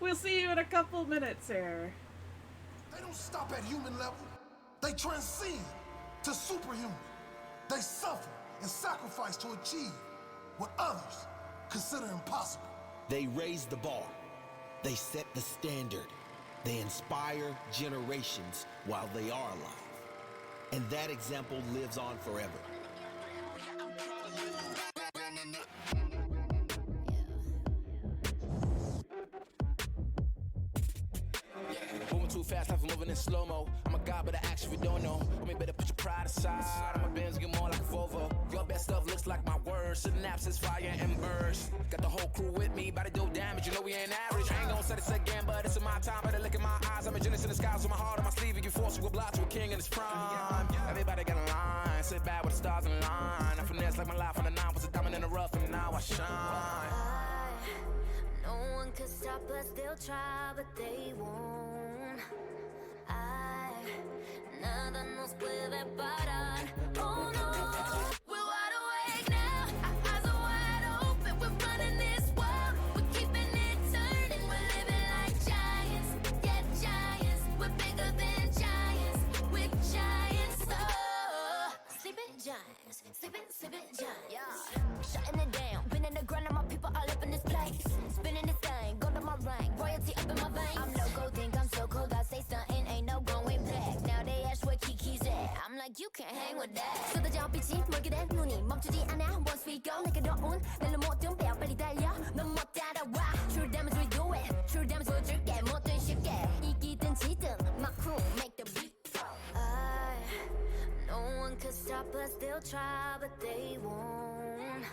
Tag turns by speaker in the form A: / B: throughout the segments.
A: We'll see you in a couple minutes here.
B: They don't stop at human level. They transcend to superhuman. They suffer and sacrifice to achieve what others consider impossible.
C: They raise the bar. They set the standard. They inspire generations while they are alive. And that example lives on forever.
D: Moving too fast, I'm moving in slow-mo. I'm a god, but I actually don't know. Homie, better put your pride aside. I'm a Benz, get more like a Volvo. Your best stuff looks like my words. Synapses, fire, and burst. Got the whole crew with me, about to do damage. You know we ain't average. I ain't gonna say this again, but it's in my time. Better look in my eyes. I'm a genius in the skies with my heart on my sleeve. You force to oblige to a king in his prime. Everybody got a line. Sit back with the stars in line. I finesse like my life on the nine. Was a diamond in the rough, and now I shine.
E: No one could stop us, they'll try, but they won't. Nada nos puede parar. Oh no, we're wide awake now. Our eyes are wide open. We're running this world. We're keeping it turning. We're living like giants. Yeah, giants. We're bigger than giants. We're giants. Oh, sleeping giants. Sleeping giants. Yeah, shutting it down. Been in the ground and my people all up in this place. Spinning this thing, go to my rank. Royalty up in my veins. I'm loco, think I'm so cold. I say something, ain't no going back. Now they ask where Kiki's at. I'm like, you can't hang with that. 쏟아져 빛이 멀게 된 눈이 멈추지 않아. Once we go, 내게 넣은 멜로 모든 배워 빨리 달려. 넌 못 따라와. True damage we do it. True damage 보여줄게. 뭐든 쉽게. 이기든 지든 my crew make the beat. No one could stop us. They'll try, but they won't.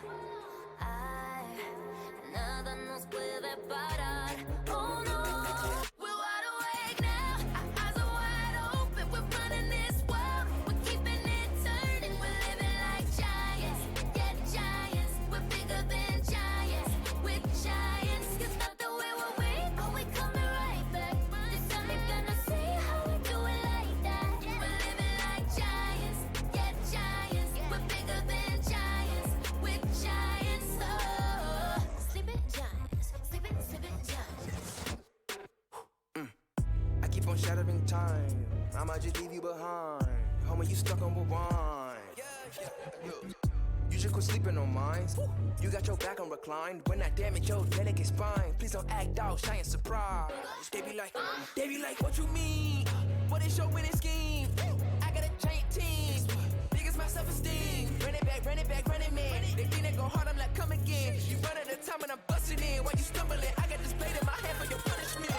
E: Nada nos puede parar. Oh no, we're wide awake now. Our eyes are wide open. We're running this world. We're keeping it turning. We're living like giants. Yeah, giants. We're bigger than giants. We're giants. You thought that we were weak, but we coming right back. This time you're gonna see how we do it like that. We're living like giants. Yeah, giants. We're bigger than giants. We're giants. Oh, sleeping giants. Sleeping giants.
D: I keep on shattering time. I might just leave you behind. Homie, you stuck on rewind. You just quit sleeping on mine. You got your back on recline. When I damage your delicate spine, please don't act out, shy and surprise. They be like, what you mean? What is your winning scheme? I got a giant team. Big as my self-esteem. Run it back, running man. They think they go hard, I'm like, come again. You run at a time and I'm busting in. While you stumbling, I got this blade in my hand for your punishment.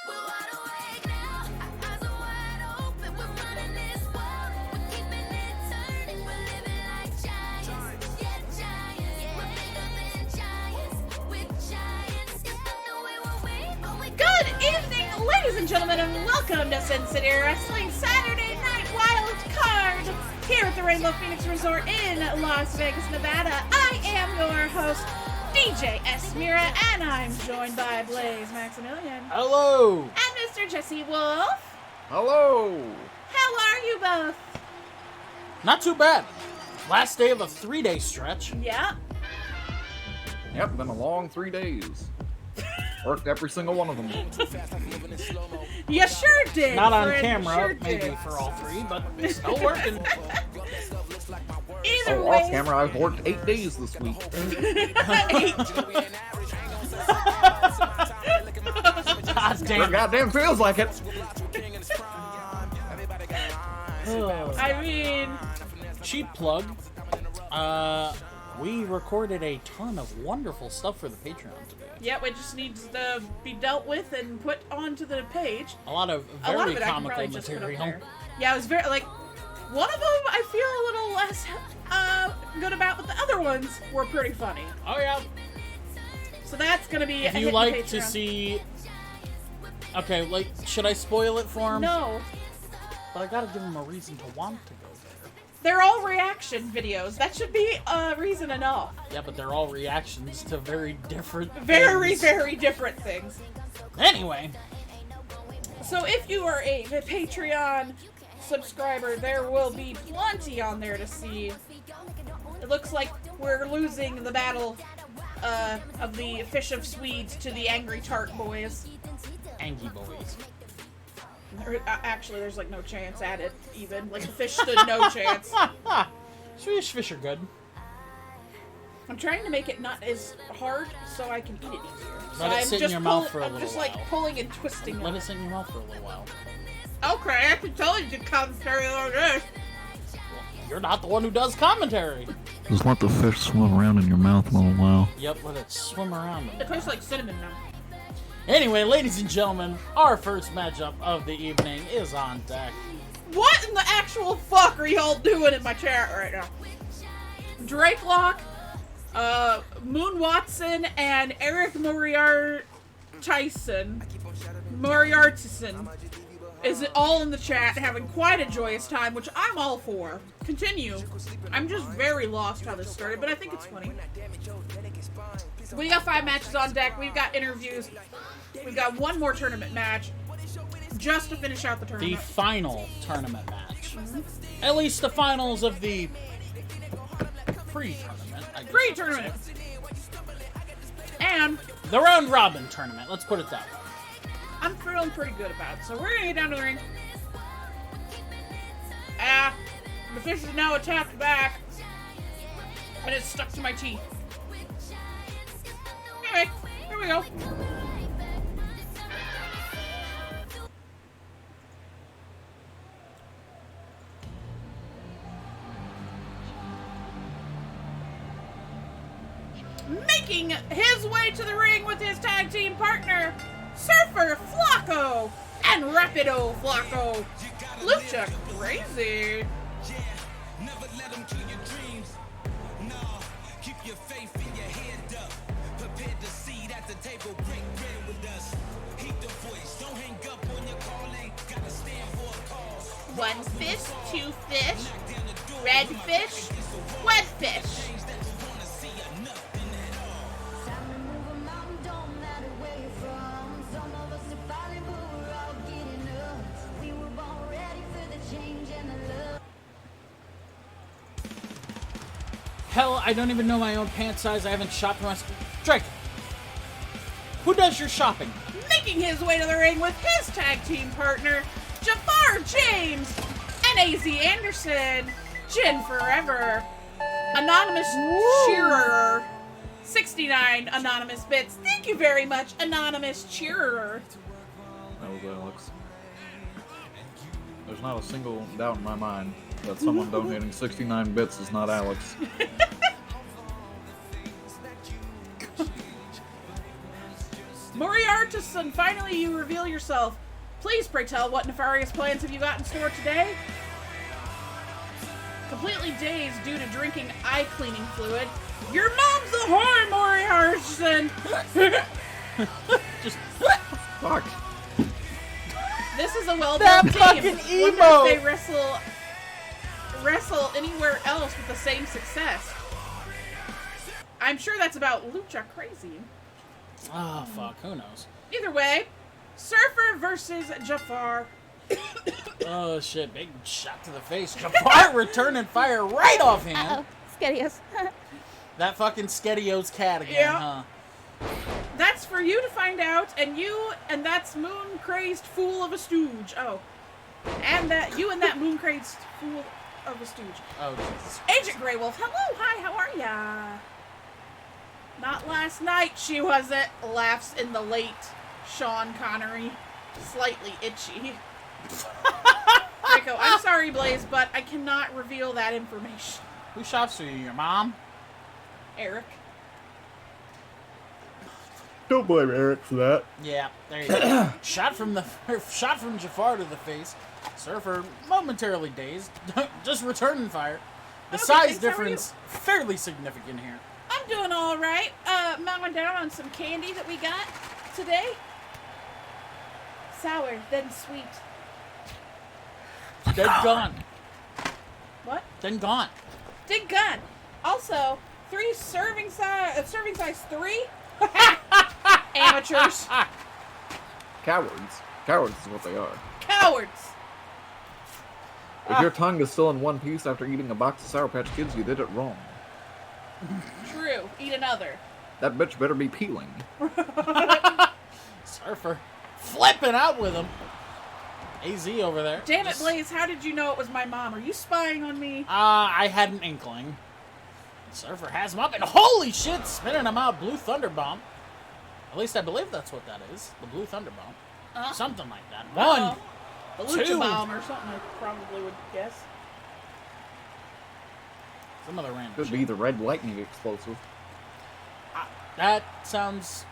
E: We're wide awake now. Our eyes are wide open. We're running this world. We're keeping it turning. We're living like giants. Yeah, giants. We're bigger than giants. We're giants. You thought that we were weak, but we
A: Good evening, ladies and gentlemen, and welcome to Sin City Wrestling Saturday Night Wildcard here at the Rainbow Phoenix Resort in Las Vegas, Nevada. I am your host, DJ S. Mira, and I'm joined by Blaze Maxamillion.
F: Hello!
A: And Mr. Jesse Wolf.
F: Hello!
A: How are you both?
F: Not too bad. Last day of a 3-day stretch.
A: Yeah.
G: Yep, been a long 3 days. Worked every single one of them.
A: You sure did.
F: Not on
A: Fred,
F: camera,
A: sure
F: maybe
A: did.
F: for all 3, but it's still working.
A: Either
G: Oh,
A: way.
G: off camera, I've worked 8 days this week.
F: God
G: Sure
F: damn.
G: goddamn feels like it.
A: I mean,
F: Cheap plug. We recorded a ton of wonderful stuff for the Patreon today.
A: yeah, it just needs to be dealt with and put onto the page.
F: A lot of
A: A lot
F: very
A: of it I can
F: comical
A: probably just put up
F: material.
A: there. Yeah, it was very, like, one of them I feel a little less good about, but the other ones were pretty funny.
F: Oh yeah.
A: So that's gonna be
F: If
A: a
F: you
A: hit
F: like
A: in
F: to
A: Patreon.
F: see... Okay, like, should I spoil it for him?
A: No.
F: But I gotta give him a reason to want to go there.
A: They're all reaction videos. That should be reason enough.
F: Yeah, but they're all reactions to very different
A: Very,
F: things.
A: very different things.
F: Anyway.
A: So if you are a Patreon subscriber, there will be plenty on there to see. It looks like we're losing the battle of the Fish of Swedes to the Angry Tart Boys.
F: Angie boys.
A: Actually, there's like no chance at it, even. Like, the fish stood no chance.
F: Swedish fish are good.
A: I'm trying to make it not as hard so I can eat it easier. So
F: Let it sit in your mouth for a little
A: I'm just
F: while.
A: like pulling and twisting
F: Let
A: it.
F: it sit in your mouth for a little while.
A: Okay, I can tell you to commentary on this.
F: You're not the one who does commentary.
H: Just let the fish swim around in your mouth a little while.
F: Yep, let it swim around.
A: It tastes like cinnamon now.
F: Anyway, ladies and gentlemen, our first matchup of the evening is on deck.
A: What in the actual fuck are y'all doing in my chat right now? Drake Lock, Moon Watson, and Eric Moriartyson is all in the chat having quite a joyous time, which I'm all for. Continue. I'm just very lost how this started, but I think it's funny. We got 5 matches on deck. We've got interviews. We've got one more tournament match just to finish out the
F: The
A: tournament.
F: final tournament match. At least the finals of the pre-tournament. I guess.
A: Pre-tournament. And
F: The round robin tournament, let's put it that way.
A: I'm feeling pretty good about it. So we're gonna get down to the ring. The fish is now attacked back. And it's stuck to my teeth. Anyway, here we go. Making his way to the ring with his tag team partner, Surfer Flacco and Rapido Flacco. Lucha Crazy.
I: Never let them kill your dreams. No, keep your faith in your head up. Prepare the seat at the table, break bread with us. Keep the voice, don't hang up on your calling. Gotta stand for a cause.
A: 1 fish, 2 fish, red fish, wet fish.
F: Hell, I don't even know my own pant size. I haven't shopped for myself. Drake, who does your shopping?
A: Making his way to the ring with his tag team partner, Jafar James and AZ Anderson. Jin Forever. Anonymous Cheerer. 69 anonymous bits. Thank you very much, Anonymous Cheerer.
G: That was Alex. There's not a single doubt in my mind that someone donating 69 bits is not Alex.
A: Moriartyson, finally you reveal yourself. Please pray tell, what nefarious plans have you got in store today? Completely dazed due to drinking eye cleaning fluid. Your mom's a whore, Moriartyson!
F: Just
G: Fuck.
A: This is a well-built
F: That
A: team.
F: fucking
A: Wonder
F: emo!
A: if they wrestle anywhere else with the same success. I'm sure that's about Lucha Crazy.
F: oh fuck, who knows?
A: Either way, Surfer versus Jafar.
F: Oh shit, big shot to the face. Jafar returning fire right offhand.
A: Skedios.
F: That fucking Skedios cat again,
A: Yeah.
F: huh?
A: That's for you to find out, and that's moon crazed fool of a stooge. Oh, and that moon crazed fool of a stooge.
F: Oh Jesus.
A: Agent Grey Wolf, hello, hi, how are ya? Not last night, she wasn't. Laughs in the late Sean Connery, slightly itchy. Rico, I'm sorry, Blaze, but I cannot reveal that information.
F: Who shops for you? Your mom?
A: Eric.
G: Don't blame Eric for that.
F: Yeah, there you go. shot from Jafar to the face. Surfer momentarily dazed, just returning fire. The
A: Okay,
F: size
A: thanks, how are
F: difference fairly significant here.
A: I'm doing all right. Mowing down on some candy that we got today. Sour, then sweet.
F: Dead gone.
A: What?
F: Then gone.
A: Dig gun. Also, 3 serving size 3. Amateurs.
G: Cowards. Cowards is what they are.
A: Cowards.
G: If your tongue is still in one piece after eating a box of Sour Patch Kids, you did it wrong.
A: True. Eat another.
G: That bitch better be peeling.
F: Surfer flipping out with him. AZ over there.
A: Damn it, Blaze, how did you know it was my mom? Are you spying on me?
F: I had an inkling. Surfer has him up, and holy shit, spinning him out. Blue Thunder Bomb. At least I believe that's what that is. The Blue Thunder Bomb. Something like that. One,
A: a Lucha
F: two.
A: Bomb or something, I probably would guess.
F: Some other random
G: Could
F: shit.
G: be the red lightning explosive.
F: That sounds...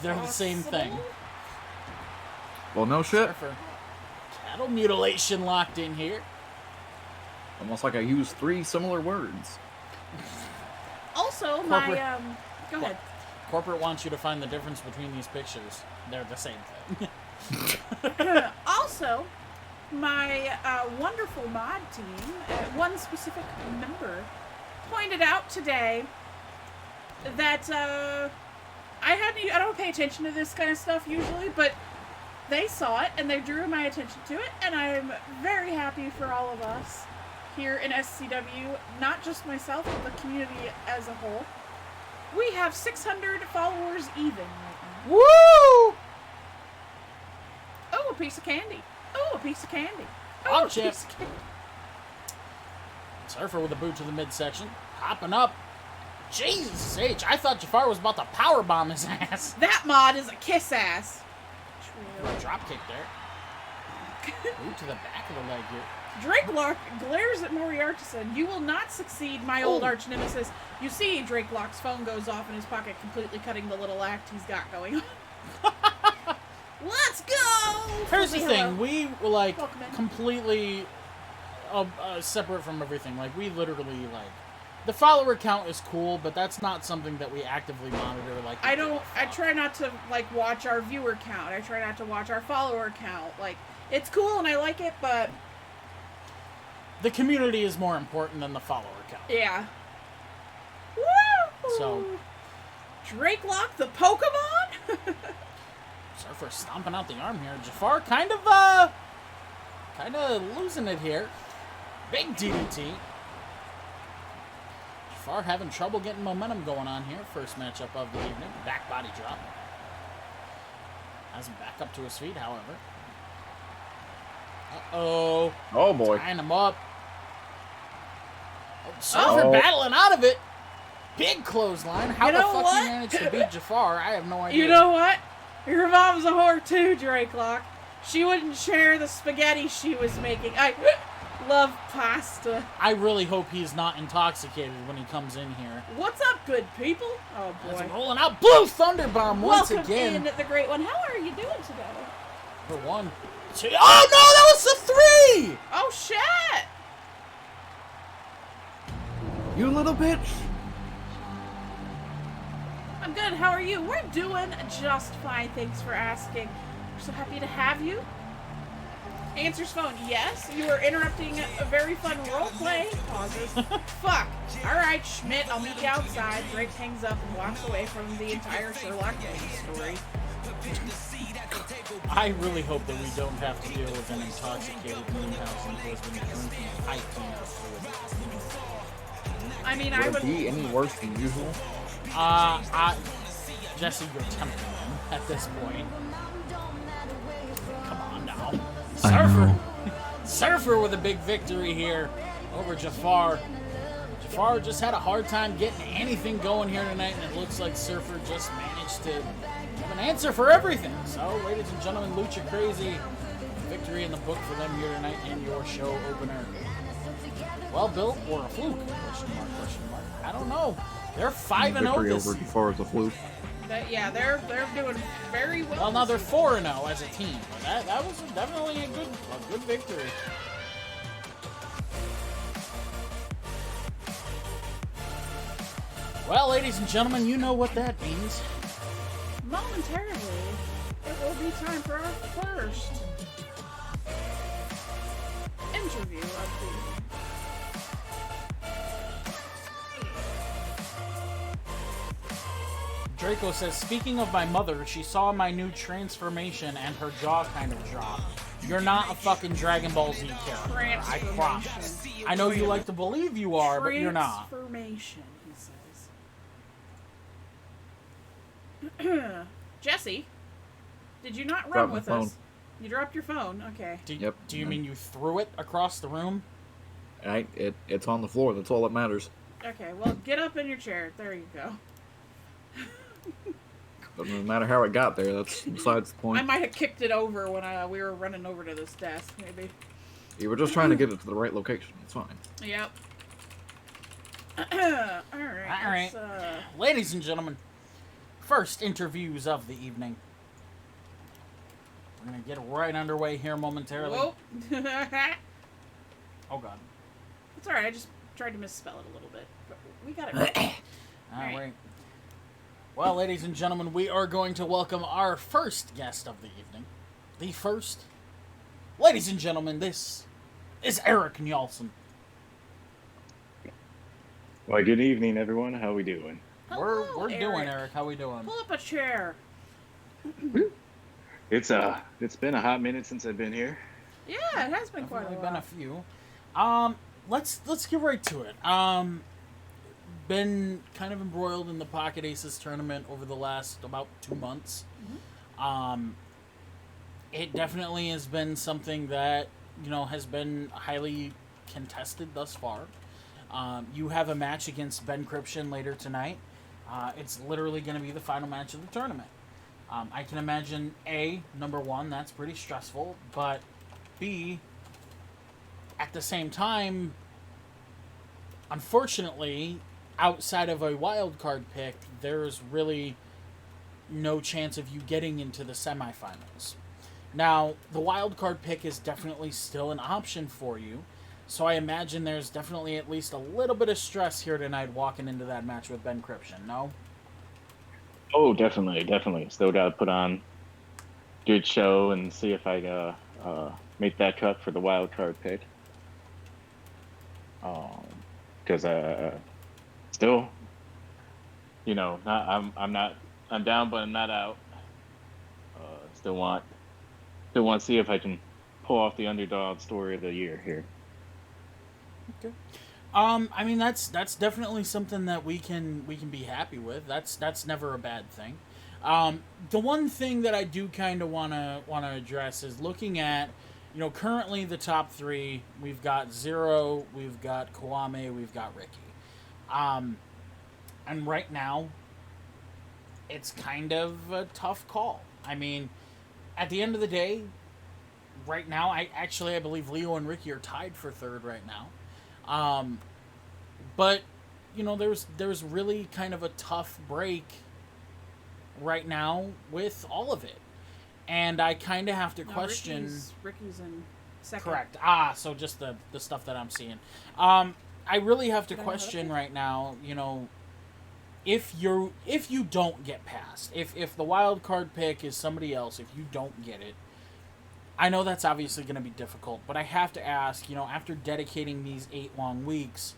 F: They're the same thing.
G: Well, no shit.
F: Surfer. Cattle mutilation locked in here.
G: Almost like I used 3 similar words.
A: Also,
F: Corporate.
A: go ahead.
F: Corporate wants you to find the difference between these pictures. They're the same thing.
A: Also, my wonderful mod team, one specific member, pointed out today that I don't pay attention to this kind of stuff usually, but they saw it and they drew my attention to it, and I'm very happy for all of us here in SCW, not just myself, but the community as a whole. We have 600 followers even right now.
F: Woo!
A: Oh, a piece of candy. Oh, a piece of candy.
F: On
A: Oh, a
F: chip.
A: piece of candy.
F: Surfer with a boot to the midsection. Hopping up. Jesus H. I thought Jafar was about to powerbomb his ass.
A: That mod is a kiss ass.
F: Drop kick there. Boot to the back of the leg here.
A: Drake Lock glares at Moriartyson. You will not succeed, my old arch nemesis. You see, Drake Lock's phone goes off in his pocket, completely cutting the little act he's got going on. Let's go!
F: Here's the
A: Hello.
F: thing. We were like
A: Welcome in.
F: completely separate from everything. Like we literally like the follower count is cool, but that's not something that we actively monitor. Like
A: I try not to like watch our viewer count. I try not to watch our follower count. Like it's cool and I like it, but
F: the community is more important than the follower count.
A: yeah. Woo!
F: So
A: Drake Lock the Pokemon?
F: Surfer stomping out the arm here. Jafar kind of losing it here. Big DDT. Jafar having trouble getting momentum going on here. First matchup of the evening. Back body drop. Has him back up to his feet, however. Uh-oh.
G: Oh, boy.
F: Tying him up. Oh, Surfer battling out of it. Big clothesline. How the fuck he managed to beat Jafar, I have no idea.
A: You know what? Your mom's a whore too, Drake Lock. She wouldn't share the spaghetti she was making. I love pasta.
F: I really hope he's not intoxicated when he comes in here.
A: What's up, good people? Oh
F: As
A: boy.
F: rolling out Blue Thunder Bomb once
A: Welcome
F: again.
A: in, the great one. How are you doing today?
F: For 1, 2. Oh no, that was the 3!
A: Oh shit!
G: You little bitch.
A: I'm good. How are you? We're doing just fine. Thanks for asking. We're so happy to have you. Answers phone. Yes, you are interrupting a very fun role play. Pauses. Fuck. All right, Schmidt. I'll meet you outside. Drake hangs up and walks away from the entire Sherlock Holmes story.
F: I really hope that we don't have to deal with an intoxicated Moonhouse who has been drinking high tea.
A: I mean,
G: Would
A: I
G: it
A: would.
G: be any worse than usual?
F: Jesse, you're tempting him at this point. Come on now.
H: I
F: Surfer.
H: know.
F: Surfer with a big victory here over Jafar. Jafar just had a hard time getting anything going here tonight, and it looks like Surfer just managed to have an answer for everything. So, ladies and gentlemen, Lucha Crazy, victory in the book for them here tonight in your show opener. Well built or a fluke? Question mark, question mark. I don't know. They're 5-0
G: Victory
F: this
G: over Jafar as a fluke.
A: Yeah, they're doing very well.
F: Well, now they're 4-0 as a team. But that was definitely a good victory. Well, ladies and gentlemen, you know what that means.
A: Momentarily, it will be time for our first interview of the evening.
F: Draco says, speaking of my mother, she saw my new transformation and her jaw kind of dropped. You're not a fucking Dragon Ball Z character, I promise. I know you like to believe you are, but you're not.
A: Transformation, he says. Jesse, did you not run
G: Dropped my
A: with
G: phone.
A: us? You dropped your phone. Okay.
G: Yep.
F: Do you mean you threw it across the room?
G: It's on the floor. That's all that matters.
A: Okay. Well, get up in your chair. There you go.
G: Doesn't matter how it got there. That's besides the
A: I
G: point.
A: might have kicked it over when we were running over to this desk. Maybe.
G: You were just trying to get it to the right location. It's fine.
A: Yep. All right.
F: All right.
A: let's,
F: Ladies and gentlemen, first interviews of the evening. We're going to get right underway here momentarily.
A: Whoa.
F: Oh, God.
A: It's all right. I just tried to misspell it a little bit, but we got it right.
F: All right. Well, ladies and gentlemen, we are going to welcome our first guest of the evening. The first. Ladies and gentlemen, this is Eric Njolson.
J: Well, good evening, everyone. How we doing?
A: Hello,
F: We're doing, Eric. How we doing?
A: Pull up a chair.
J: It's been a hot minute since I've been here.
A: Yeah, it has been quite a
F: Definitely
A: while.
F: been a few. Let's get right to it. Been kind of embroiled in the Pocket Aces tournament over the last about 2 months. It definitely has been something that, has been highly contested thus far. You have a match against Ben Krypton later tonight. It's literally going to be the final match of the tournament. I can imagine, A, number one, that's pretty stressful, but B, at the same time, unfortunately, outside of a wild card pick, there's really no chance of you getting into the semifinals. Now, the wild card pick is definitely still an option for you, so I imagine there's definitely at least a little bit of stress here tonight walking into that match with Ben Krypton, no?
J: Oh, definitely. Still got to put on good show and see if I make that cut for the wild card pick. Because still, I'm down, but I'm not out. Still want to see if I can pull off the underdog story of the year here.
F: Okay. I mean that's definitely something that we can be happy with. That's never a bad thing. The one thing that I do kind of wanna address is looking at, currently the top three. We've got Zero, we've got Kwame, we've got Ricky. And right now, it's kind of a tough call. I mean, at the end of the day, right now, I believe Leo and Ricky are tied for third right now. But there's really kind of a tough break right now with all of it, and I kind of have to question.
A: Ricky's in second.
F: Correct. So just the stuff that I'm seeing. I really have to question right now. If you don't get past, if the wild card pick is somebody else, if you don't get it. I know that's obviously going to be difficult, but I have to ask, after dedicating these 8 long weeks,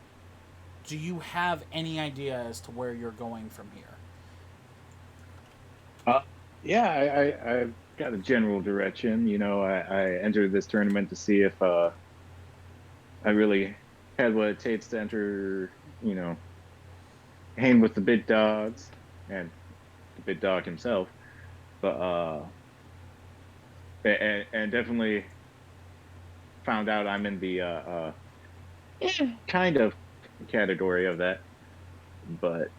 F: do you have any idea as to where you're going from here?
J: Yeah, I've got a general direction. I entered this tournament to see if I really had what it takes to enter, hang with the big dogs and the big dog himself. But and definitely found out I'm in the kind of category of that. But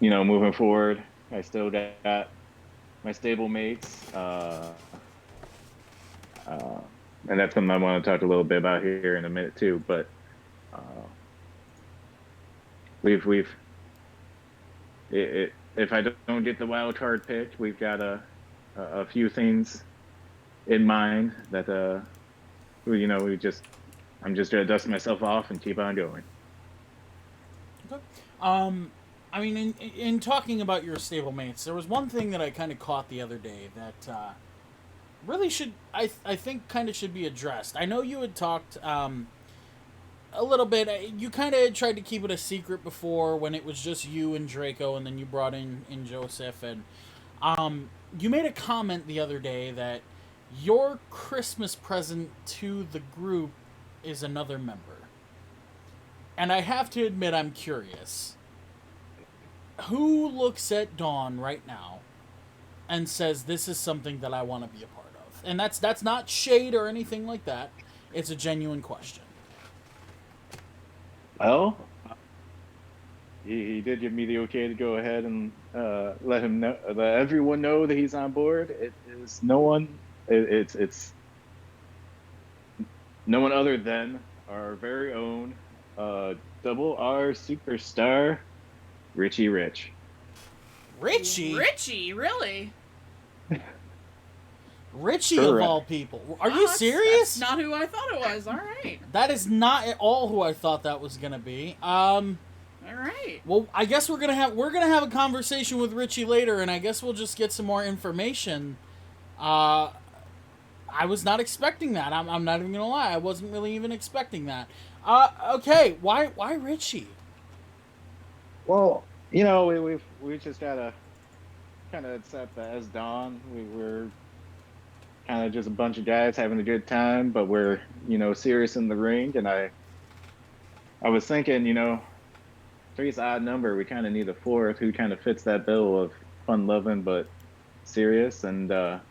J: moving forward, I still got my stable mates, and that's something I want to talk a little bit about here in a minute too. But if I don't get the wild card pick, we've got a few things in mind that I'm just gonna dust myself off and keep on going.
F: Okay. I mean, in talking about your stablemates, there was one thing that I kind of caught the other day that really should, I think, kind of should be addressed. I know you had talked a little bit. You kind of tried to keep it a secret before when it was just you and Draco, and then you brought in Joseph, and you made a comment the other day that your Christmas present to the group is another member. And I have to admit, I'm curious. who looks at Dawn right now and says, this is something that I want to be a part of? And that's not shade or anything like that. It's a genuine question.
J: Well, he did give me the okay to go ahead and let everyone know that he's on board. It is no one. It's no one other than our very own double R superstar, Richie Rich.
A: Richie, really?
F: Richie
J: Correct.
F: of all people. Are you serious?
A: That's not who I thought it was. All right.
F: That is not at all who I thought that was gonna be.
A: All right.
F: Well, I guess we're gonna have a conversation with Richie later, and I guess we'll just get some more information. I was not expecting that. I'm not even gonna lie. I wasn't really even expecting that. Okay. Why Richie?
J: Well, you know, we just gotta kind of accept that as Dawn, we're kind of just a bunch of guys having a good time, but we're, you know, serious in the ring. And I was thinking, you know, three's odd number. We kind of need a fourth who kind of fits that bill of fun-loving but serious. And a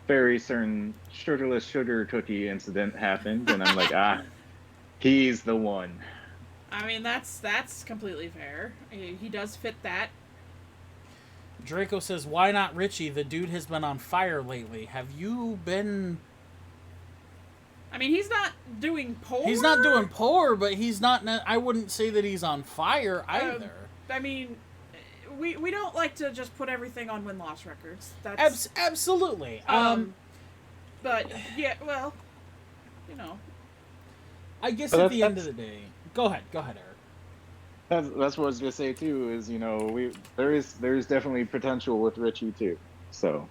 J: very certain sugarless sugar cookie incident happened, and I'm like, he's the one.
A: I mean, that's completely fair. He does fit that.
F: Draco says, why not Richie? The dude has been on fire lately. Have you been...
A: I mean, he's not doing poor.
F: He's not doing poor, but he's not... I wouldn't say that he's on fire either.
A: I mean, we don't like to just put everything on win-loss records. That's
F: absolutely.
A: But, yeah, well, you know.
F: I guess at the end of the day... Go ahead, Eric.
J: That's what I was gonna say too. Is, you know, there's definitely potential with Richie too. So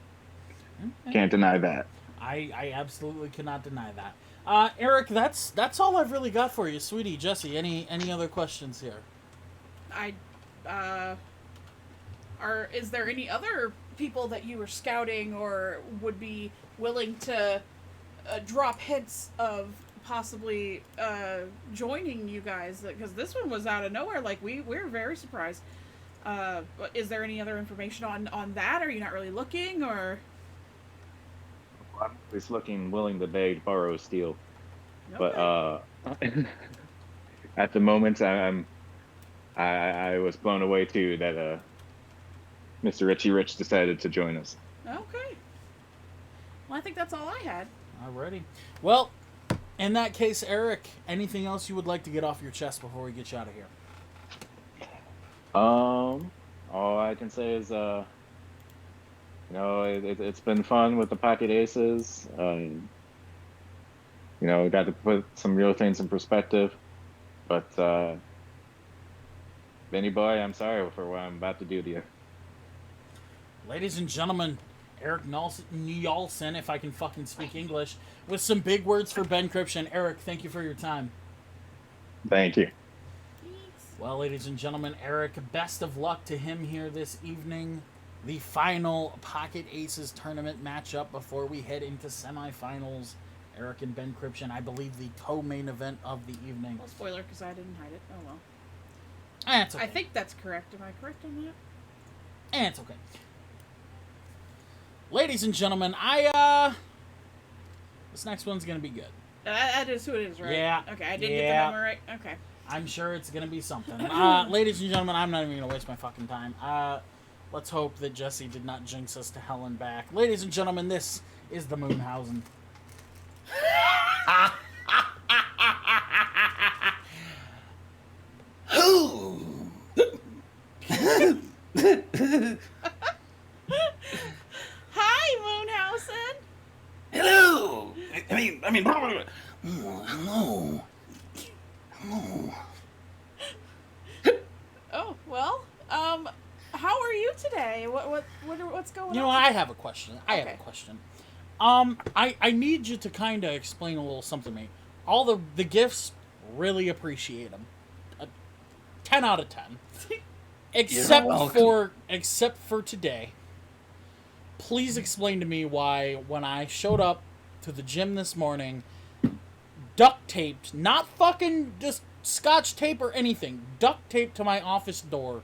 J: can't deny that.
F: I absolutely cannot deny that. Eric, that's all I've really got for you, sweetie. Jesse, any other questions here?
A: Is there any other people that you were scouting or would be willing to drop hints of possibly joining you guys? Because this one was out of nowhere. Like, we're very surprised. But is there any other information on that? Are you not really looking, or?
J: I'm always looking, willing to beg, borrow, steal.
A: Okay.
J: But at the moment, I was blown away too that Mr. Richie Rich decided to join us.
A: Okay. Well, I think that's all I had.
F: Alrighty. Well, in that case, Eric, anything else you would like to get off your chest before we get you out of here?
J: All I can say is, you know, it's been fun with the Pocket Aces. You know, got to put some real things in perspective. But, Benny Boy, I'm sorry for what I'm about to do to you.
F: Ladies and gentlemen, Eric Nielsen, if I can fucking speak English, with some big words for Ben Cription. Eric, thank you for your time.
J: Thank you.
F: Well, ladies and gentlemen, Eric, best of luck to him here this evening. The final Pocket Aces tournament matchup before we head into semifinals. Eric and Ben Cription, I believe the co-main event of the evening.
A: Well, spoiler, because I didn't hide it. Oh, well.
F: That's okay.
A: I think that's correct. Am I correct on that?
F: It's okay. Ladies and gentlemen, this next one's going to be good.
A: That is who it is, right?
F: Yeah.
A: Okay, I didn't get the number right. Okay.
F: I'm sure it's going to be something. Ladies and gentlemen, I'm not even going to waste my fucking time. Let's hope that Jesse did not jinx us to hell and back. Ladies and gentlemen, this is the Moonhausen.
A: Hi, Moonhausen.
K: Hello. I mean. Hello.
A: Oh, well. How are you today? What's going on?
F: You know, I have a question. I need you to kind of explain a little something to me. All the gifts, really appreciate them. 10 out of 10. Except for today. Please explain to me why, when I showed up to the gym this morning, duct taped, not fucking just scotch tape or anything, duct taped to my office door,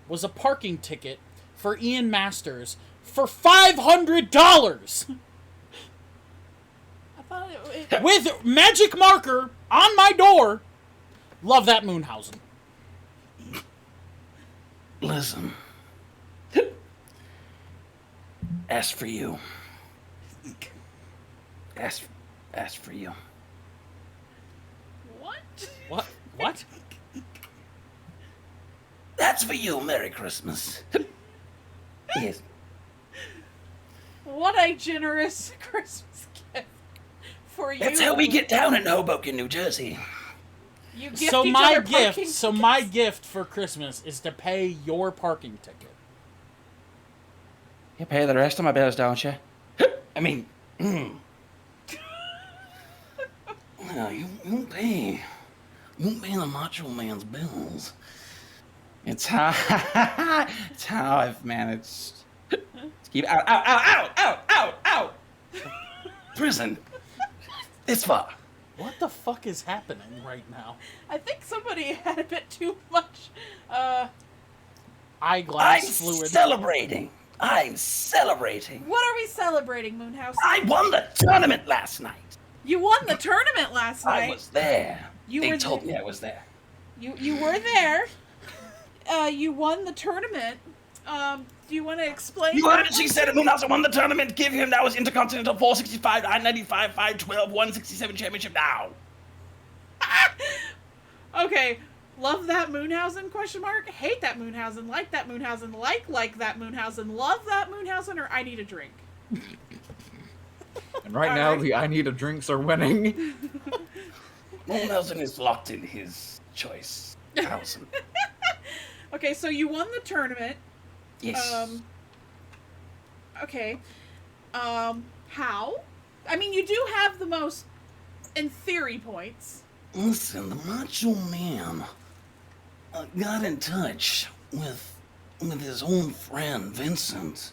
F: was a parking ticket for Ian Masters for $500
A: I thought it
F: with magic marker on my door. Love that Moonhausen.
K: Listen. As for you. As for you.
A: What?
F: What?
K: That's for you. Merry Christmas. Yes.
A: What a generous Christmas gift for you.
K: That's how we get down in Hoboken, New Jersey.
A: You gift
F: So
A: each
F: my
A: other
F: gift,
A: parking
F: so my gift for Christmas is to pay your parking ticket.
K: You pay the rest of my bills, don't you? I mean, no, you won't pay. You won't pay the Macho Man's bills. It's how I've managed to keep out. Prison. This far.
F: What the fuck is happening right now?
A: I think somebody had a bit too much
F: Eyeglass fluid.
K: I'm celebrating.
A: What are we celebrating, Moonhouse?
K: I won the tournament last night.
A: You won the tournament last night.
K: I was there.
A: You
K: They
A: were
K: told
A: there.
K: me I was there.
A: You were there. You won the tournament. Do you want to explain?
K: You heard it. She said it. Moonhouse won the tournament. Give him now his Intercontinental 465, 995, 512, 167 championship now.
A: Okay. Love that Moonhausen? Question mark. Hate that Moonhausen. Like that Moonhausen. Like that Moonhausen. Love that Moonhausen. Or I need a drink.
G: And right now, the I need a drinks are winning.
K: Moonhausen is locked in his choice. Hausen.
A: Okay, so you won the tournament.
K: Yes.
A: Okay. How? I mean, you do have the most, in theory, points.
K: Listen, the Macho Man got in touch with his own friend, Vincent.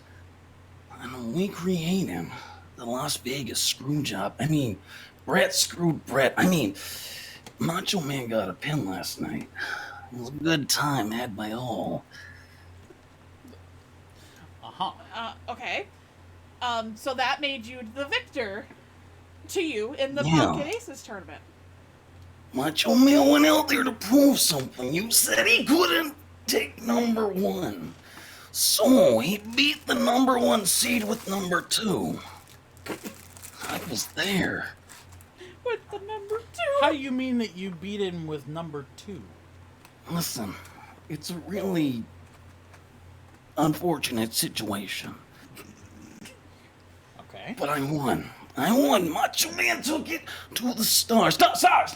K: And we created the Las Vegas screw job. I mean, Brett screwed Brett. I mean, Macho Man got a pin last night. It was a good time had by all.
A: Okay. So that made you the victor to you in the
K: Yeah.
A: Pumpkin Aces tournament.
K: Macho Man went out there to prove something. You said he couldn't take number one. So he beat the number one seed with number two. I was there.
A: With the number two?
F: How do you mean that you beat him with number two?
K: Listen, it's a really unfortunate situation.
F: Okay.
K: But I won. I won. Macho Man took it to the stars. Stars!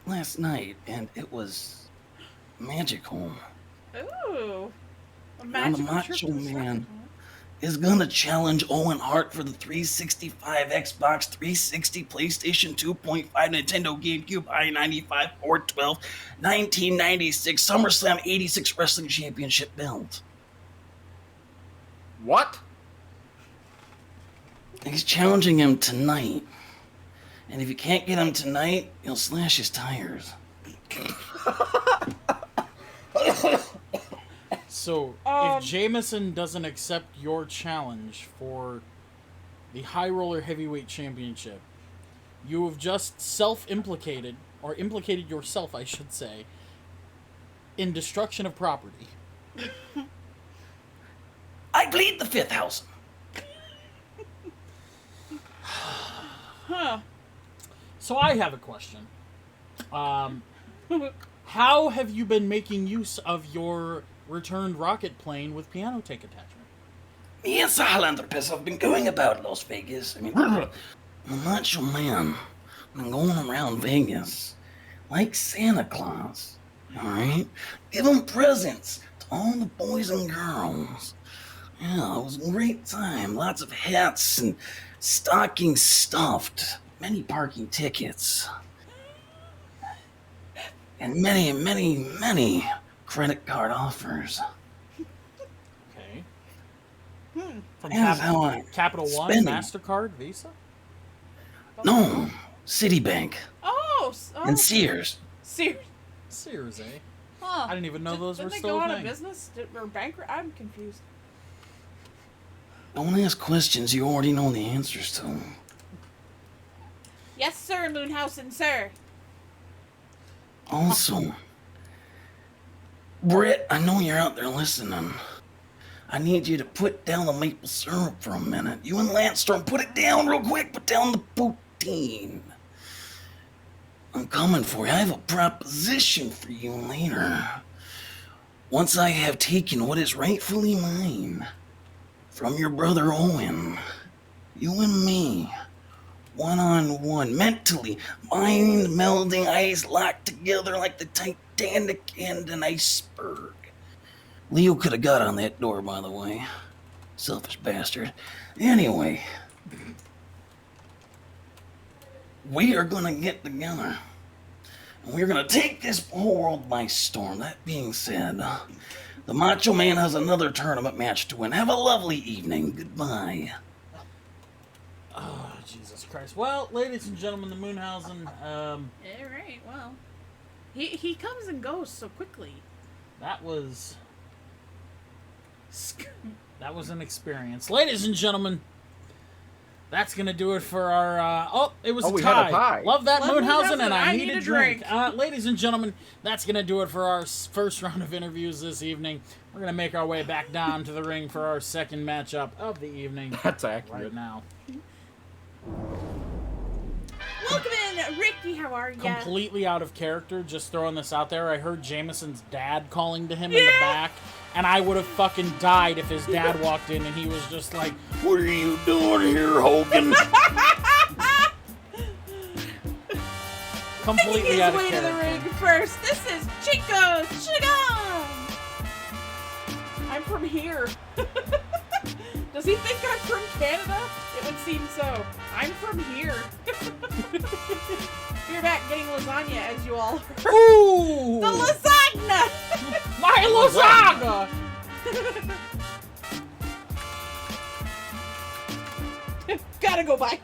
K: Last night, and it was magical.
A: Ooh. A
K: Now the
A: magical
K: Macho
A: trip to the
K: Man
A: circus.
K: is gonna challenge Owen Hart for the 365 Xbox 360 PlayStation 2.5 Nintendo GameCube i95 412 1996 SummerSlam 86 Wrestling Championship belt.
G: What?
K: He's challenging him tonight. And if you can't get him tonight, he'll slash his tires.
F: So, if Jameson doesn't accept your challenge for the High Roller Heavyweight Championship, you have just self-implicated, or implicated yourself, I should say, in destruction of property.
K: I plead the fifth, house.
A: Huh.
F: So I have a question. How have you been making use of your returned rocket plane with piano take attachment?
K: Me and Highlander Piss have been going about Las Vegas. I mean, the Macho Man. I've been going around Vegas like Santa Claus. Alright? Giving presents to all the boys and girls. Yeah, it was a great time. Lots of hats and stockings stuffed. Many parking tickets. And many, many, many credit card offers.
F: Okay. From
K: That's how I
F: Capital One,
K: spending.
F: MasterCard, Visa?
K: No, Citibank
A: Oh.
K: and Sears.
A: Sears.
F: Sears, eh?
A: Huh.
F: I didn't even know those were
A: Didn't they
F: still
A: go
F: a
A: out of
F: thing.
A: business? Or bankrupt? I'm confused.
K: Don't ask questions you already know the answers to.
A: Yes, sir, Moonhausen, sir.
K: Also, Brett, I know you're out there listening. I need you to put down the maple syrup for a minute. You and Landstorm, put it down real quick. Put down the poutine. I'm coming for you. I have a proposition for you later. Once I have taken what is rightfully mine from your brother Owen, you and me, one-on-one, mentally, mind melding, eyes locked together like the Titanic and an iceberg. Leo could have got on that door, by the way. Selfish bastard. Anyway, we are gonna get together. And we're gonna take this whole world by storm. That being said, the Macho Man has another tournament match to win. Have a lovely evening. Goodbye.
F: Oh, Jesus Christ. Well, ladies and gentlemen, the Moonhausen,
A: All right, well. He comes and goes so quickly.
F: that was an experience. Ladies and gentlemen, that's going to do it for our, it was a
G: we
F: tie.
G: had a tie.
F: Love that
A: Love
F: Moonhausen, and I need a drink.
A: drink.
F: Ladies and gentlemen, that's going to do it for our first round of interviews this evening. We're going to make our way back down to the ring for our second matchup of the evening.
G: That's accurate.
F: Right now.
A: Welcome in, Ricky. How are ya?
F: Completely out of character, just throwing this out there. I heard Jameson's dad calling to him in the back, and I would have fucking died if his dad walked in and he was just like, "What are you doing here, Hogan?" Completely
A: Making
F: out
A: his
F: of
A: way to the
F: character.
A: ring first. This is Chico Chigon. I'm from here. Does he think I'm from Canada? It would seem so. I'm from here. You're back getting lasagna, as you all heard.
F: Ooh!
A: The lasagna!
F: My lasagna!
A: Gotta go by.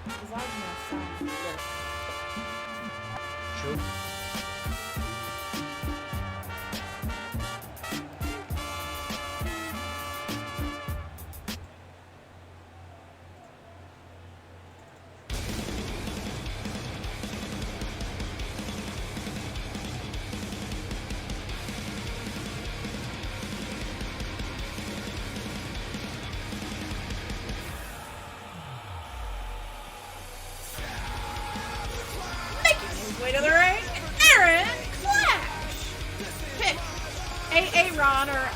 A: Lasagna sounds yes.
F: True.
A: Making his way to the ring, Aaron Clash. Pick A.A. Ron or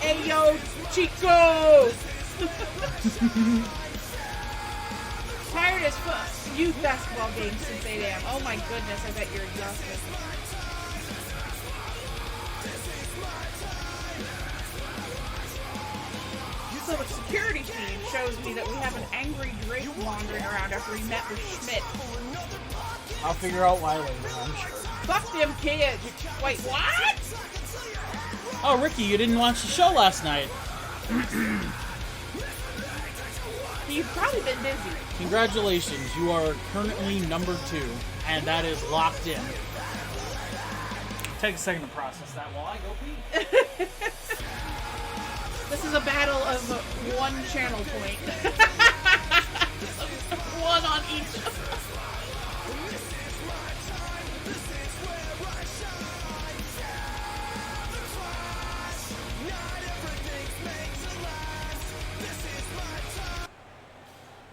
A: Ayo Chico. Tired as fuck. Youth basketball games since 8 a.m. Oh my goodness, I bet you're exhausted. So the security feed shows me that we have an angry Drake wandering around after he met with Schmidt.
F: I'll figure out why later, I'm sure.
A: Fuck them kids. Wait, what?
F: Oh, Ricky, you didn't watch the show last night.
A: You've probably been busy.
F: Congratulations, you are currently number 2, and that is locked in. Take a second to process that while I go pee.
A: This is a battle of one channel point. One on each.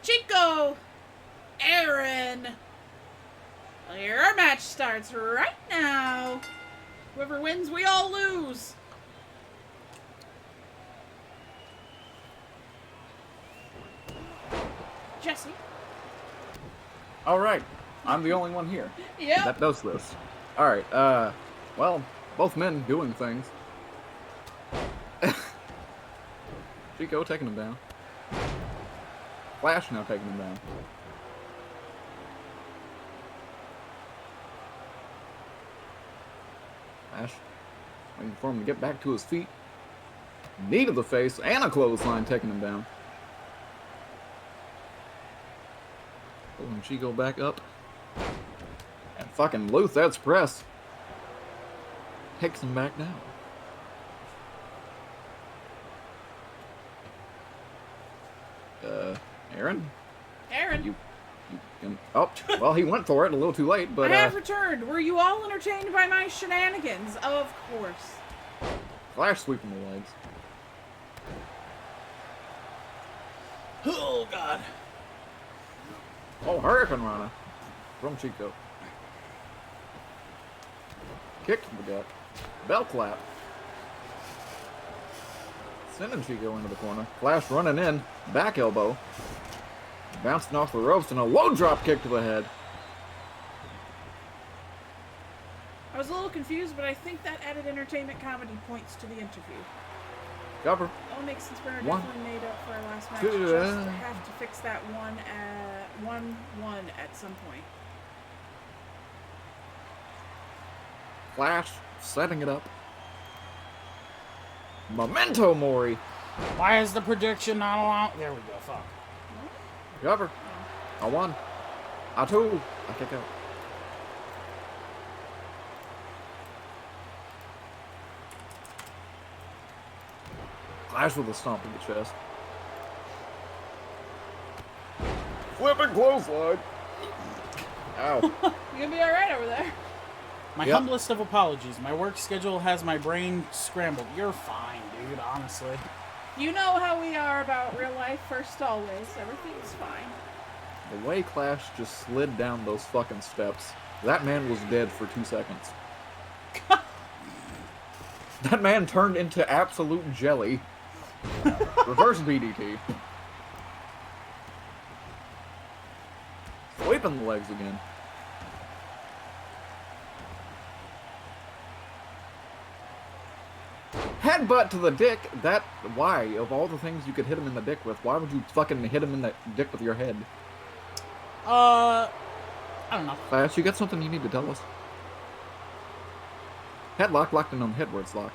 A: Chico, Aaron. Well, here our match starts right now. Whoever wins, we all lose. Jesse.
G: All right, I'm the only one here.
A: Yep.
G: That does this. All right. Well, both men doing things. Chico taking him down. Flash now taking him down. Flash. Waiting for him to get back to his feet. Knee to the face and a clothesline taking him down. Pulling Chico back up. And fucking Luthet's press takes him back down. Aaron?
A: Aaron,
G: You can... Oh, well, he went for it a little too late, but...
A: I have returned. Were you all entertained by my shenanigans? Of course.
G: Flash sweeping the legs.
F: Oh, God.
G: Oh, Hurricane Rana from Chico. Kick to the gut. Bell clap. Sending Chico into the corner. Flash running in. Back elbow. Bouncing off the ropes and a low drop kick to the head.
A: I was a little confused, but I think that added entertainment comedy points to the interview.
G: Cover.
A: That would make sense. Bernard
G: One.
A: definitely made up for our last match.
G: Two,
A: Just have to fix that 1-1 at some point.
G: Flash setting it up. Memento Mori.
F: Why is the prediction not allowed? There we go. Fuck.
G: Cover. A 1. A 2. I kick out. Flash with a stomp in the chest. Flipping clothesline. Ow.
A: You gonna be alright over there?
F: My
G: Yep.
F: humblest of apologies. My work schedule has my brain scrambled. You're fine, dude, honestly.
A: You know how we are about real life. First always. Everything's fine.
G: The way Clash just slid down those fucking steps, that man was dead for 2 seconds. That man turned into absolute jelly. Reverse BDT. Sweeping the legs again. Headbutt to the dick. That, why? Of all the things you could hit him in the dick with, why would you fucking hit him in the dick with your head?
F: I don't know.
G: Flash, you got something you need to tell us? Headlock locked in on the head where it's locked.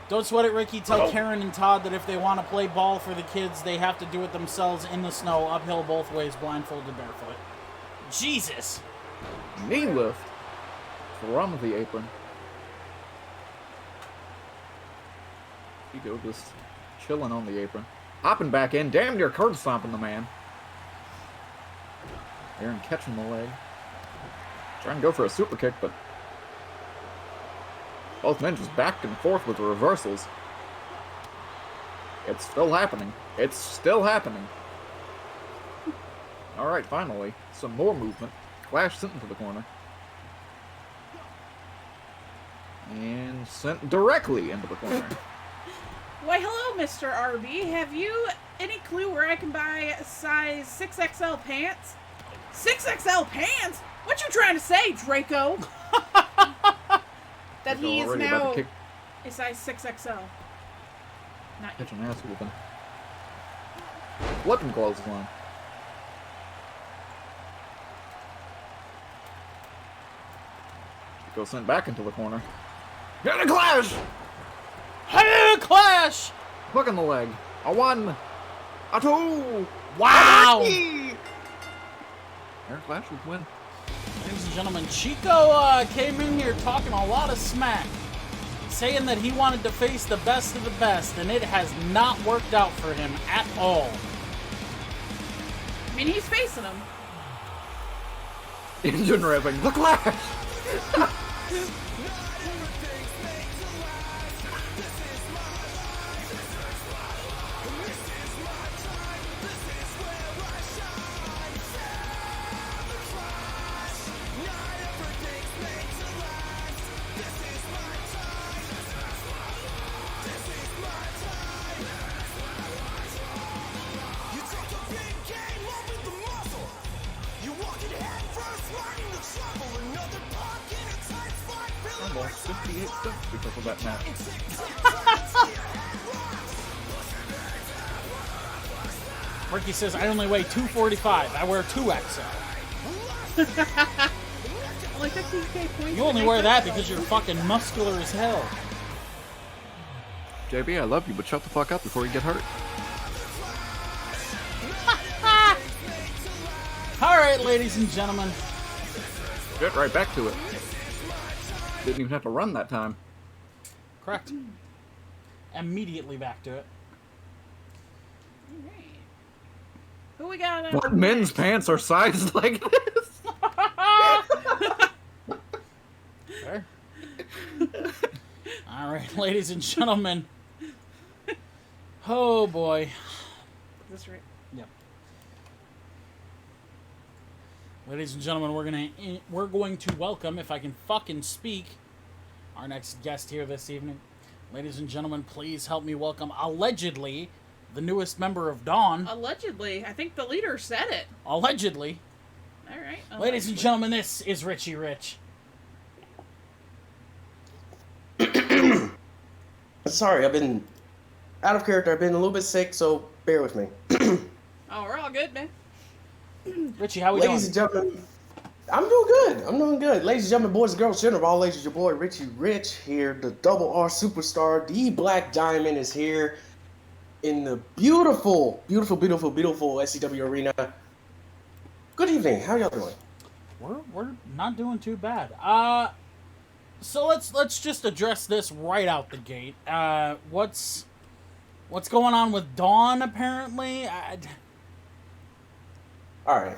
F: Don't sweat it, Ricky. Tell Karen and Todd that if they want to play ball for the kids, they have to do it themselves in the snow, uphill both ways, blindfolded, barefoot. Jesus!
G: Knee lift from the apron. Chico just chilling on the apron. Hopping back in, damn near curb stomping the man. Aaron catching the leg. Trying to go for a super kick, but both men just back and forth with the reversals. It's still happening. It's still happening. Alright, finally. Some more movement. Clash sent into the corner. And sent directly into the corner.
A: Why, hello, Mr. RB. Have you any clue where I can buy size 6XL pants? 6XL pants? What you trying to say, Draco? That he is
G: Already about
A: now
G: to kick,
A: a size 6XL. Not
G: catch an ass whooping. Flipping clothesline. Chico sent back into the corner. Get a clash!
F: Hey, Clash!
G: Hook in the leg. A 1. A 2.
F: Wow!
G: Aaron Clash would win.
F: Ladies and gentlemen, Chico came in here talking a lot of smack, saying that he wanted to face the best of the best, and it has not worked out for him at all.
A: I mean, he's facing him.
G: Engine revving. The Clash! Almost 58 steps because of that match.
F: Ricky says, I only weigh 245. I wear 2XL.
A: Only 15k points.
F: You only wear that because you're fucking muscular as hell.
G: JB, I love you, but shut the fuck up before you get hurt.
F: All right, ladies and gentlemen.
G: Get right back to it. Didn't even have to run that time.
F: Correct. Immediately back to it.
A: Alright. Who we got?
G: What men's pants are sized like this?
F: Fair. All right, ladies and gentlemen. Oh boy.
A: Is this right?
F: Yep. Ladies and gentlemen, we're going to welcome, if I can fucking speak, our next guest here this evening. Ladies and gentlemen, please help me welcome, allegedly, the newest member of Dawn.
A: Allegedly. I think the leader said it.
F: Allegedly.
A: Alright.
F: Ladies and gentlemen, this is Richie Rich.
L: Sorry, I've been out of character. I've been a little bit sick, so bear with me.
A: Oh, we're all good, man.
F: Richie, how we doing?
L: Ladies and gentlemen, I'm doing good. I'm doing good. Ladies and gentlemen, boys and girls, children of all ages, your boy Richie Rich here, the double R superstar, the Black Diamond is here in the beautiful, beautiful, beautiful, beautiful SCW arena. Good evening. How y'all doing?
F: We're not doing too bad. So let's just address this right out the gate. What's going on with Dawn? Apparently,
L: All right.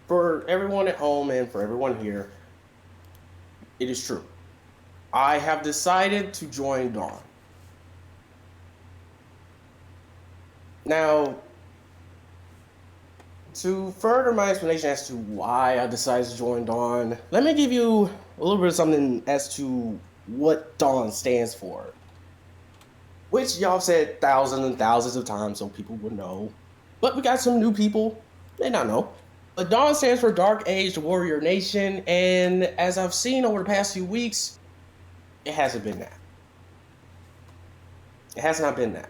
L: For everyone at home and for everyone here, it is true. I have decided to join Dawn. Now, to further my explanation as to why I decided to join Dawn, let me give you a little bit of something as to what Dawn stands for. Which y'all said thousands and thousands of times so people would know. But we got some new people, may not know. But Dawn stands for Dark Age Warrior Nation, and as I've seen over the past few weeks, it hasn't been that. It has not been that.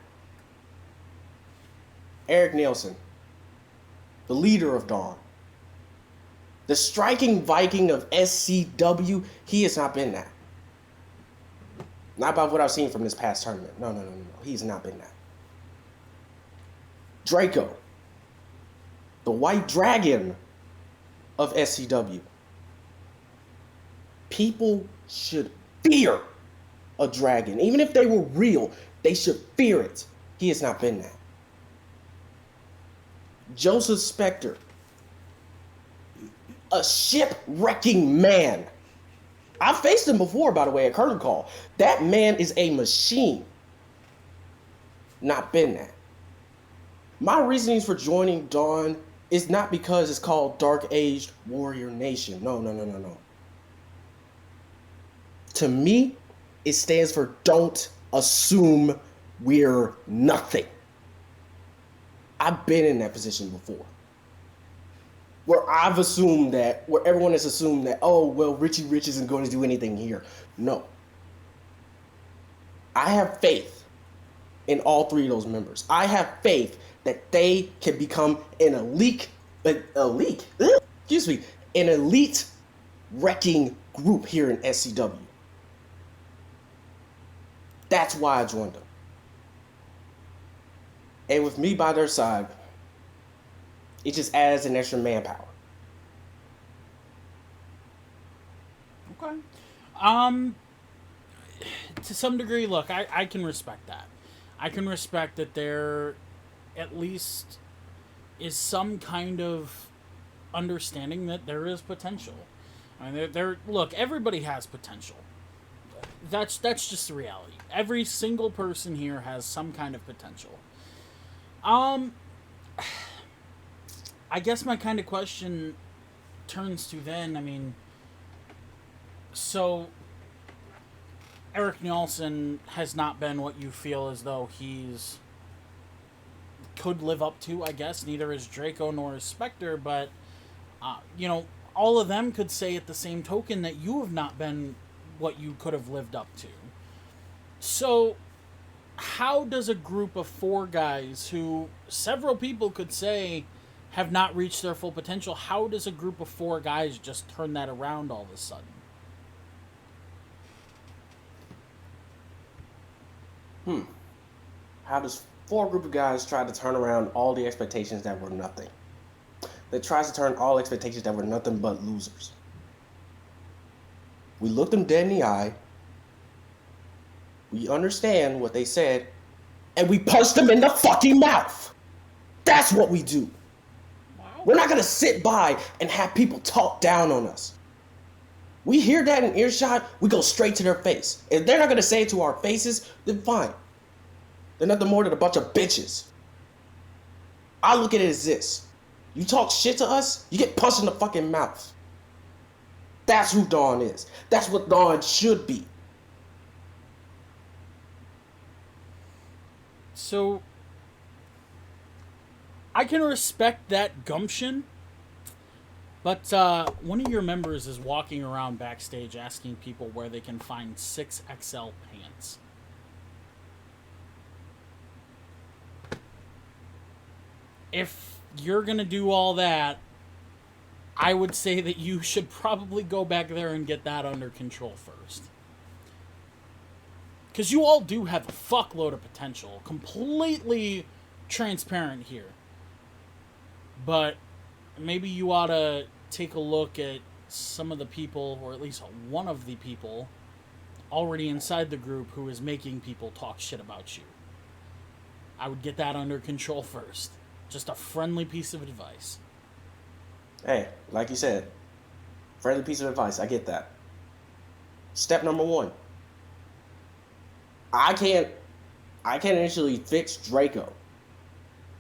L: Eric Nielsen, the leader of Dawn, the striking Viking of SCW, he has not been that. Not by what I've seen from this past tournament. No. He's not been that. Draco, the White Dragon of SCW. People should fear a dragon. Even if they were real, they should fear it. He has not been that. Joseph Spector, a shipwrecking man. I've faced him before, by the way, at Curtain Call. That man is a machine. Not been that. My reasonings for joining Dawn is not because it's called Dark Age Warrior Nation. No. To me, it stands for don't assume we're nothing. I've been in that position before. Where everyone has assumed that, oh, well, Richie Rich isn't going to do anything here. No. I have faith in all three of those members. I have faith that they can become an elite wrecking group here in SCW. That's why I joined them. And with me by their side, it just adds an extra manpower.
F: Okay. To some degree, look, I can respect that. I can respect that there at least is some kind of understanding that there is potential. I mean, look, everybody has potential. That's just the reality. Every single person here has some kind of potential. I guess my kind of question turns to then, I mean, so Eric Nielsen has not been what you feel as though he's could live up to, I guess. Neither is Draco nor is Spectre, but, all of them could say at the same token that you have not been what you could have lived up to. So, how does a group of 4 guys who several people could say have not reached their full potential. How does a group of 4 guys just turn that around all of a sudden?
L: How does 4 group of guys try to turn around all the expectations that were nothing? That tries to turn all expectations that were nothing but losers. We looked them dead in the eye. We understand what they said, and we punched them in the fucking mouth. That's what we do.
A: Wow.
L: We're not gonna sit by and have people talk down on us. We hear that in earshot, we go straight to their face. If they're not gonna say it to our faces, then fine. They're nothing more than a bunch of bitches. I look at it as this. You talk shit to us, you get punched in the fucking mouth. That's who Dawn is. That's what Dawn should be.
F: So, I can respect that gumption, but one of your members is walking around backstage asking people where they can find 6XL pants. If you're going to do all that, I would say that you should probably go back there and get that under control first. Because you all do have a fuckload of potential. Completely transparent here. But maybe you ought to take a look at some of the people, or at least one of the people, already inside the group who is making people talk shit about you. I would get that under control first. Just a friendly piece of advice.
L: Hey, like you said, friendly piece of advice, I get that. Step number 1. I can't initially fix Draco.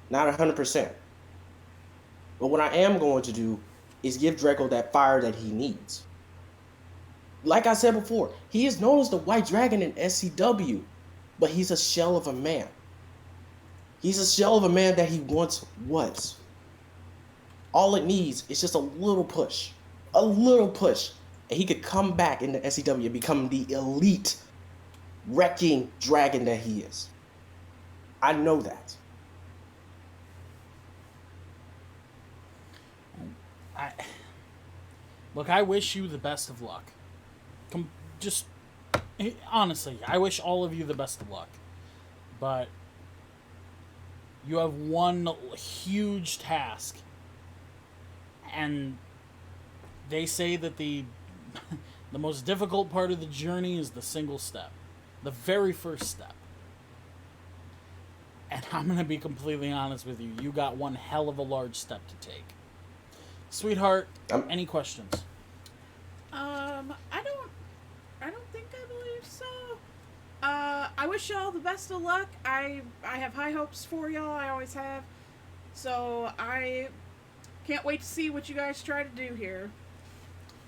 L: Not 100%. But what I am going to do is give Draco that fire that he needs. Like I said before, he is known as the White Dragon in SCW, but he's a shell of a man. He's a shell of a man that he once was. All it needs is just a little push. A little push. And he could come back into SCW and become the elite wrecking dragon that he is. I know that.
F: Look, I wish you the best of luck. Honestly, I wish all of you the best of luck. But you have one huge task. And they say that the most difficult part of the journey is the single step. The very first step. And I'm going to be completely honest with you. You got one hell of a large step to take. Sweetheart, any questions?
A: I don't think I believe so. I wish y'all the best of luck. I have high hopes for y'all. I always have. So I can't wait to see what you guys try to do here.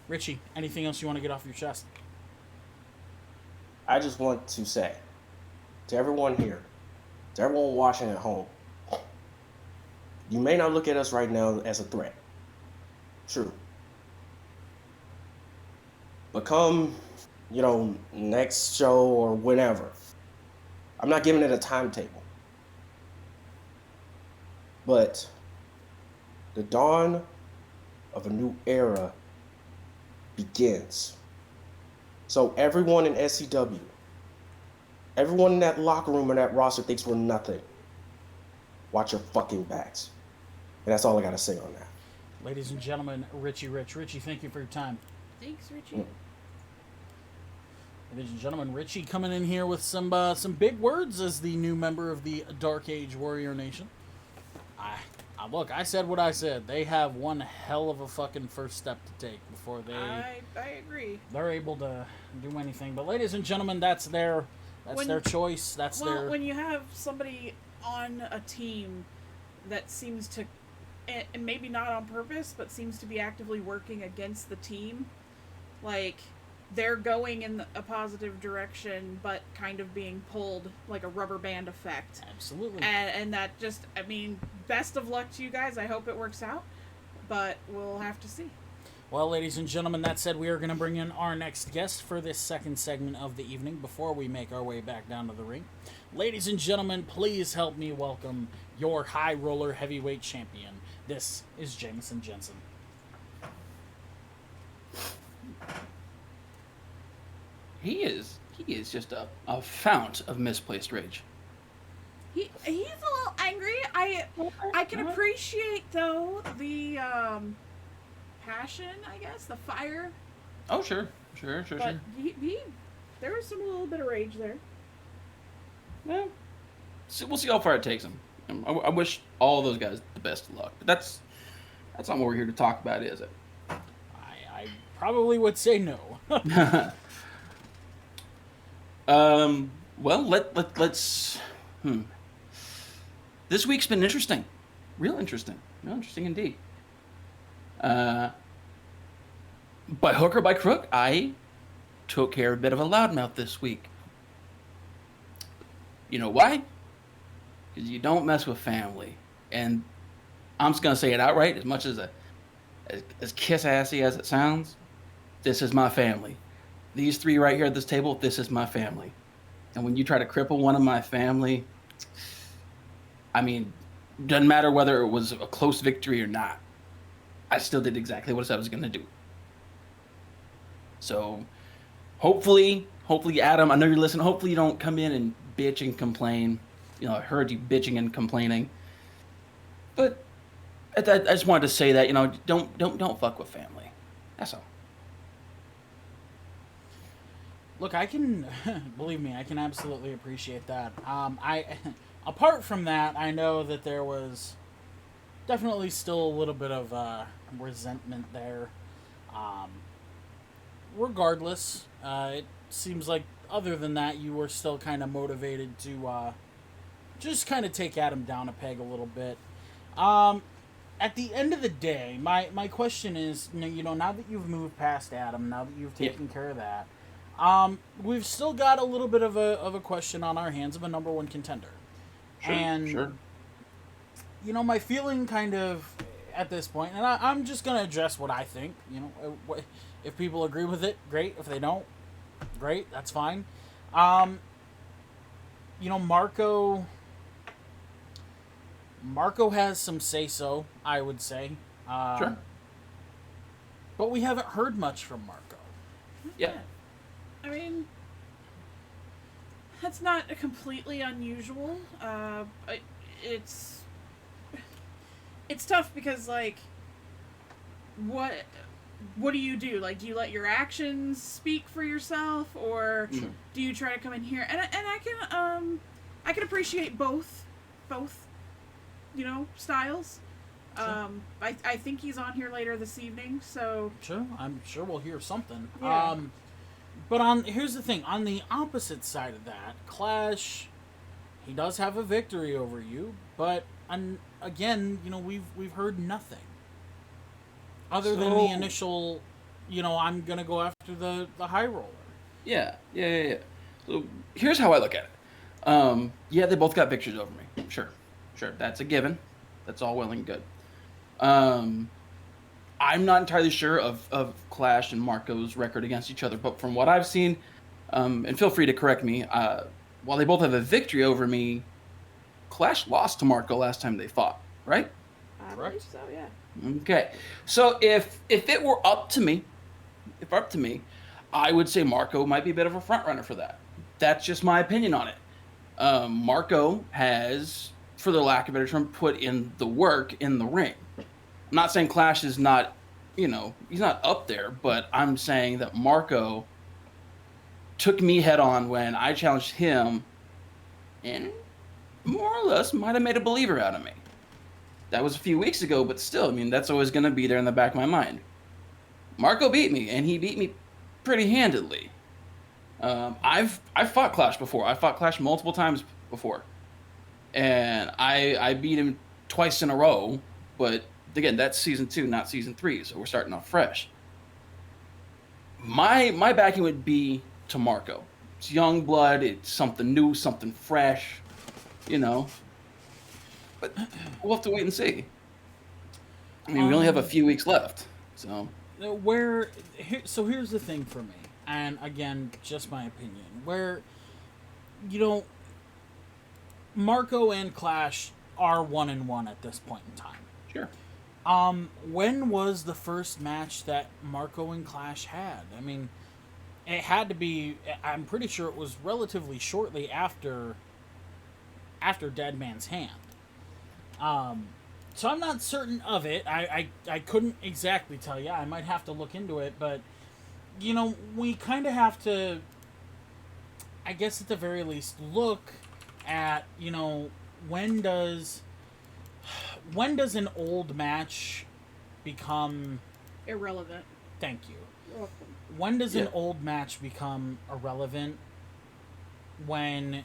F: Richie, anything else you want to get off your chest?
L: I just want to say to everyone here, to everyone watching at home, you may not look at us right now as a threat. True. But come, next show or whenever, I'm not giving it a timetable. But the dawn of a new era begins. So everyone in SCW, everyone in that locker room or that roster thinks we're nothing. Watch your fucking backs. And that's all I gotta say on that.
F: Ladies and gentlemen, Richie Rich. Richie, thank you for your time.
A: Thanks, Richie.
F: Ladies and gentlemen, Richie coming in here with some big words as the new member of the Dark Age Warrior Nation. Look, I said what I said. They have one hell of a fucking first step to take before
A: I agree.
F: they're able to do anything. But ladies and gentlemen, that's their choice.
A: When you have somebody on a team that seems to, and maybe not on purpose, but seems to be actively working against the team, like they're going in a positive direction, but kind of being pulled like a rubber band effect.
F: Absolutely.
A: And that just, best of luck to you guys. I hope it works out, but we'll have to see.
F: Well, ladies and gentlemen, that said, we are going to bring in our next guest for this second segment of the evening before we make our way back down to the ring. Ladies and gentlemen, please help me welcome your high roller heavyweight champion, This is Jameson Jensen.
K: He is just a fount of misplaced rage.
A: He's a little angry. I can appreciate though the passion, I guess, the fire.
K: Oh sure.
A: But he there was a little bit of rage there.
K: Well, we'll see how far it takes him. I wish all those guys the best of luck. But that's not what we're here to talk about, is it?
F: I probably would say no.
K: Well, let's. This week's been interesting, real interesting indeed. By hook or by crook, I took care of a bit of a loudmouth this week. You know why? Because you don't mess with family, and I'm just gonna say it outright. As much as kiss assy as it sounds, this is my family. These three right here at this table, this is my family. And when you try to cripple one of my family, I mean, doesn't matter whether it was a close victory or not. I still did exactly what I said I was going to do. So, hopefully, Adam, I know you're listening. Hopefully you don't come in and bitch and complain. You know, I heard you bitching and complaining. But I just wanted to say that, you know, don't fuck with family. That's all.
F: Look, I can, believe me, I can absolutely appreciate that. Apart from that, I know that there was definitely still a little bit of resentment there. Regardless, it seems like other than that, you were still kind of motivated to just kind of take Adam down a peg a little bit. At the end of the day, my question is, you know, now that you've moved past Adam, now that you've taken care of that, we've still got a little bit of a question on our hands of a number one contender. Sure. You know, my feeling kind of at this point, and I'm just going to address what I think. You know, if people agree with it, great. If they don't, great. That's fine. You know, Marco has some say-so, I would say.
K: Sure.
F: But we haven't heard much from Marco.
K: Yeah.
A: I mean, that's not completely unusual. It's tough because, like, what do you do? Like, do you let your actions speak for yourself, or do you try to come in here? And I can appreciate both, you know, styles.
F: Sure.
A: I think he's on here later this evening, so
F: sure, I'm sure we'll hear something.
A: Yeah.
F: But here's the thing. On the opposite side of that, Clash, he does have a victory over you, but again, you know, we've heard nothing other than the initial, you know, I'm gonna go after the high roller.
K: Yeah. So here's how I look at it. Yeah, they both got victories over me. Sure, that's a given. That's all well and good. I'm not entirely sure of Clash and Marco's record against each other, but from what I've seen, and feel free to correct me, while they both have a victory over me, Clash lost to Marco last time they fought, right?
A: I believe so, yeah.
K: Okay. So if it were up to me, I would say Marco might be a bit of a front runner for that. That's just my opinion on it. Marco has, for the lack of a better term, put in the work in the ring. I'm not saying Clash is not, you know, he's not up there, but I'm saying that Marco took me head on when I challenged him and more or less might have made a believer out of me. That was a few weeks ago, but still, I mean, that's always going to be there in the back of my mind. Marco beat me, and he beat me pretty handedly. I've fought Clash before. I fought Clash multiple times before. And I beat him twice in a row, but again, that's season 2, not season 3, so we're starting off fresh. My backing would be to Marco. It's young blood, it's something new, something fresh, you know. But we'll have to wait and see. I mean, we only have a few weeks left, so.
F: So here's the thing for me, and again, just my opinion, where, you know, Marco and Clash are 1-1 at this point in time.
K: Sure.
F: When was the first match that Marco and Clash had? I mean, it had to be. I'm pretty sure it was relatively shortly after Dead Man's Hand. So I'm not certain of it. I couldn't exactly tell you. I might have to look into it, but we kind of have to, I guess at the very least, look at when does an old match become
A: irrelevant?
F: Thank you.
A: You're welcome.
F: When does an old match become irrelevant? When,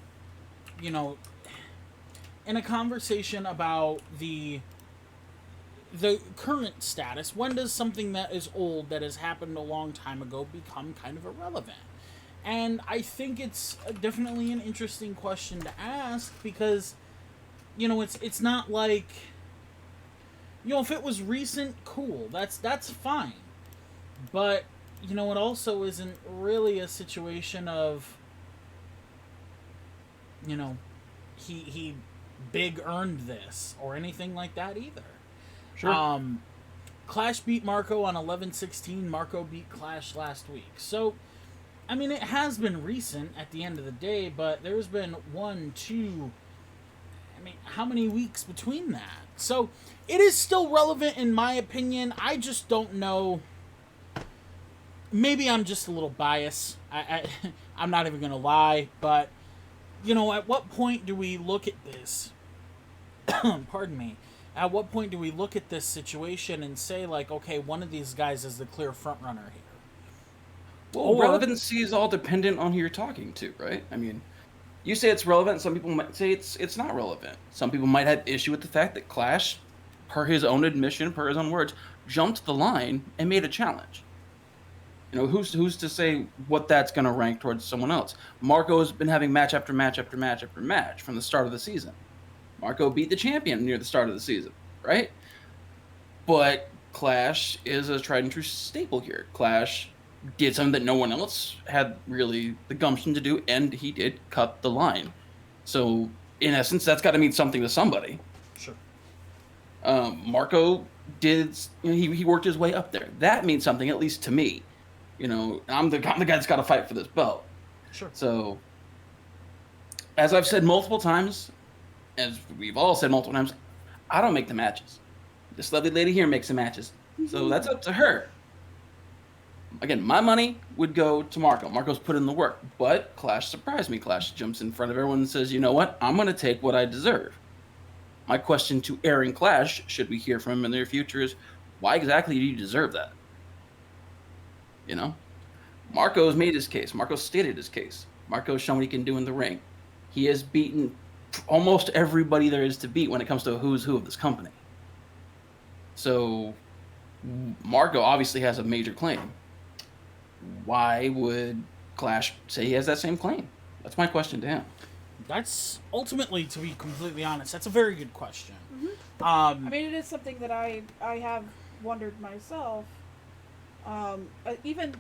F: in a conversation about the current status, when does something that is old, that has happened a long time ago, become kind of irrelevant? And I think it's definitely an interesting question to ask, because, it's not like, if it was recent, cool, that's fine. But, it also isn't really a situation of, he big earned this or anything like that either.
K: Sure.
F: Clash beat Marco on 11/16. Marco beat Clash last week. So, I mean, it has been recent at the end of the day, but there's been how many weeks between that? So, it is still relevant in my opinion. I just don't know. Maybe I'm just a little biased. I'm not even going to lie, but, at what point do we look at this? Pardon me. At what point do we look at this situation and say, like, okay, one of these guys is the clear front runner here?
K: Well, relevancy is all dependent on who you're talking to, right? I mean, you say it's relevant. Some people might say it's not relevant. Some people might have issue with the fact that Clash, per his own admission, per his own words, jumped the line and made a challenge. Who's to say what that's going to rank towards someone else? Marco has been having match after match after match after match from the start of the season. Marco beat the champion near the start of the season, right? But Clash is a tried and true staple here. Clash did something that no one else had really the gumption to do, and he did cut the line. So, in essence, that's got to mean something to somebody.
F: Sure.
K: Marco did, he worked his way up there. That means something, at least to me. I'm the guy that's got to fight for this belt.
F: Sure. So,
K: as I've said multiple times, as we've all said multiple times, I don't make the matches. This lovely lady here makes the matches. So that's up to her. Again, my money would go to Marco. Marco's put in the work. But Clash surprised me. Clash jumps in front of everyone and says, you know what? I'm going to take what I deserve. My question to Aaron Clash, should we hear from him in the near future, is why exactly do you deserve that? Marco's made his case. Marco's stated his case. Marco's shown what he can do in the ring. He has beaten almost everybody there is to beat when it comes to a who's who of this company. So, Marco obviously has a major claim. Why would Clash say he has that same claim? That's my question to him.
F: That's ultimately, to be completely honest, that's a very good question.
A: Mm-hmm. It is something that I have wondered myself. Even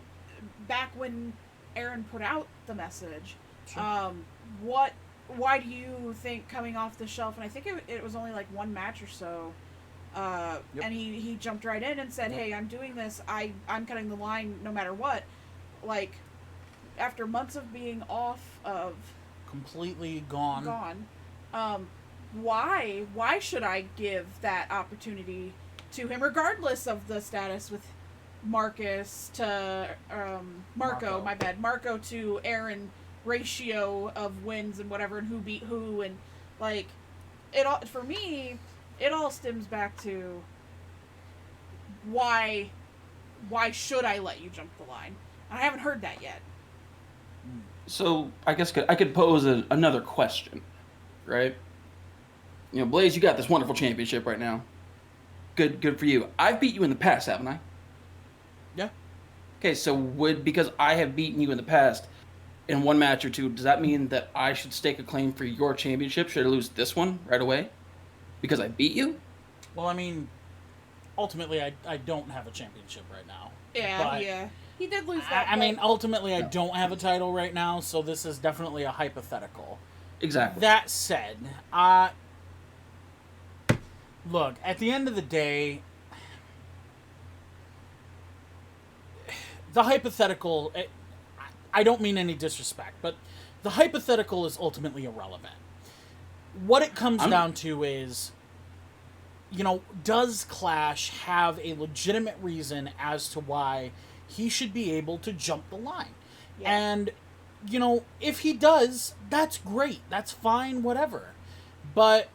A: back when Aaron put out the message,
F: Sure.
A: Why do you think coming off the shelf, and I think it was only like one match or so,
F: Yep.
A: and he jumped right in and said, hey, I'm doing this, I'm cutting the line no matter what. Like, after months of being off of...
F: Completely gone.
A: Why should I give that opportunity to him, regardless of the status with Marcus to... Marco, my bad. Marco to Aaron... ratio of wins and whatever, and who beat who, and like it all, for me, it all stems back to why should I let you jump the line? And I haven't heard that yet.
K: So I guess I could pose another question, right? Blaze, you got this wonderful championship right now. Good for you. I've beat you in the past, haven't I?
F: Yeah.
K: Okay, so because I have beaten you in the past in one match or two, does that mean that I should stake a claim for your championship? Should I lose this one right away because I beat you?
F: Well, ultimately, I don't have a championship right now.
A: Yeah. He did lose that.
F: Ultimately, I don't have a title right now, so this is definitely a hypothetical.
K: Exactly.
F: That said, look, at the end of the day, the hypothetical, I don't mean any disrespect, but the hypothetical is ultimately irrelevant. What it comes down to is, does Clash have a legitimate reason as to why he should be able to jump the line? Yeah. And, if he does, that's great. That's fine, whatever. But,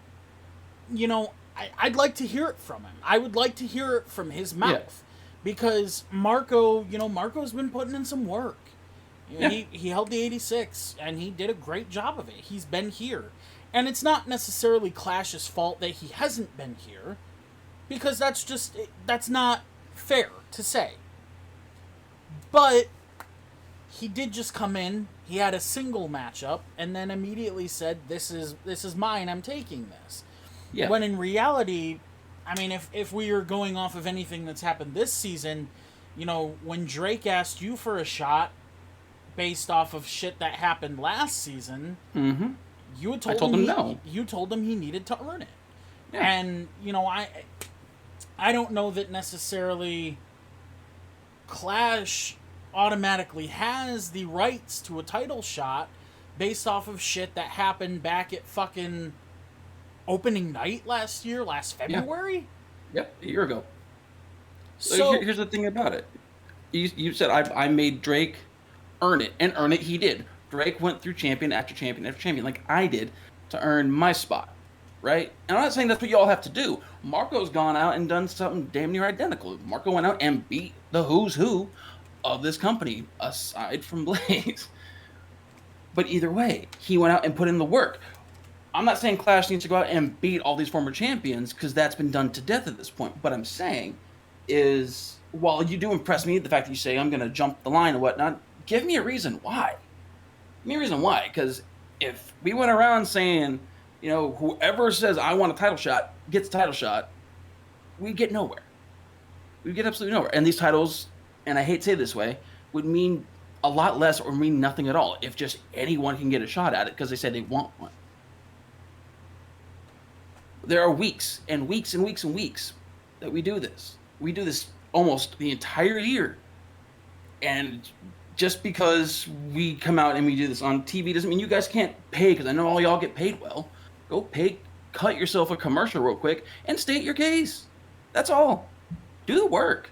F: I'd like to hear it from him. I would like to hear it from his mouth. Yeah. Because Marco's been putting in some work. He held the 86, and he did a great job of it. He's been here. And it's not necessarily Clash's fault that he hasn't been here, because that's not fair to say. But he did just come in, he had a single matchup, and then immediately said, this is mine, I'm taking this. Yeah. When in reality, I mean, if we are going off of anything that's happened this season, when Drake asked you for a shot based off of shit that happened last season, you had told him no. You told him he needed to earn it. Yeah. And, I don't know that necessarily Clash automatically has the rights to a title shot based off of shit that happened back at fucking opening night last February?
M: Yep, a year ago. So here's the thing about it. You said I made Drake earn it, and earn it he did. Drake went through champion after champion after champion like I did to earn my spot, right? And I'm not saying that's what you all have to do. Marco's gone out and done something damn near identical. Marco went out and beat the who's who of this company, aside from Blaze. But either way, he went out and put in the work. I'm not saying Clash needs to go out and beat all these former champions, because that's been done to death at this point. What I'm saying is, while you do impress me, the fact that you say I'm going to jump the line and whatnot, give me a reason why. Give me a reason why, because if we went around saying, whoever says I want a title shot gets a title shot, we get nowhere. We get absolutely nowhere. And these titles, and I hate to say it this way, would mean a lot less or mean nothing at all if just anyone can get a shot at it because they say they want one. There are weeks and weeks and weeks and weeks that we do this. We do this almost the entire year. And just because we come out and we do this on TV doesn't mean you guys can't pay, because I know all y'all get paid well. Go pay, cut yourself a commercial real quick and state your case. That's all. Do the work.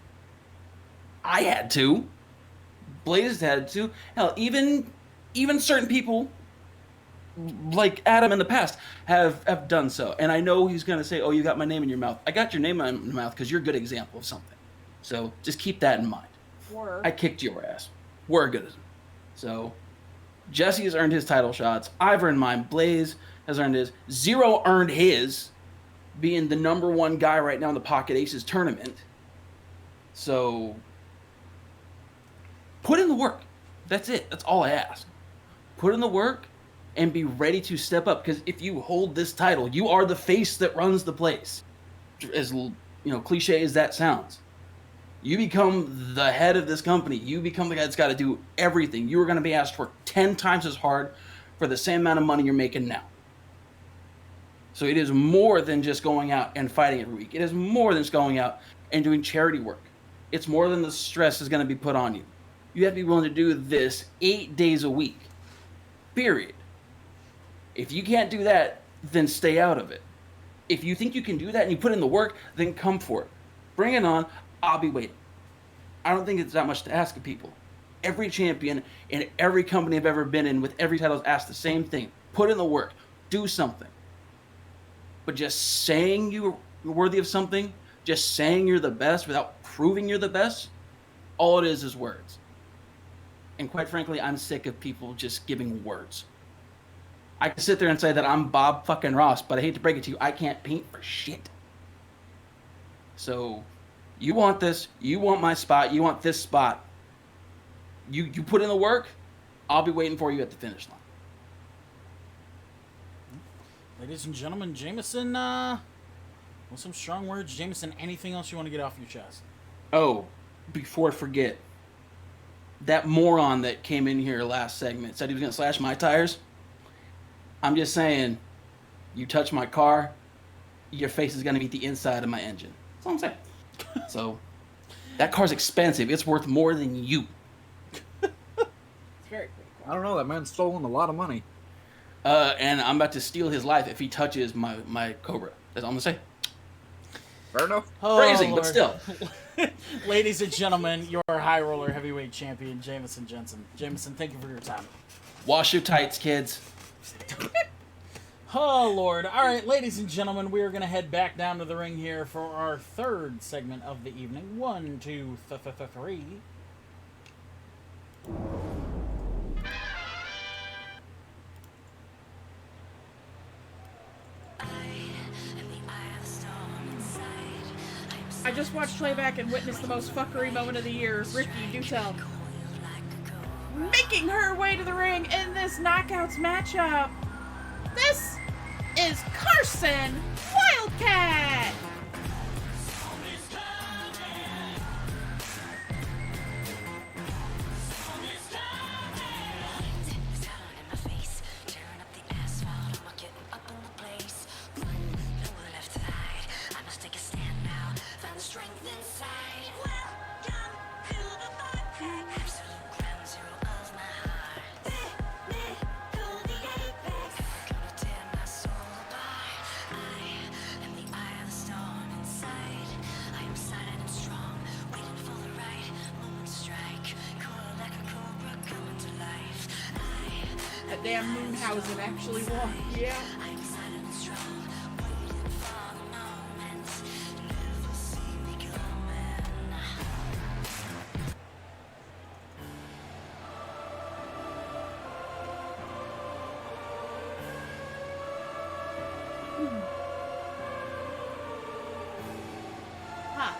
M: I had to. Blaze had to. Hell, even certain people like Adam in the past have done so. And I know he's going to say, oh, you got my name in your mouth. I got your name in my mouth because you're a good example of something. So just keep that in mind.
A: Word.
M: I kicked your ass. We're good. So Jesse has earned his title shots. I've earned mine. Blaze has earned his. Zero earned his, being the number one guy right now in the Pocket Aces tournament. So put in the work. That's it. That's all I ask. Put in the work and be ready to step up, because if you hold this title, you are the face that runs the place. As cliche as that sounds. You become the head of this company. You become the guy that's got to do everything. You are going to be asked to work 10 times as hard for the same amount of money you're making now. So it is more than just going out and fighting every week. It is more than just going out and doing charity work. It's more than the stress is going to be put on you. You have to be willing to do this 8 days a week. Period. If you can't do that, then stay out of it. If you think you can do that and you put in the work, then come for it. Bring it on. I'll be waiting. I don't think it's that much to ask of people. Every champion in every company I've ever been in with every title has asked the same thing. Put in the work. Do something. But just saying you're worthy of something, just saying you're the best without proving you're the best, all it is words. And quite frankly, I'm sick of people just giving words. I can sit there and say that I'm Bob fucking Ross, but I hate to break it to you, I can't paint for shit. So you want this, you want my spot, you want this spot. You put in the work, I'll be waiting for you at the finish line.
F: Ladies and gentlemen, Jameson, with some strong words. Jameson, anything else you want to get off your chest?
M: Oh, before I forget, that moron that came in here last segment said he was going to slash my tires. I'm just saying, you touch my car, your face is going to meet the inside of my engine. That's all I'm saying. So, that car's expensive. It's worth more than you.
G: I don't know. That man's stolen a lot of money.
M: And I'm about to steal his life if he touches my Cobra. That's all I'm gonna say.
G: Fair enough.
F: Oh,
M: Phrasing, but
F: Lord.
M: still.
F: Ladies and gentlemen, your high roller heavyweight champion, Jamison Jensen. Jamison, thank you for your time.
M: Wash your tights, kids.
F: Oh, Lord. All right, ladies and gentlemen, we are going to head back down to the ring here for our third segment of the evening. 1, 2, 3.
A: I just watched playback and witnessed the most fuckery moment of the year. Ricky, do tell. Making her way to the ring in this knockouts matchup. This is Carson Wildcat. That damn Moonhausen actually won. Yeah. Huh.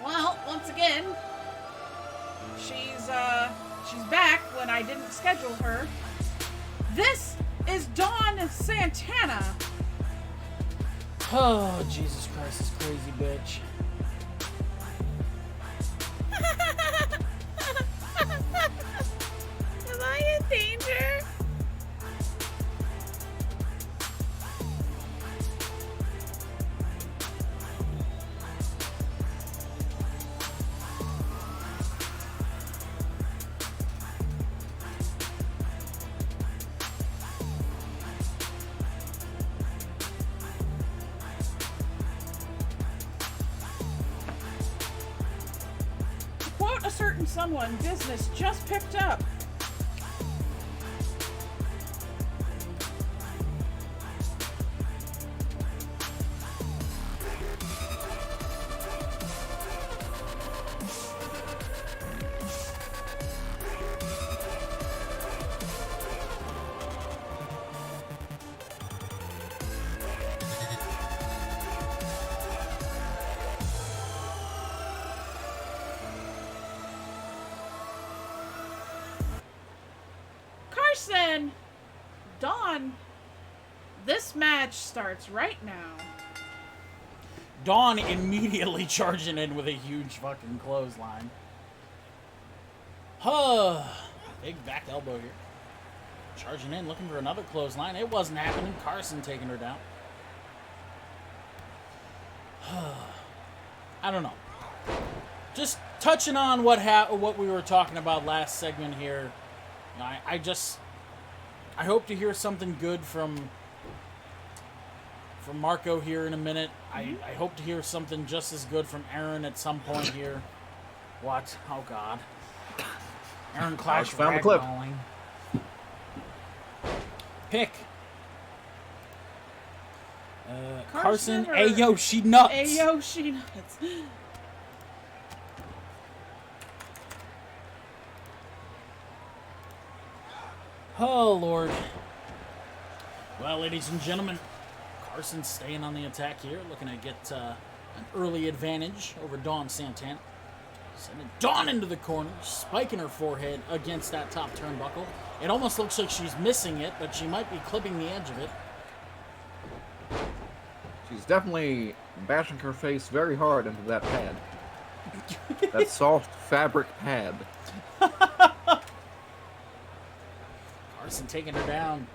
A: Well, once again, she's back when I didn't schedule her. This is Dawn Santana.
F: Oh, Jesus Christ, this crazy bitch.
A: Am I in danger? Quote a certain someone, business just picked up. Carson, Dawn, this match starts right now.
F: Dawn immediately charging in with a huge fucking clothesline. Big back elbow here. Charging in, looking for another clothesline. It wasn't happening. Carson taking her down. I don't know. Just touching on what we were talking about last segment here. I hope to hear something good from Marco here in a minute. I hope to hear something just as good from Aaron at some point here. What? Oh, God. Aaron Clash
G: found the clip.
F: ragdolling. Pick. Carson,
A: or-
F: Ayo, she nuts.
A: Ayo, she nuts.
F: Oh, Lord. Well, ladies and gentlemen, Carson's staying on the attack here, looking to get an early advantage over Dawn Santana. Sending Dawn into the corner, spiking her forehead against that top turnbuckle. It almost looks like she's missing it, but she might be clipping the edge of it.
G: She's definitely bashing her face very hard into that pad. That soft fabric pad.
F: Carson taking her down.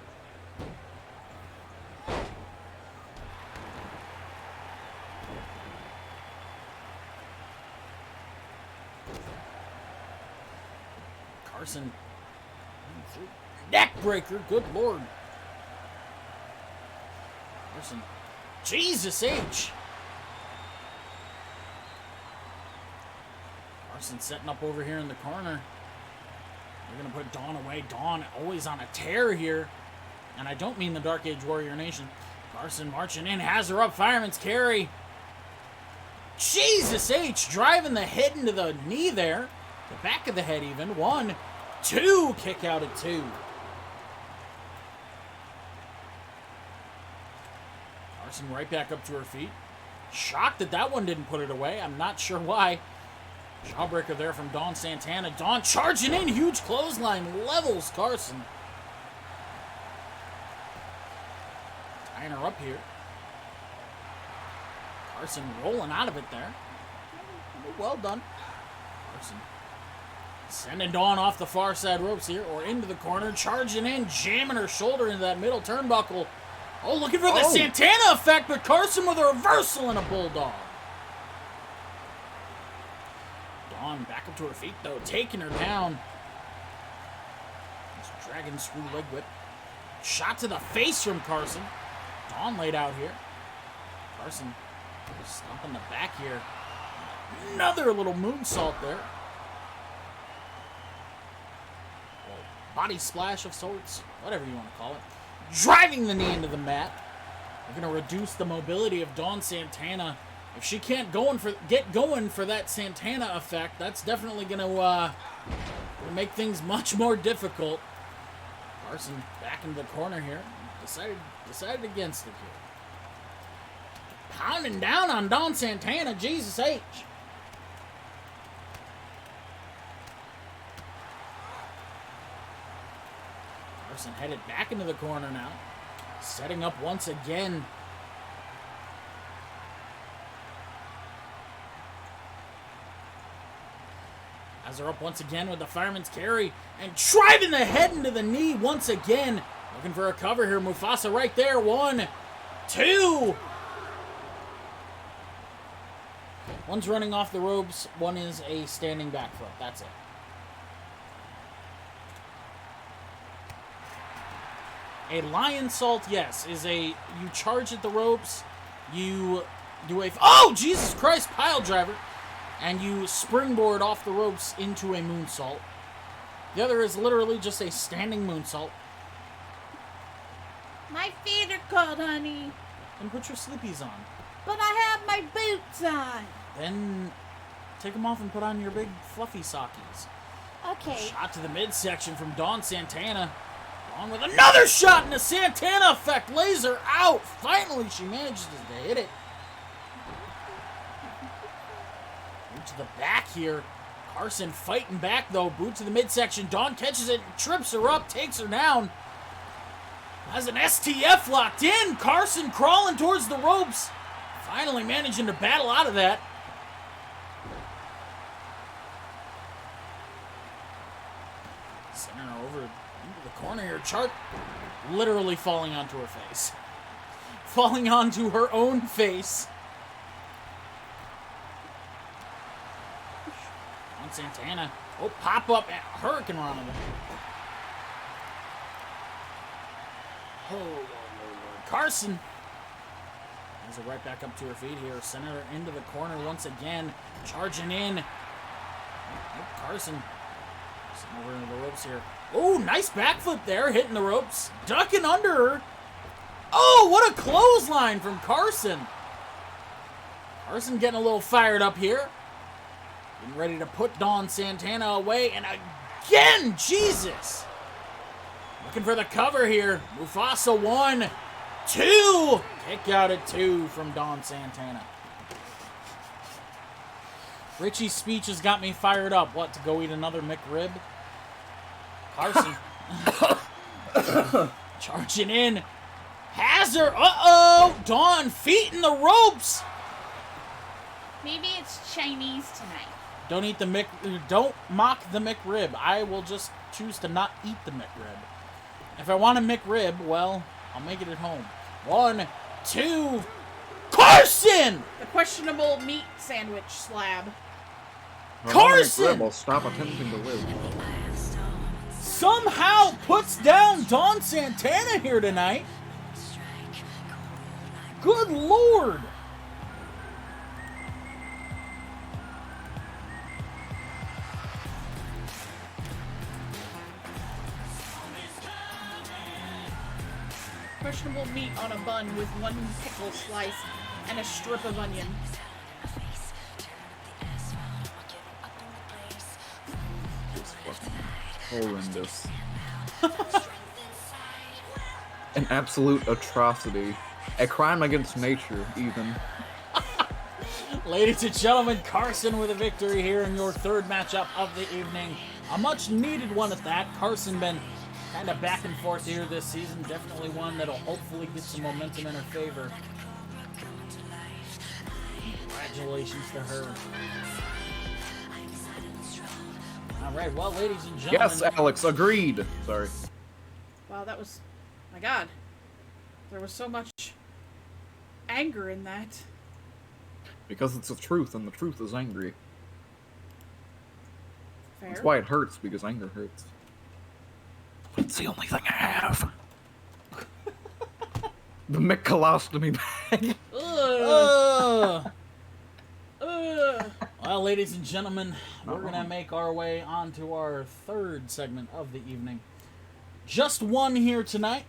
F: Carson. Neck breaker, good lord. Carson. Jesus H. Carson setting up over here in the corner. They're going to put Dawn away. Dawn always on a tear here. And I don't mean the Dark Age Warrior Nation. Carson marching in, has her up, fireman's carry. Jesus H, driving the head into the knee there. The back of the head even. 1, 2, kick out at 2. Carson right back up to her feet. Shocked that that one didn't put it away. I'm not sure why. Jawbreaker there from Dawn Santana. Dawn charging in, huge clothesline, levels Carson. Tying her up here. Carson rolling out of it there. Well done. Carson sending Dawn off the far side ropes here, or into the corner, charging in, jamming her shoulder into that middle turnbuckle. Oh, looking for the Santana effect, but Carson with a reversal and a bulldog. Dawn back up to her feet, though, taking her down. This dragon screw leg whip. Shot to the face from Carson. Dawn laid out here. Carson stomping the back here. Another little moonsault there. Body splash of sorts, whatever you want to call it. Driving the knee into the mat. We're going to reduce the mobility of Dawn Santana. If she can't get going for that Santana effect, that's definitely going to make things much more difficult. Carson back into the corner here. Decided against it here. Pounding down on Dawn Santana. Jesus H. Carson headed back into the corner now. Setting up once again. Has her up once again with the fireman's carry. And driving the head into the knee once again. Looking for a cover here. Mufasa right there. 1, 2. One's running off the ropes. One is a standing back flip. That's it. A lion salt, yes, is you charge at the ropes, you do a, oh, Jesus Christ, pile driver, and you springboard off the ropes into a moonsault. The other is literally just a standing moonsault.
A: My feet are cold, honey.
F: Then put your slippies on.
A: But I have my boots on.
F: Then take them off and put on your big fluffy sockies.
A: Okay.
F: Shot to the midsection from Dawn Santana. On with another shot and a Santana effect lays her out. Finally, she manages to hit it. Boot to the back here. Carson fighting back though. Boot to the midsection. Dawn catches it, trips her up, takes her down. Has an STF locked in. Carson crawling towards the ropes. Finally managing to battle out of that. Sending her over into the corner here. Chart literally falling onto her face. Falling onto her own face. On Santana. Oh, pop up. Hurricane Rana. Oh, Lord. Carson. Has her right back up to her feet here. Sending her into the corner once again. Charging in. Oh, Carson. Over into the ropes here. Oh, nice backflip there, hitting the ropes. Ducking under her. Oh, what a clothesline from Carson. Carson getting a little fired up here. Getting ready to put Dawn Santana away. And again, Jesus. Looking for the cover here. Mufasa 1, 2. Kick out at 2 from Dawn Santana. Richie's speech has got me fired up. What, to go eat another McRib? Carson. Charging in. Has her. Uh-oh. Dawn feet in the ropes.
A: Maybe it's Chinese tonight.
F: Don't mock the McRib. I will just choose to not eat the McRib. If I want a McRib, well, I'll make it at home. 1, 2. Carson!
A: The questionable meat sandwich slab.
G: Well,
F: Carson!
G: will stop attempting to live.
F: somehow puts down Don Santana here tonight. Good Lord.
A: Questionable meat on a bun with one pickle slice and a strip of onion.
G: Horrendous. An absolute atrocity. A crime against nature, even.
F: Ladies and gentlemen, Carson with a victory here in your third matchup of the evening. A much needed one at that. Carson been kind of back and forth here this season. Definitely one that'll hopefully get some momentum in her favor. Congratulations to her. All right, well, ladies and gentlemen.
G: Yes, Alex, agreed. Sorry.
A: Wow, that was... My God. There was so much anger in that.
G: Because it's the truth, and the truth is angry.
A: Fair.
G: That's why it hurts, because anger hurts. It's the only thing I have. The Mick colostomy bag.
F: Ugh. Well, ladies and gentlemen, we're going to make our way on to our third segment of the evening. Just one here tonight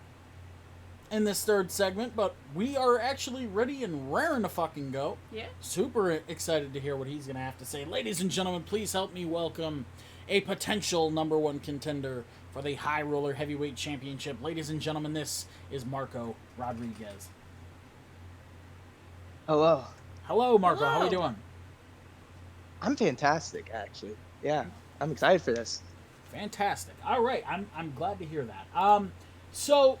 F: in this third segment, but we are actually ready and raring to fucking go.
A: Yeah.
F: Super excited to hear what he's going to have to say. Ladies and gentlemen, please help me welcome a potential number one contender for the High Roller Heavyweight Championship. Ladies and gentlemen, this is Marco Rodriguez.
N: Hello.
F: Hello, Marco.
A: Hello.
F: How are you doing?
N: I'm fantastic, actually. Yeah, I'm excited for this.
F: Fantastic. All right, I'm glad to hear that. So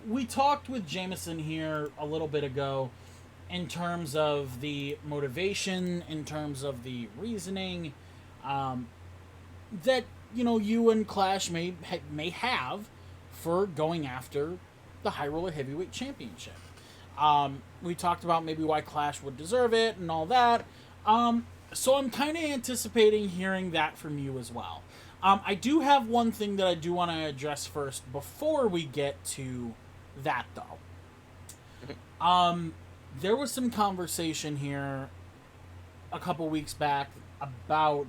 F: we talked with Jameson here a little bit ago in terms of the motivation, in terms of the reasoning that you and Clash may have for going after the High Roller Heavyweight Championship. We talked about maybe why Clash would deserve it and all that. So I'm kind of anticipating hearing that from you as well. I do have one thing that I do want to address first before we get to that, though. There was some conversation here a couple weeks back about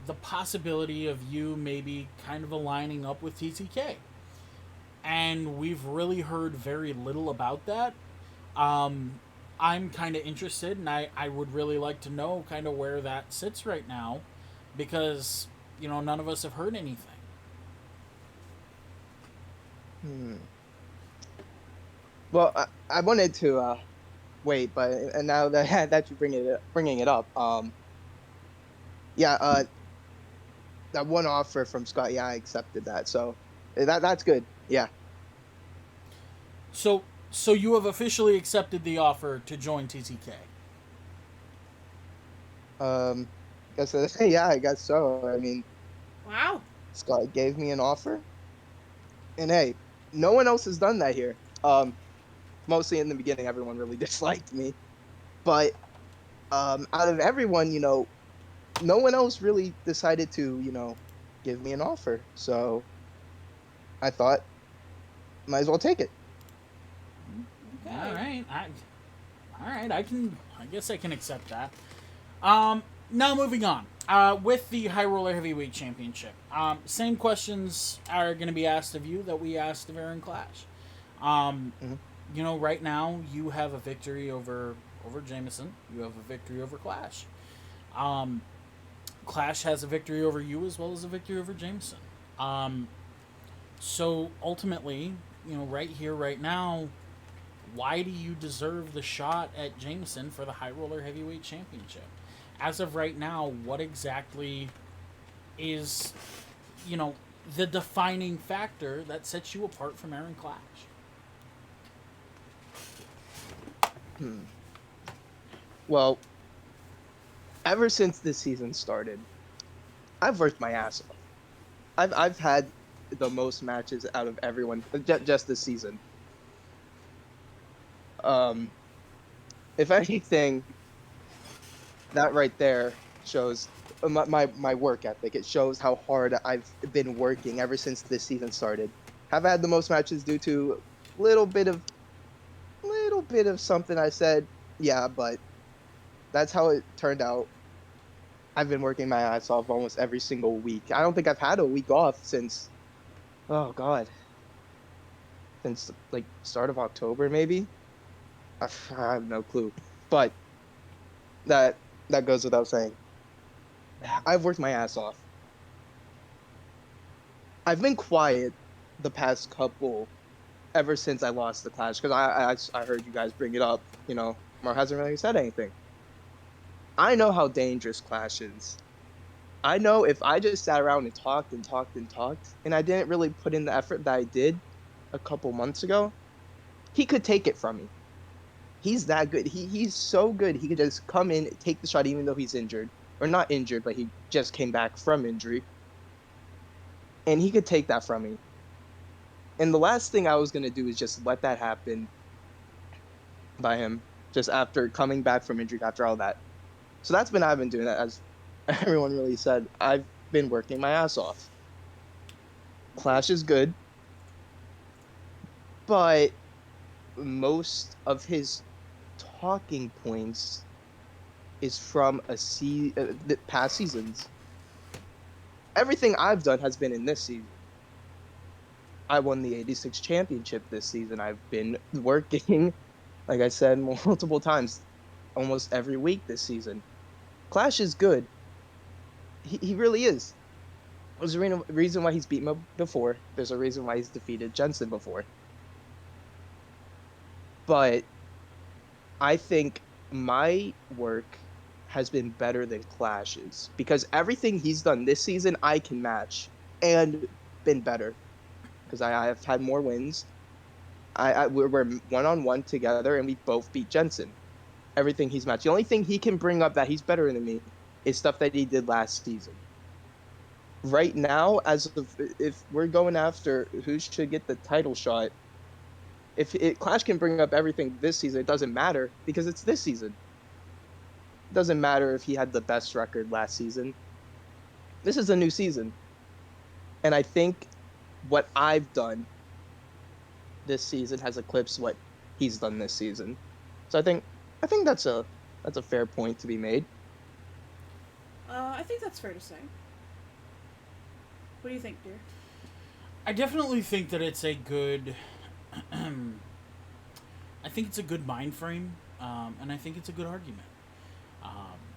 F: the possibility of you maybe kind of aligning up with TTK. And we've really heard very little about that. I'm kind of interested, and I would really like to know kind of where that sits right now, because, none of us have heard anything.
N: Well, I wanted to wait, but and now that you're bringing it up, that one offer from Scott, I accepted that, so that's good. Yeah.
F: So you have officially accepted the offer to join TTK?
N: I guess so. I mean,
A: wow.
N: Scott gave me an offer, and hey, no one else has done that here. Mostly in the beginning, everyone really disliked me, but out of everyone, no one else really decided to, give me an offer. So I thought, might as well take it.
F: Okay. All right. I guess I can accept that. Now moving on. With the High Roller Heavyweight Championship, same questions are going to be asked of you that we asked of Aaron Clash. Right now you have a victory over Jameson. You have a victory over Clash. Clash has a victory over you as well as a victory over Jameson. So ultimately, right here, right now, why do you deserve the shot at Jameson for the High Roller Heavyweight Championship? As of right now, what exactly is, the defining factor that sets you apart from Aaron Clash?
N: Well, ever since this season started, I've worked my ass off. I've had the most matches out of everyone just this season. If anything, that right there shows my work ethic. It shows how hard I've been working ever since this season started. Have I had the most matches due to little bit of something I said? Yeah, but that's how it turned out. I've been working my ass off almost every single week. I don't think I've had a week off since, oh God, since like start of October maybe. I have no clue, but that goes without saying. I've worked my ass off. I've been quiet the past couple ever since I lost the Clash because I heard you guys bring it up. You know, Mark hasn't really said anything. I know how dangerous Clash is. I know if I just sat around and talked and talked and talked, and I didn't really put in the effort that I did a couple months ago, he could take it from me. He's that good. He's so good. He could just come in, take the shot, even though he's injured. Or not injured, but he just came back from injury. And he could take that from me. And the last thing I was going to do is just let that happen by him, just after coming back from injury, after all that. So that's been, I've been doing that, as everyone really said. I've been working my ass off. Clash is good. But most of his talking points is from the past seasons. Everything I've done has been in this season. I won the 86 championship this season. I've been working, like I said, multiple times, almost every week this season. Clash is good. He really is. There's a reason why he's beaten me before. There's a reason why he's defeated Jensen before. But I think my work has been better than Clash's because everything he's done this season I can match and been better because I have had more wins. We're one-on-one together and we both beat Jensen. Everything he's matched. The only thing he can bring up that he's better than me is stuff that he did last season. Right now, if we're going after who should get the title shot, Clash can bring up everything this season, it doesn't matter because it's this season. It doesn't matter if he had the best record last season. This is a new season. And I think what I've done this season has eclipsed what he's done this season. So I think that's a fair point to be made.
A: I think that's fair to say. What do you think, dear?
F: I definitely think that it's a good I think it's a good mind frame, and I think it's a good argument.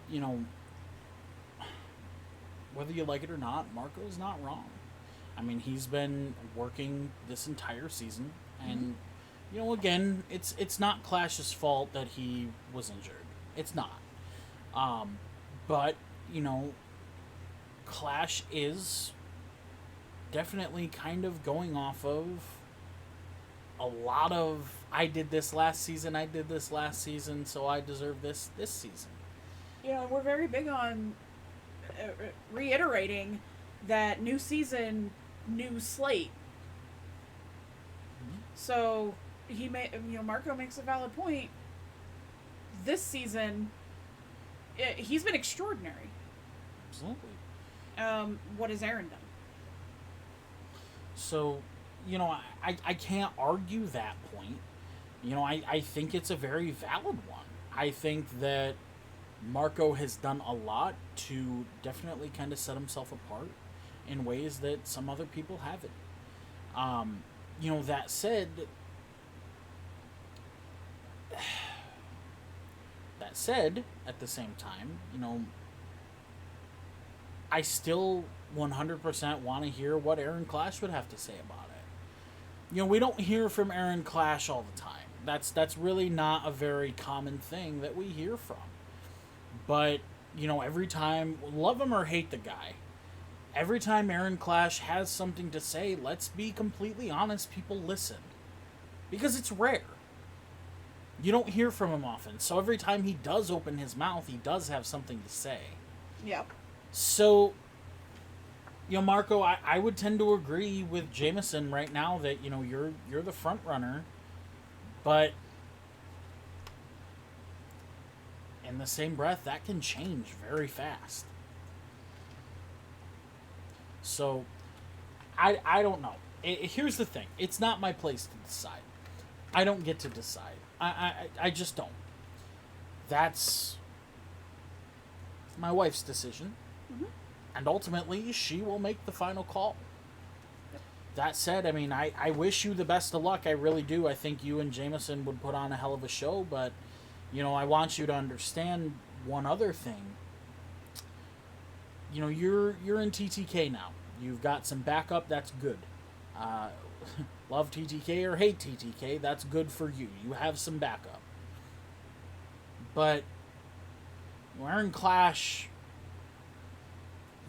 F: You know, whether you like it or not, Marco's not wrong. I mean, he's been working this entire season, and you know, again, it's not Clash's fault that he was injured. It's not. But you know, Clash is definitely kind of going off of a lot of I did this last season, so I deserve this season.
A: Yeah, we're very big on reiterating that new season, new slate. So Marco makes a valid point. This season, he's been extraordinary.
F: Absolutely.
A: What has Aaron done?
F: So, you know, I can't argue that point. You know, I think it's a very valid one. I think that Marco has done a lot to definitely kind of set himself apart in ways that some other people haven't. You know, that said, at the same time, you know, I still 100% want to hear what Aaron Clash would have to say about it. You know, we don't hear from Aaron Clash all the time. That's really not a very common thing that we hear from. But, you know, every time, love him or hate the guy, every time Aaron Clash has something to say, let's be completely honest, people listen. Because it's rare. You don't hear from him often. So every time he does open his mouth, he does have something to say.
A: Yep.
F: So, you know, Marco, I would tend to agree with Jameson right now that, you know, you're the front runner. But in the same breath, that can change very fast. So, I don't know. Here's the thing. It's not my place to decide. I don't get to decide. I just don't. That's my wife's decision.
A: Mm-hmm.
F: And ultimately, she will make the final call. That said, I mean, I wish you the best of luck. I really do. I think you and Jameson would put on a hell of a show, but, you know, I want you to understand one other thing. You know, you're in TTK now. You've got some backup. That's good. Love TTK or hate TTK, that's good for you. You have some backup. But we're in Clash.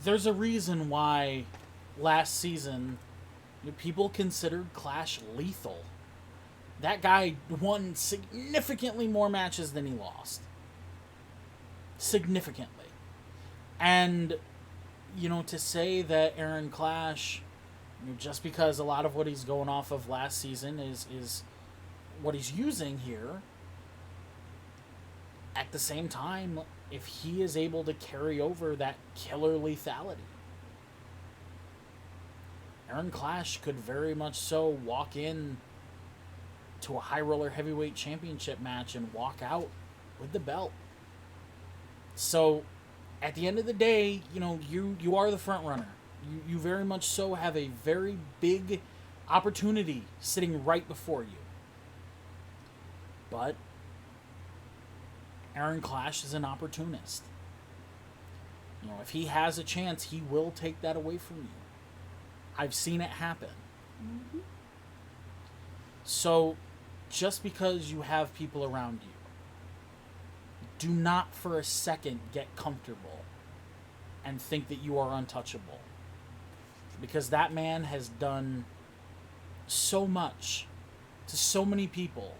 F: There's a reason why last season people considered Clash lethal. That guy won significantly more matches than he lost. Significantly. And, you know, to say that Aaron Clash, you know, just because a lot of what he's going off of last season is what he's using here, at the same time, if he is able to carry over that killer lethality, Aaron Clash could very much so walk in to a high roller heavyweight championship match and walk out with the belt. So, at the end of the day, you know, you are the front runner. You very much so have a very big opportunity sitting right before you. But Aaron Clash is an opportunist. You know, if he has a chance, he will take that away from you. I've seen it happen.
A: Mm-hmm.
F: So, just because you have people around you, do not for a second get comfortable and think that you are untouchable. Because that man has done so much to so many people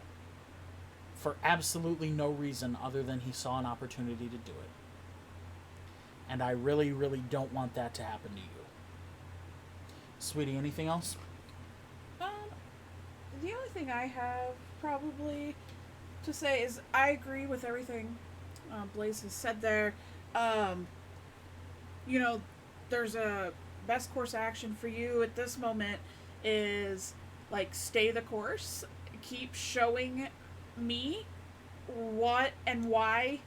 F: for absolutely no reason other than he saw an opportunity to do it. And I really, really don't want that to happen to you. Sweetie, anything else?
A: The only thing I have probably to say is I agree with everything Blaze has said there. You know, there's a best course of action for you at this moment is, like, stay the course. Keep showing me what and why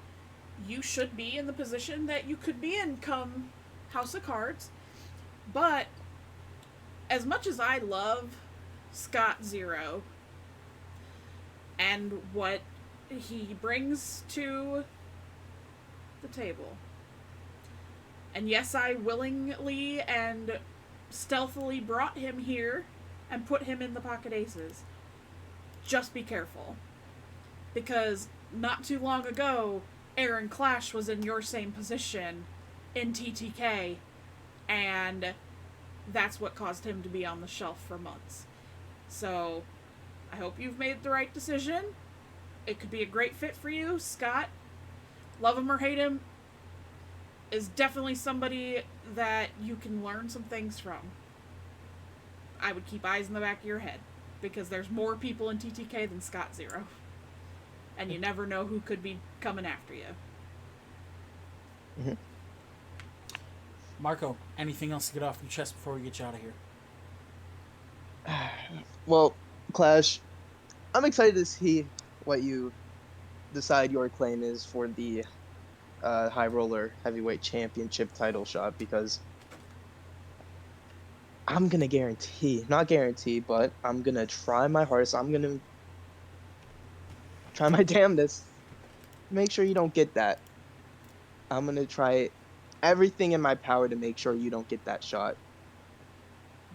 A: you should be in the position that you could be in come House of Cards. But as much as I love Scott Zero and what he brings to the table, and yes, I willingly and stealthily brought him here and put him in the pocket aces, just be careful. Because not too long ago, Aaron Clash was in your same position in TTK, and that's what caused him to be on the shelf for months. So, I hope you've made the right decision. It could be a great fit for you. Scott, love him or hate him, is definitely somebody that you can learn some things from. I would keep eyes in the back of your head, because there's more people in TTK than Scott Zero. And you never know who could be coming after you.
N: Mm-hmm.
F: Marco, anything else to get off your chest before we get you out of here?
N: Well, Clash, I'm excited to see what you decide your claim is for the High Roller Heavyweight Championship title shot, because I'm going to not guarantee, but I'm going to try my hardest. I'm going to try my damnedest. Make sure you don't get that. I'm going to try everything in my power to make sure you don't get that shot.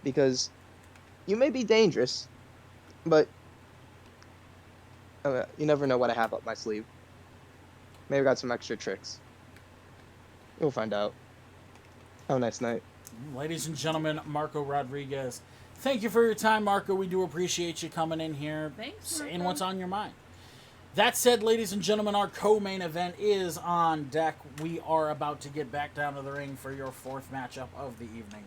N: Because you may be dangerous, but you never know what I have up my sleeve. Maybe I got some extra tricks. You'll find out. Have a nice night.
F: Ladies and gentlemen, Marco Rodriguez. Thank you for your time, Marco. We do appreciate you coming in here,
A: Thanks,
F: saying
A: Marco.
F: what's on your mind. That said, ladies and gentlemen, our co-main event is on deck. We are about to get back down to the ring for your fourth matchup of the evening.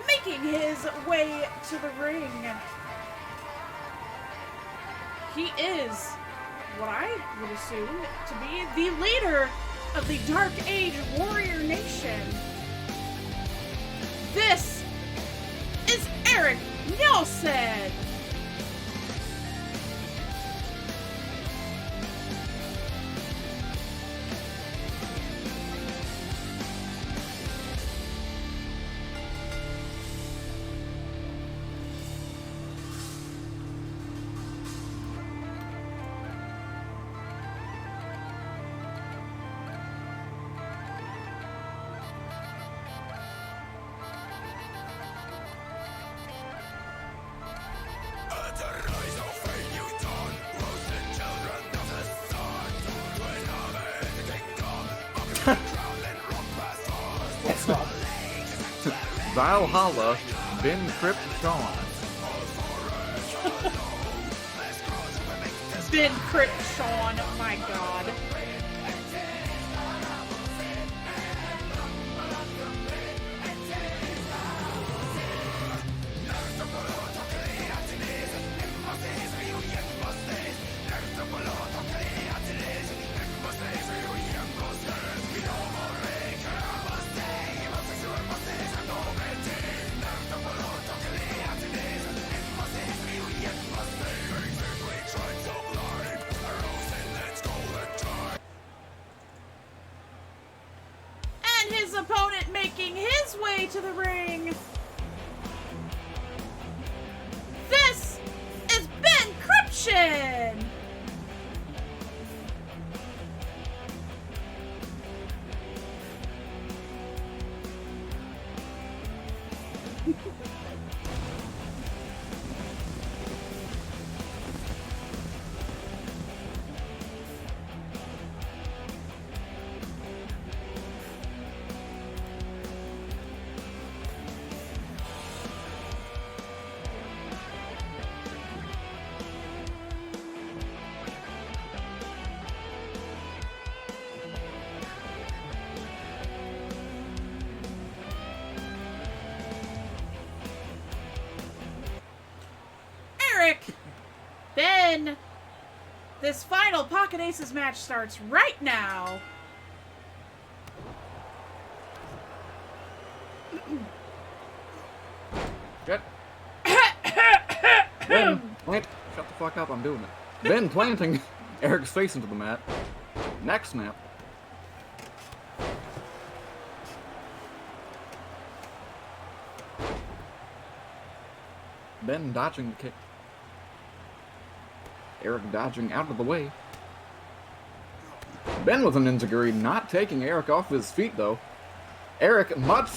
A: making his way to the ring. He is what I would assume to be the leader of the Dark Age Warrior Nation. This is Eric Nelson.
G: Valhalla, Ben Crypt Sean.
A: Ben Crypt Sean, my god. Opponent making his way to the ring. This is Ben Cryption. Ben, this final Pocket Aces match starts right now.
G: Shut. Ben, wait, shut the fuck up, I'm doing it. Ben planting Eric's face into the mat. Neck snap. Ben dodging the kick. Eric dodging out of the way. Ben with an enziguri, not taking Eric off his feet though. Eric, much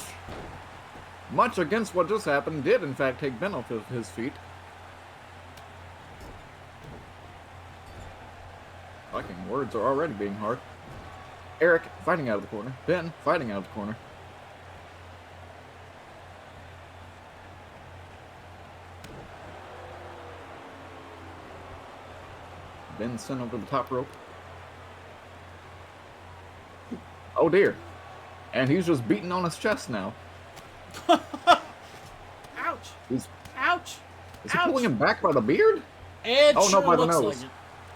G: against what just happened, did in fact take Ben off his feet. Fucking words are already being hard. Eric fighting out of the corner. Ben fighting out of the corner. Ben sent over the top rope. Oh dear. And he's just beating on his chest now.
A: Ouch. Ouch.
G: Is he pulling him back by the beard?
F: It
G: oh,
F: sure
G: no, by the
F: looks
G: nose.
F: like it.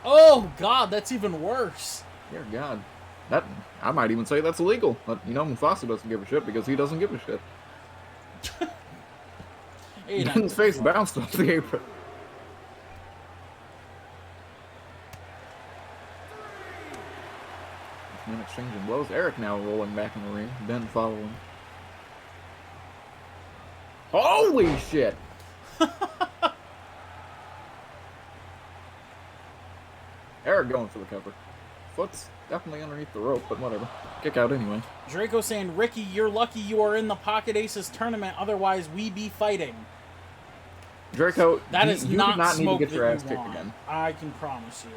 F: Oh god, that's even worse.
G: Dear God. That, I might even say that's illegal. But, you know, Mufasa doesn't give a shit because he doesn't give a shit. Ben's face bounced off the apron. Men exchanging blows. Eric now rolling back in the ring. Ben following. Holy shit! Eric going for the cover. Foot's definitely underneath the rope, but whatever. Kick out anyway.
F: Draco saying, Ricky, you're lucky you are in the Pocket Aces tournament, otherwise we be fighting.
G: Draco,
F: that is
G: you
F: not
G: do not need to
F: smoke
G: get
F: that
G: your ass
F: you
G: kicked
F: want.
G: again.
F: I can promise you.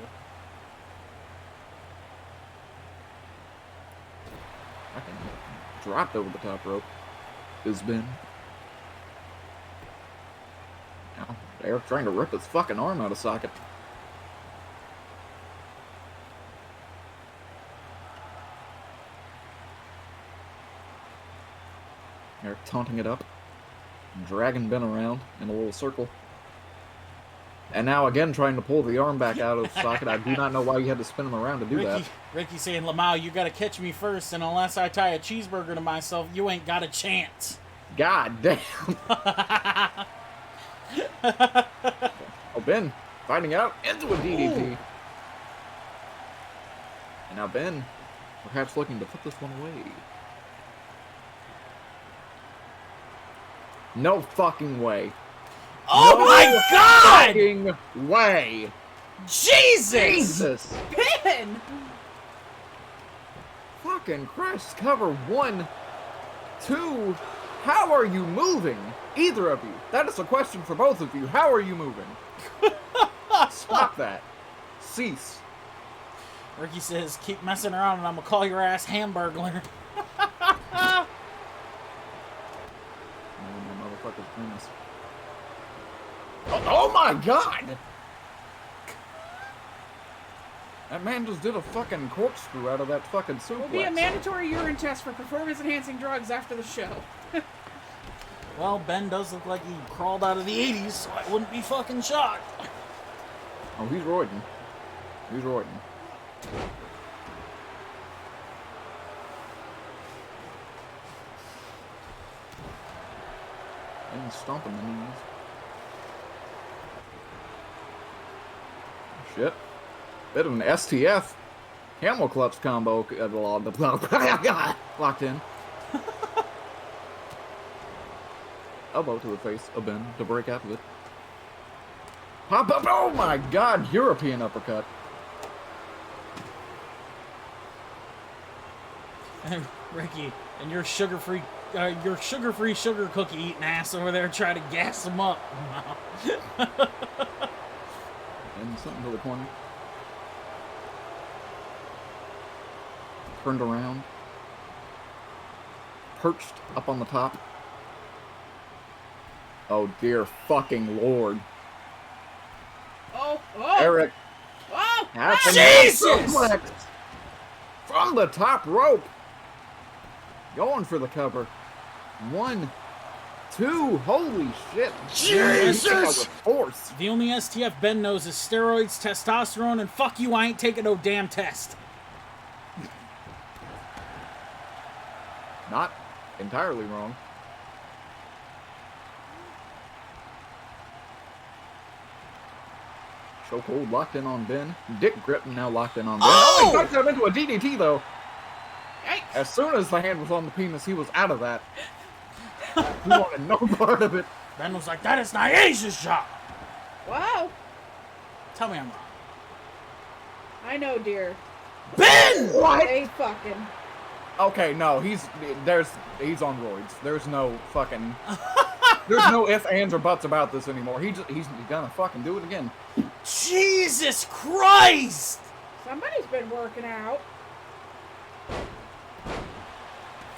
G: Fucking dropped over the top rope. Is Ben. Now, Eric trying to rip his fucking arm out of socket. Eric taunting it up. dragging Ben around in a little circle. And now again trying to pull the arm back out of the socket. I do not know why you had to spin him around to do that.
F: Ricky saying, Lamau, you gotta catch me first, and unless I tie a cheeseburger to myself, you ain't got a chance.
G: God damn. Oh, Ben finding out into a DDT. Ooh. And now Ben perhaps looking to put this one away. No fucking way.
F: Oh
G: no
F: my God!
G: Fucking way.
F: Jesus!
A: Ben!
G: Fucking Christ. Cover 1, 2. How are you moving? Either of you. That is a question for both of you. How are you moving? Stop that. Cease.
F: Ricky says, keep messing around and I'm gonna call your ass Hamburglar.
G: Oh my God! That man just did a fucking corkscrew out of that fucking suplex.
A: Will be a mandatory urine test for performance-enhancing drugs after the show.
F: Well, Ben does look like he crawled out of the 80s, so I wouldn't be fucking shocked.
G: Oh, he's roiding. He's roiding. And stomping the knees. Shit. Bit of an STF camel clutch combo locked in. Elbow to the face of Ben to break out of it. Pop up! Oh my God! European uppercut.
F: And Ricky, and your sugar-free sugar cookie eating ass over there trying to gas him up.
G: And something to the corner. Turned around. Perched up on the top. Oh dear fucking Lord.
A: Oh.
G: Eric.
A: Oh.
F: Jesus!
G: From the top rope. Going for the cover. 1, 2. Holy shit.
F: Jesus!
G: Force.
F: The only STF Ben knows is steroids, testosterone, and fuck you, I ain't taking no damn test.
G: Not entirely wrong. Chokehold locked in on Ben. Dick grip now locked in on Ben. Oh! He knocked him into a DDT though.
A: Yikes.
G: As soon as the hand was on the penis, he was out of that. He wanted no part of it.
F: Ben was like, that is Niaja's job.
A: Wow.
F: Tell me I'm wrong.
A: I know, dear.
F: Ben!
G: What?
A: They fucking.
G: Okay, no, he's on roids. There's no fucking. There's no ifs, ands, or buts about this anymore. He's gonna fucking do it again.
F: Jesus Christ!
A: Somebody's been working out.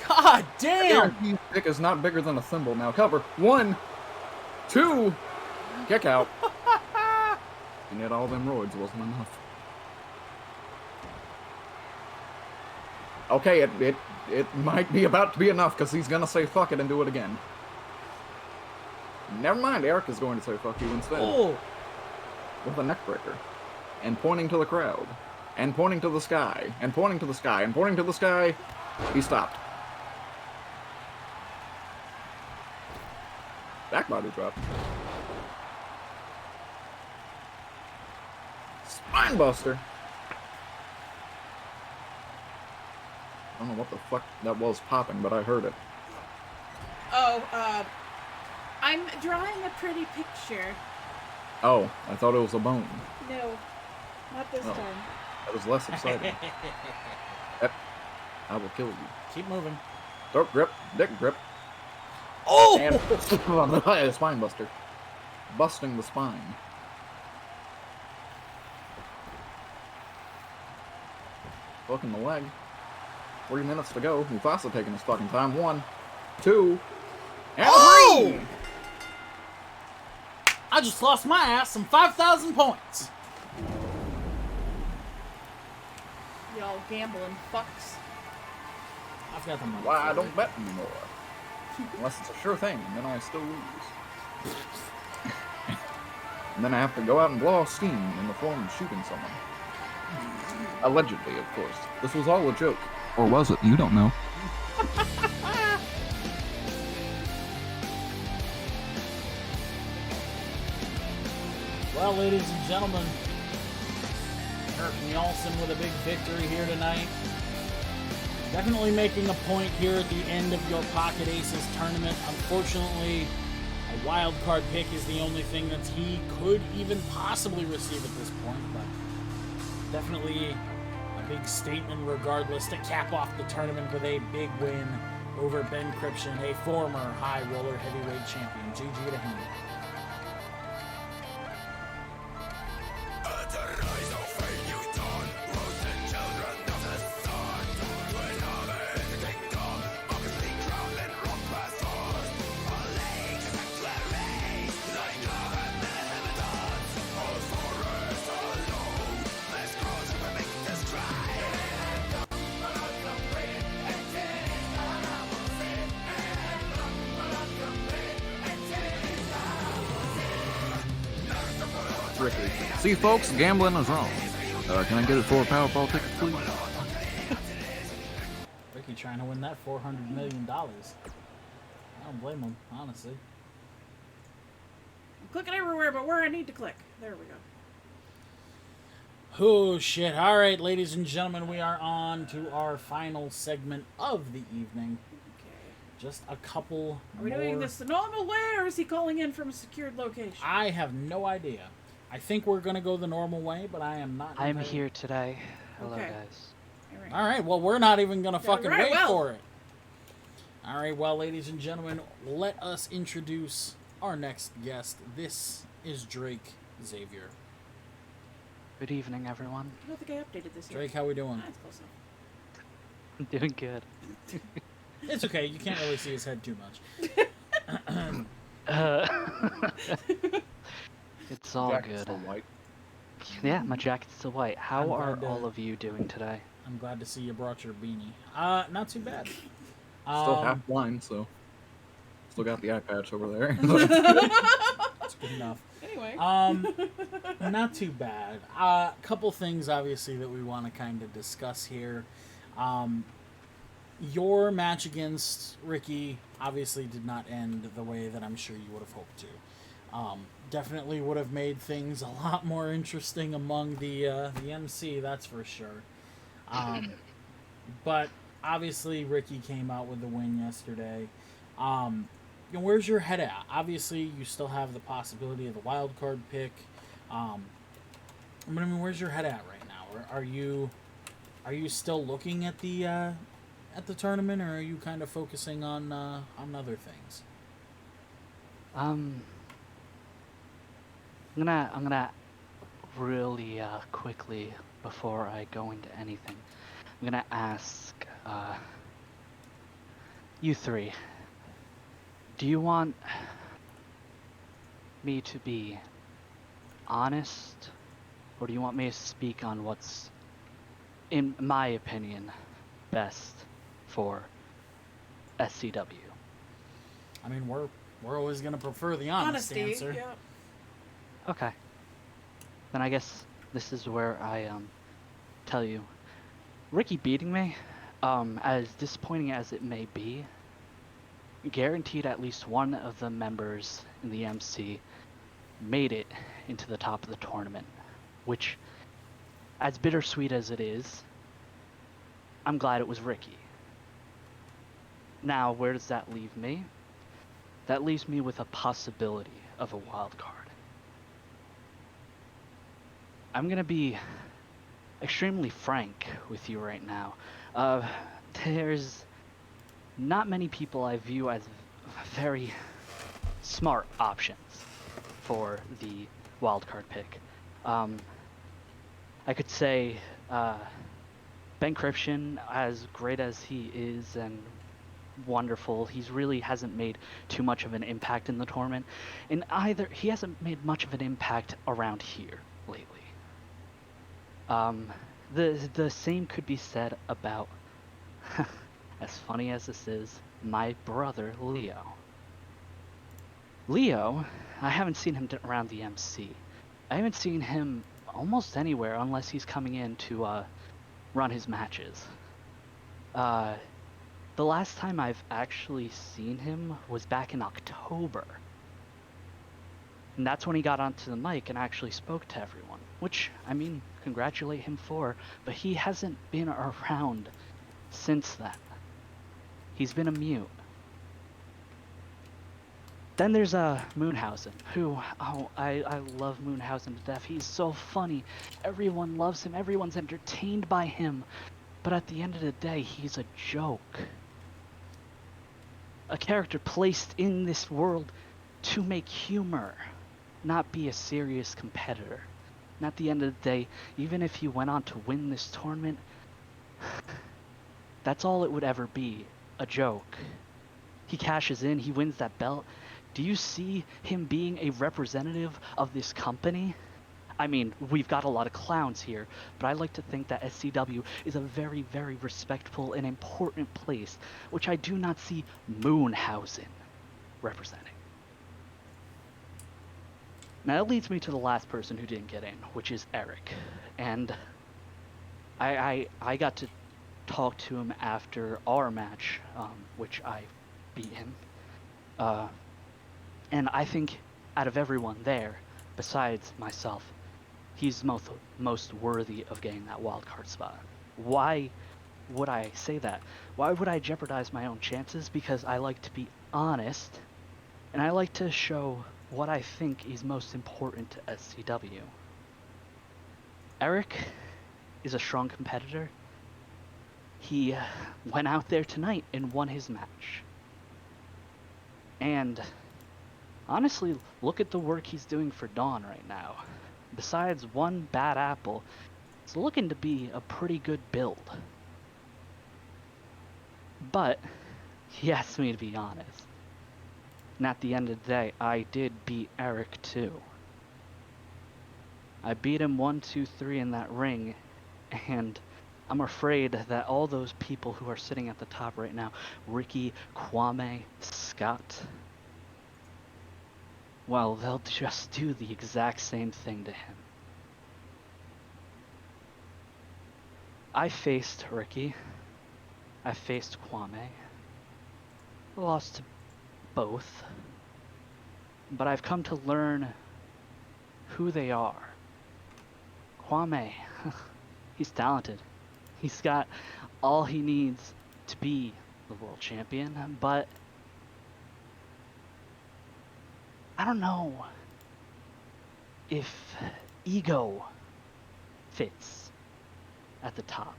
F: God damn!
G: His dick is not bigger than a thimble. Now cover. 1, 2. Kick out. And yet all them roids wasn't enough. Okay, it might be about to be enough because he's gonna say fuck it and do it again. Never mind, Eric is going to say fuck you instead.
F: Oh.
G: With a neck breaker. And pointing to the crowd. And pointing to the sky. And pointing to the sky. And pointing to the sky. He stopped. Back body drop. Spine buster. I don't know what the fuck that was popping, but I heard it.
A: Oh, I'm drawing a pretty picture.
G: Oh, I thought it was a bone.
A: No, not this time.
G: That was less exciting. Yep. I will kill you.
F: Keep moving.
G: Throat grip, dick grip.
F: Oh!
G: And spine buster. Busting the spine. Hooking the leg. 3 minutes to go. Mufasa taking his fucking time. 1, 2, and 3!
F: I just lost my ass some 5,000 points.
A: Y'all gambling fucks.
F: I've got the money.
G: Why I don't bet anymore. Unless it's a sure thing, and then I still lose. And then I have to go out and blow off steam in the form of shooting someone. Allegedly, of course. This was all a joke.
H: Or was it? You don't know.
F: Well, ladies and gentlemen, Kurt Mjolson with a big victory here tonight. Definitely making a point here at the end of your Pocket Aces tournament. Unfortunately, a wild card pick is the only thing that he could even possibly receive at this point, but definitely a big statement regardless to cap off the tournament with a big win over Ben Kripshin, a former high roller heavyweight champion. GG to him.
G: Ricky.
H: See, folks, gambling is wrong. Can I get it for a Powerball ticket, please?
F: Ricky trying to win that $400 million. I don't blame him, honestly.
A: I'm clicking everywhere but where I need to click. There we go.
F: Oh, shit. All right, ladies and gentlemen, we are on to our final segment of the evening. Just a couple
A: Are we
F: more.
A: doing this the normal way, or is he calling in from a secured location?
F: I have no idea. I think we're going to go the normal way, but I am not.
O: I'm
F: entirely-
O: here today. Hello,
A: Okay.
O: guys.
F: All right, well, we're not even going to fucking
A: right,
F: wait
A: well.
F: for it. All right, well, ladies and gentlemen, let us introduce our next guest. This is Drake Xavier.
O: Good evening, everyone.
A: I don't think I updated this yet.
F: Drake, how we doing?
A: That's close enough.
O: I'm doing good.
F: It's okay. You can't really see his head too much.
O: It's all
G: Jacket's
O: good.
G: still white.
O: Yeah, my jacket's still white. How
F: I'm
O: are
F: glad to-
O: all of you doing today?
F: I'm glad to see you brought your beanie. Not too bad.
G: Still half blind, so still got the eye patch over there.
F: That's good enough.
A: Anyway.
F: Not too bad. Couple things, obviously, that we want to kind of discuss here. Your match against Ricky obviously did not end the way that I'm sure you would have hoped to. Definitely would have made things a lot more interesting among the MC, that's for sure. But obviously Ricky came out with the win yesterday. Where's your head at? Obviously, you still have the possibility of the wild card pick. But I mean, where's your head at right now? Are you still looking at the tournament, or are you kind of focusing on other things?
O: I'm gonna really quickly, before I go into anything, I'm gonna ask you three. Do you want me to be honest, or do you want me to speak on what's, in my opinion, best for SCW?
F: I mean, we're always gonna prefer the honest
A: Honesty,
F: answer.
A: yeah.
O: Okay. Then I guess this is where I tell you, Ricky beating me, as disappointing as it may be, guaranteed at least one of the members in the MC made it into the top of the tournament, which, as bittersweet as it is, I'm glad it was Ricky. Now, where does that leave me? That leaves me with a possibility of a wild card. I'm gonna be extremely frank with you right now. There's not many people I view as very smart options for the wildcard pick. I could say Ben Kripshin, as great as he is and wonderful, he's really hasn't made too much of an impact in the tournament, and either he hasn't made much of an impact around here lately. The same could be said about as funny as this is, my brother Leo. Leo, I haven't seen him around the MC. I haven't seen him almost anywhere unless he's coming in to run his matches. The last time I've actually seen him was back in October. And that's when he got onto the mic and actually spoke to everyone, which, I mean, congratulate him for, but he hasn't been around since then. He's been a mute. Then there's Moonhausen, who, I love Moonhausen to death. He's so funny. Everyone loves him. Everyone's entertained by him. But at the end of the day, he's a joke. A character placed in this world to make humor, not be a serious competitor. And at the end of the day, even if he went on to win this tournament, that's all it would ever be, a joke. He cashes in, he wins that belt. Do you see him being a representative of this company? I mean, we've got a lot of clowns here, but I like to think that SCW is a very, very respectful and important place, which I do not see Moonhausen representing. Now that leads me to the last person who didn't get in, which is Eric. And I got to talk to him after our match, which I beat him. And I think out of everyone there, besides myself, he's most worthy of getting that wildcard spot. Why would I say that? Why would I jeopardize my own chances? Because I like to be honest, and I like to show what I think is most important to SCW. Eric is a strong competitor. He went out there tonight and won his match. And honestly, look at the work he's doing for Dawn right now. Besides one bad apple, it's looking to be a pretty good build. But he asked me to be honest. And at the end of the day, I did beat Eric too. I beat him 1, 2, 3 in that ring, and I'm afraid that all those people who are sitting at the top right now, Ricky, Kwame, Scott, well, they'll just do the exact same thing to him. I faced Ricky. I faced Kwame. I lost to both. But I've come to learn who they are. Kwame, he's talented. He's got all he needs to be the world champion, but I don't know if ego fits at the top,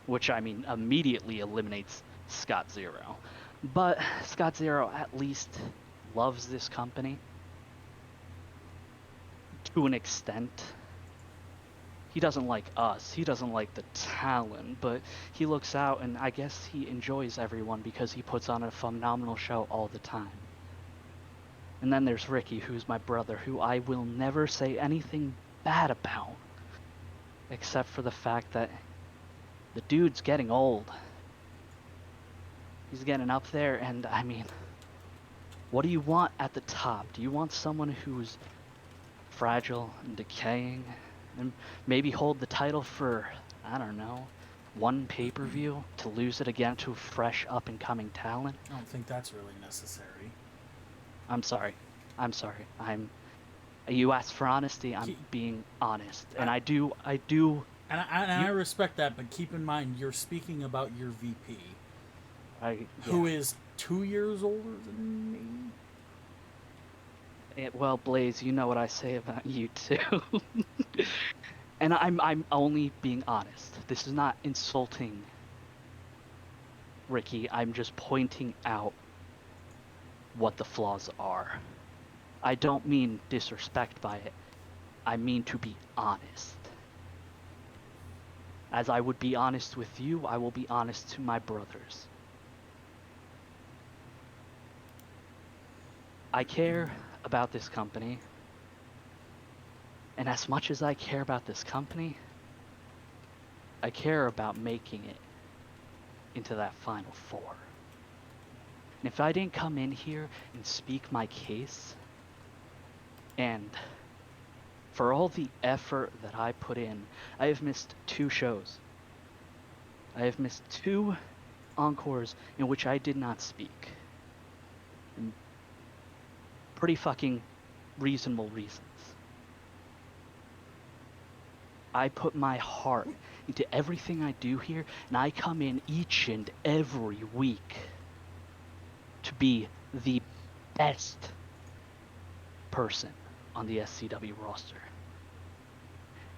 O: which I mean immediately eliminates Scott Zero. But Scott Zero at least loves this company to an extent. He doesn't like us, he doesn't like the talent, but he looks out and I guess he enjoys everyone because he puts on a phenomenal show all the time. And then there's Ricky, who's my brother, who I will never say anything bad about, except for the fact that the dude's getting old. He's getting up there, and I mean, what do you want at the top? Do you want someone who's fragile and decaying, and maybe hold the title for, I don't know, one pay-per-view to lose it again to fresh up-and-coming talent?
F: I don't think that's really necessary.
O: I'm sorry. You asked for honesty, I'm being honest. And I do.
F: And I respect that, but keep in mind, you're speaking about your VP. Who is 2 years older than me?
O: Well, Blaze, you know what I say about you too. And I'm only being honest. This is not insulting Ricky. I'm just pointing out what the flaws are. I don't mean disrespect by it. I mean to be honest. As I would be honest with you, I will be honest to my brothers. I care about this company. And as much as I care about this company, I care about making it into that Final Four. And if I didn't come in here and speak my case, and for all the effort that I put in, I have missed 2 shows. I have missed 2 encores in which I did not speak. And pretty fucking reasonable reasons. I put my heart into everything I do here, and I come in each and every week to be the best person on the SCW roster.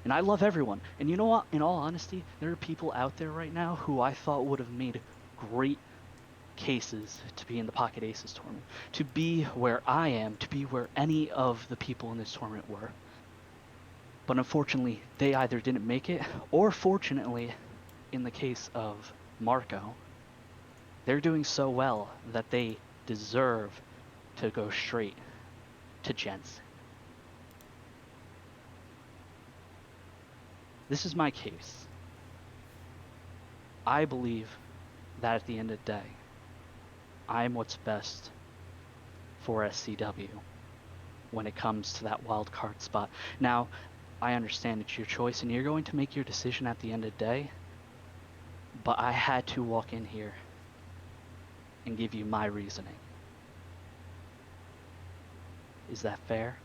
O: And I love everyone. And you know what? In all honesty, there are people out there right now who I thought would have made great cases to be in the Pocket Aces tournament, to be where I am, to be where any of the people in this tournament were. But unfortunately, they either didn't make it, or fortunately, in the case of Marco, they're doing so well that they deserve to go straight to Jensen. This is my case. I believe that at the end of the day, I'm what's best for SCW when it comes to that wild card spot. Now, I understand it's your choice and you're going to make your decision at the end of the day, but I had to walk in here and give you my reasoning. Is that fair?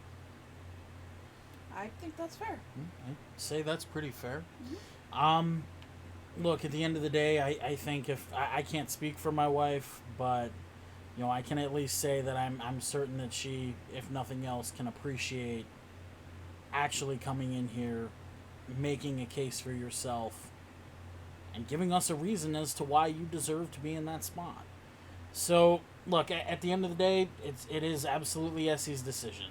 A: I think that's fair.
F: I'd say that's pretty fair. Look, at the end of the day, I think if I can't speak for my wife, but you know, I can at least say that I'm certain that she, if nothing else, can appreciate actually coming in here, making a case for yourself, and giving us a reason as to why you deserve to be in that spot. So, look, at the end of the day, it is absolutely Essie's decision.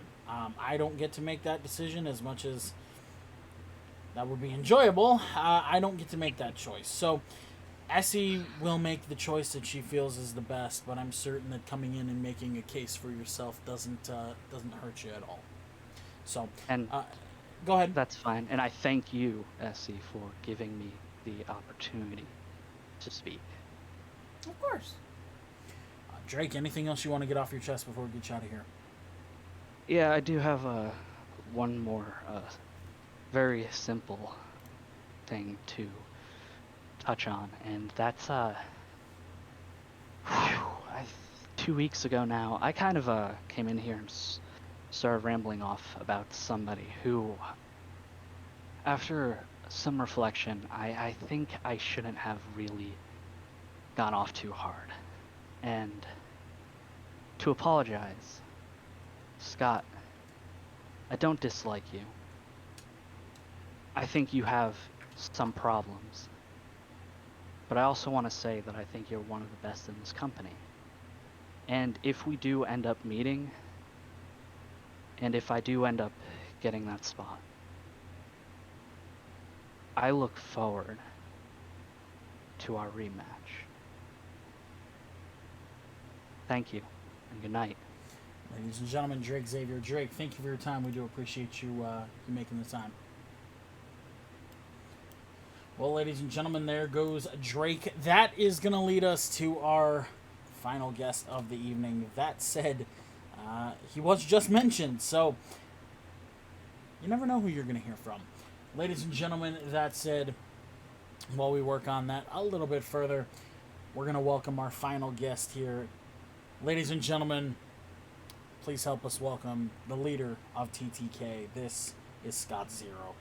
F: I don't get to make that decision as much as that would be enjoyable. I don't get to make that choice. So, Essie will make the choice that she feels is the best, but I'm certain that coming in and making a case for yourself doesn't hurt you at all. So,
O: and
F: go ahead.
O: That's fine. And I thank you, Essie, for giving me the opportunity to speak.
A: Of course.
F: Drake, anything else you want to get off your chest before we get you out of here?
O: Yeah, I do have one more very simple thing to touch on, and that's 2 weeks ago now, I kind of came in here and started rambling off about somebody who, after some reflection, I think I shouldn't have really gone off too hard. And to apologize, Scott, I don't dislike you. I think you have some problems. But I also want to say that I think you're one of the best in this company. And if we do end up meeting, and if I do end up getting that spot, I look forward to our rematch. Thank you, and good night.
F: Ladies and gentlemen, Drake Xavier. Drake, thank you for your time. We do appreciate you making the time. Well, ladies and gentlemen, there goes Drake. That is going to lead us to our final guest of the evening. That said, he was just mentioned, so you never know who you're going to hear from. Ladies and gentlemen, that said, while we work on that a little bit further, we're going to welcome our final guest here. Ladies and gentlemen, please help us welcome the leader of TTK. This is Scott Zero.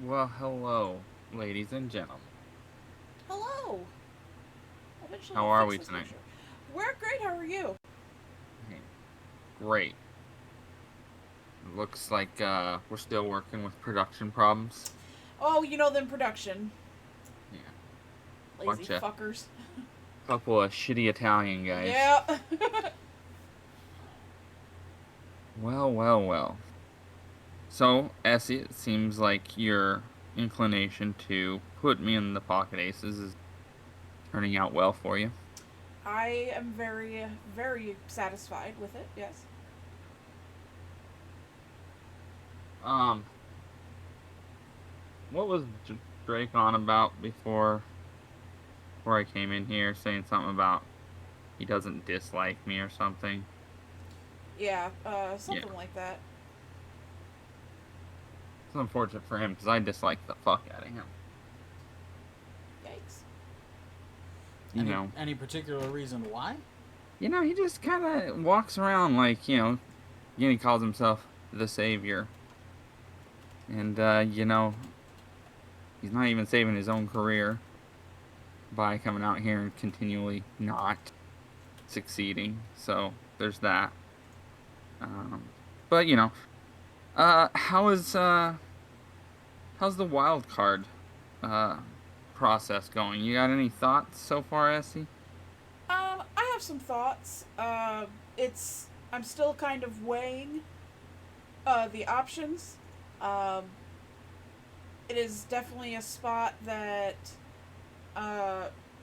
P: Well, hello, ladies and gentlemen.
A: Hello. Eventually
P: How
A: I'll
P: are
A: fix
P: we
A: this
P: tonight?
A: picture. We're great. How are you?
P: Great. Looks like we're still working with production problems.
A: Oh, you know them production.
P: Yeah.
A: Lazy fuckers.
P: Couple of shitty Italian guys.
A: Yeah.
P: Well. So, Essie, it seems like your inclination to put me in the Pocket Aces is turning out well for you.
A: I am very, very satisfied with it, yes.
P: What was Drake on about before I came in here, saying something about he doesn't dislike me or something.
A: Yeah, something like that.
P: It's unfortunate for him because I dislike the fuck out of him.
A: Yikes.
P: You know.
F: Any particular reason why?
P: You know, he just kind of walks around like, you know, he calls himself the savior. And, you know, he's not even saving his own career by coming out here and continually not succeeding. So, there's that. But, you know, how's the wild card process going? You got any thoughts so far, Essie?
A: I have some thoughts. I'm still kind of weighing the options. It is definitely a spot that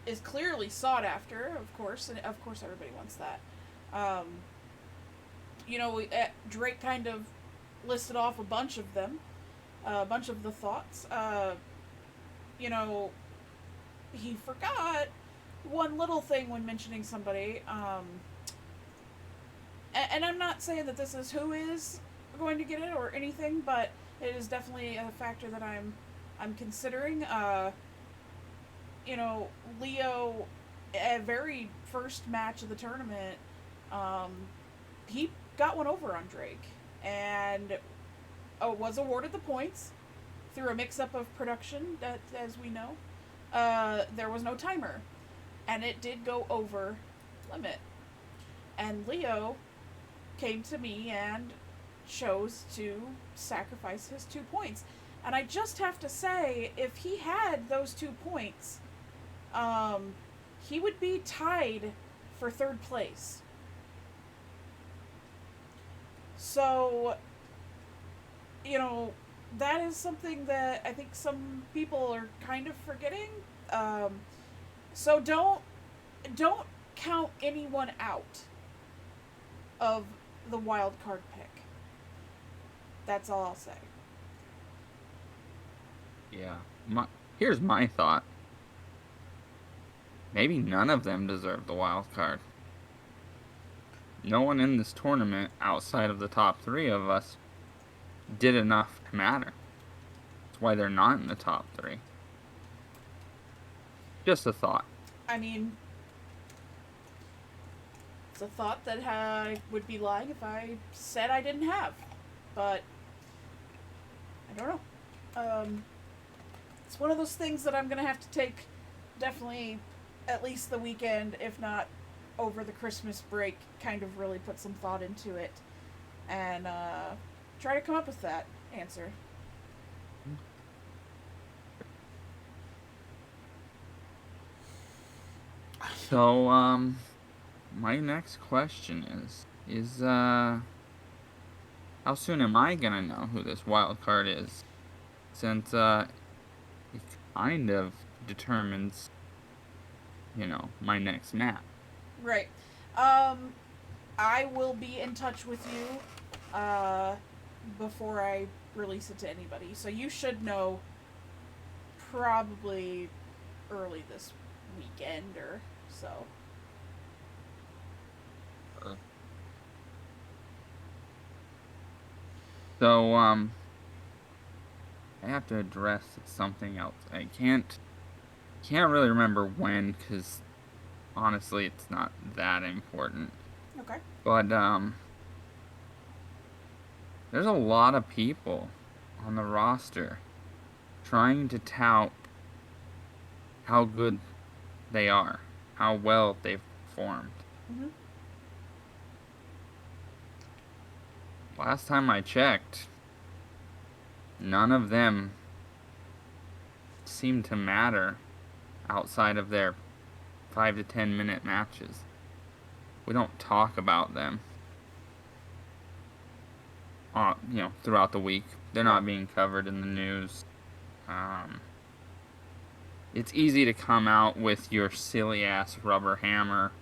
A: is clearly sought after, of course, and of course everybody wants that. You know, Drake kind of listed off a bunch of them, a bunch of the thoughts. You know, he forgot one little thing when mentioning somebody, and I'm not saying that this is who is going to get it or anything, but it is definitely a factor that I'm considering. You know, Leo, very first match of the tournament, he got one over on Drake, and was awarded the points through a mix-up of production, that, as we know. There was no timer, and it did go over limit. And Leo came to me and chose to sacrifice his 2 points. And I just have to say, if he had those 2 points, he would be tied for 3rd place. So, you know, that is something that I think some people are kind of forgetting. So don't count anyone out of the wild card pick. That's all I'll say.
P: Yeah. Here's my thought. Maybe none of them deserve the wild card. No one in this tournament, outside of the top 3 of us, did enough to matter. That's why they're not in the top 3. Just a thought.
A: I mean, it's a thought that I would be lying if I said I didn't have. But, I don't know. It's one of those things that I'm going to have to take definitely at least the weekend, if not over the Christmas break, kind of really put some thought into it. And try to come up with that answer.
P: So, my next question is how soon am I gonna know who this wild card is? Since, it kind of determines, you know, my next map.
A: Right. I will be in touch with you, before I release it to anybody. So you should know probably early this weekend or so.
P: So, I have to address something else. I can't really remember when, because honestly, it's not that important.
A: Okay.
P: But, there's a lot of people on the roster trying to tout how good they are, how well they've performed.
A: Mm-hmm.
P: Last time I checked, none of them seem to matter outside of their 5 to 10 minute matches. We don't talk about them, you know, throughout the week. They're not being covered in the news. It's easy to come out with your silly ass rubber hammer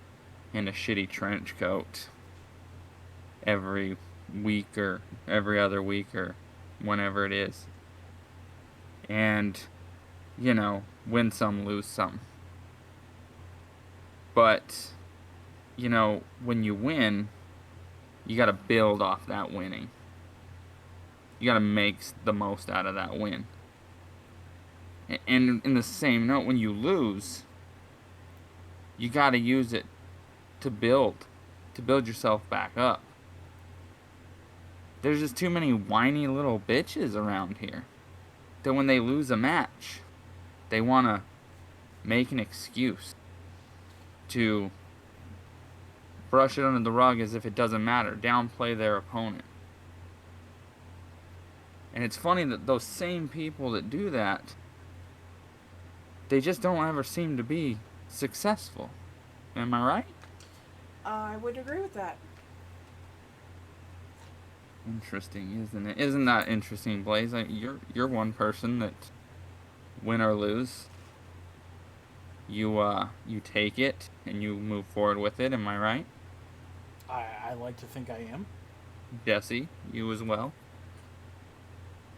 P: and a shitty trench coat every week or every other week or whenever it is. And win some, lose some. But, when you win, you got to build off that winning. You got to make the most out of that win. And in the same note, when you lose, you got to use it to build yourself back up. There's just too many whiny little bitches around here that when they lose a match, they want to make an excuse to brush it under the rug as if it doesn't matter, downplay their opponent. And it's funny that those same people that do that, they just don't ever seem to be successful. Am I right?
A: I would agree with that.
P: Interesting, isn't it? Isn't that interesting, Blaze? You're one person that, win or lose, you take it and you move forward with it. Am I right?
F: I like to think I am.
P: Jesse, you as well.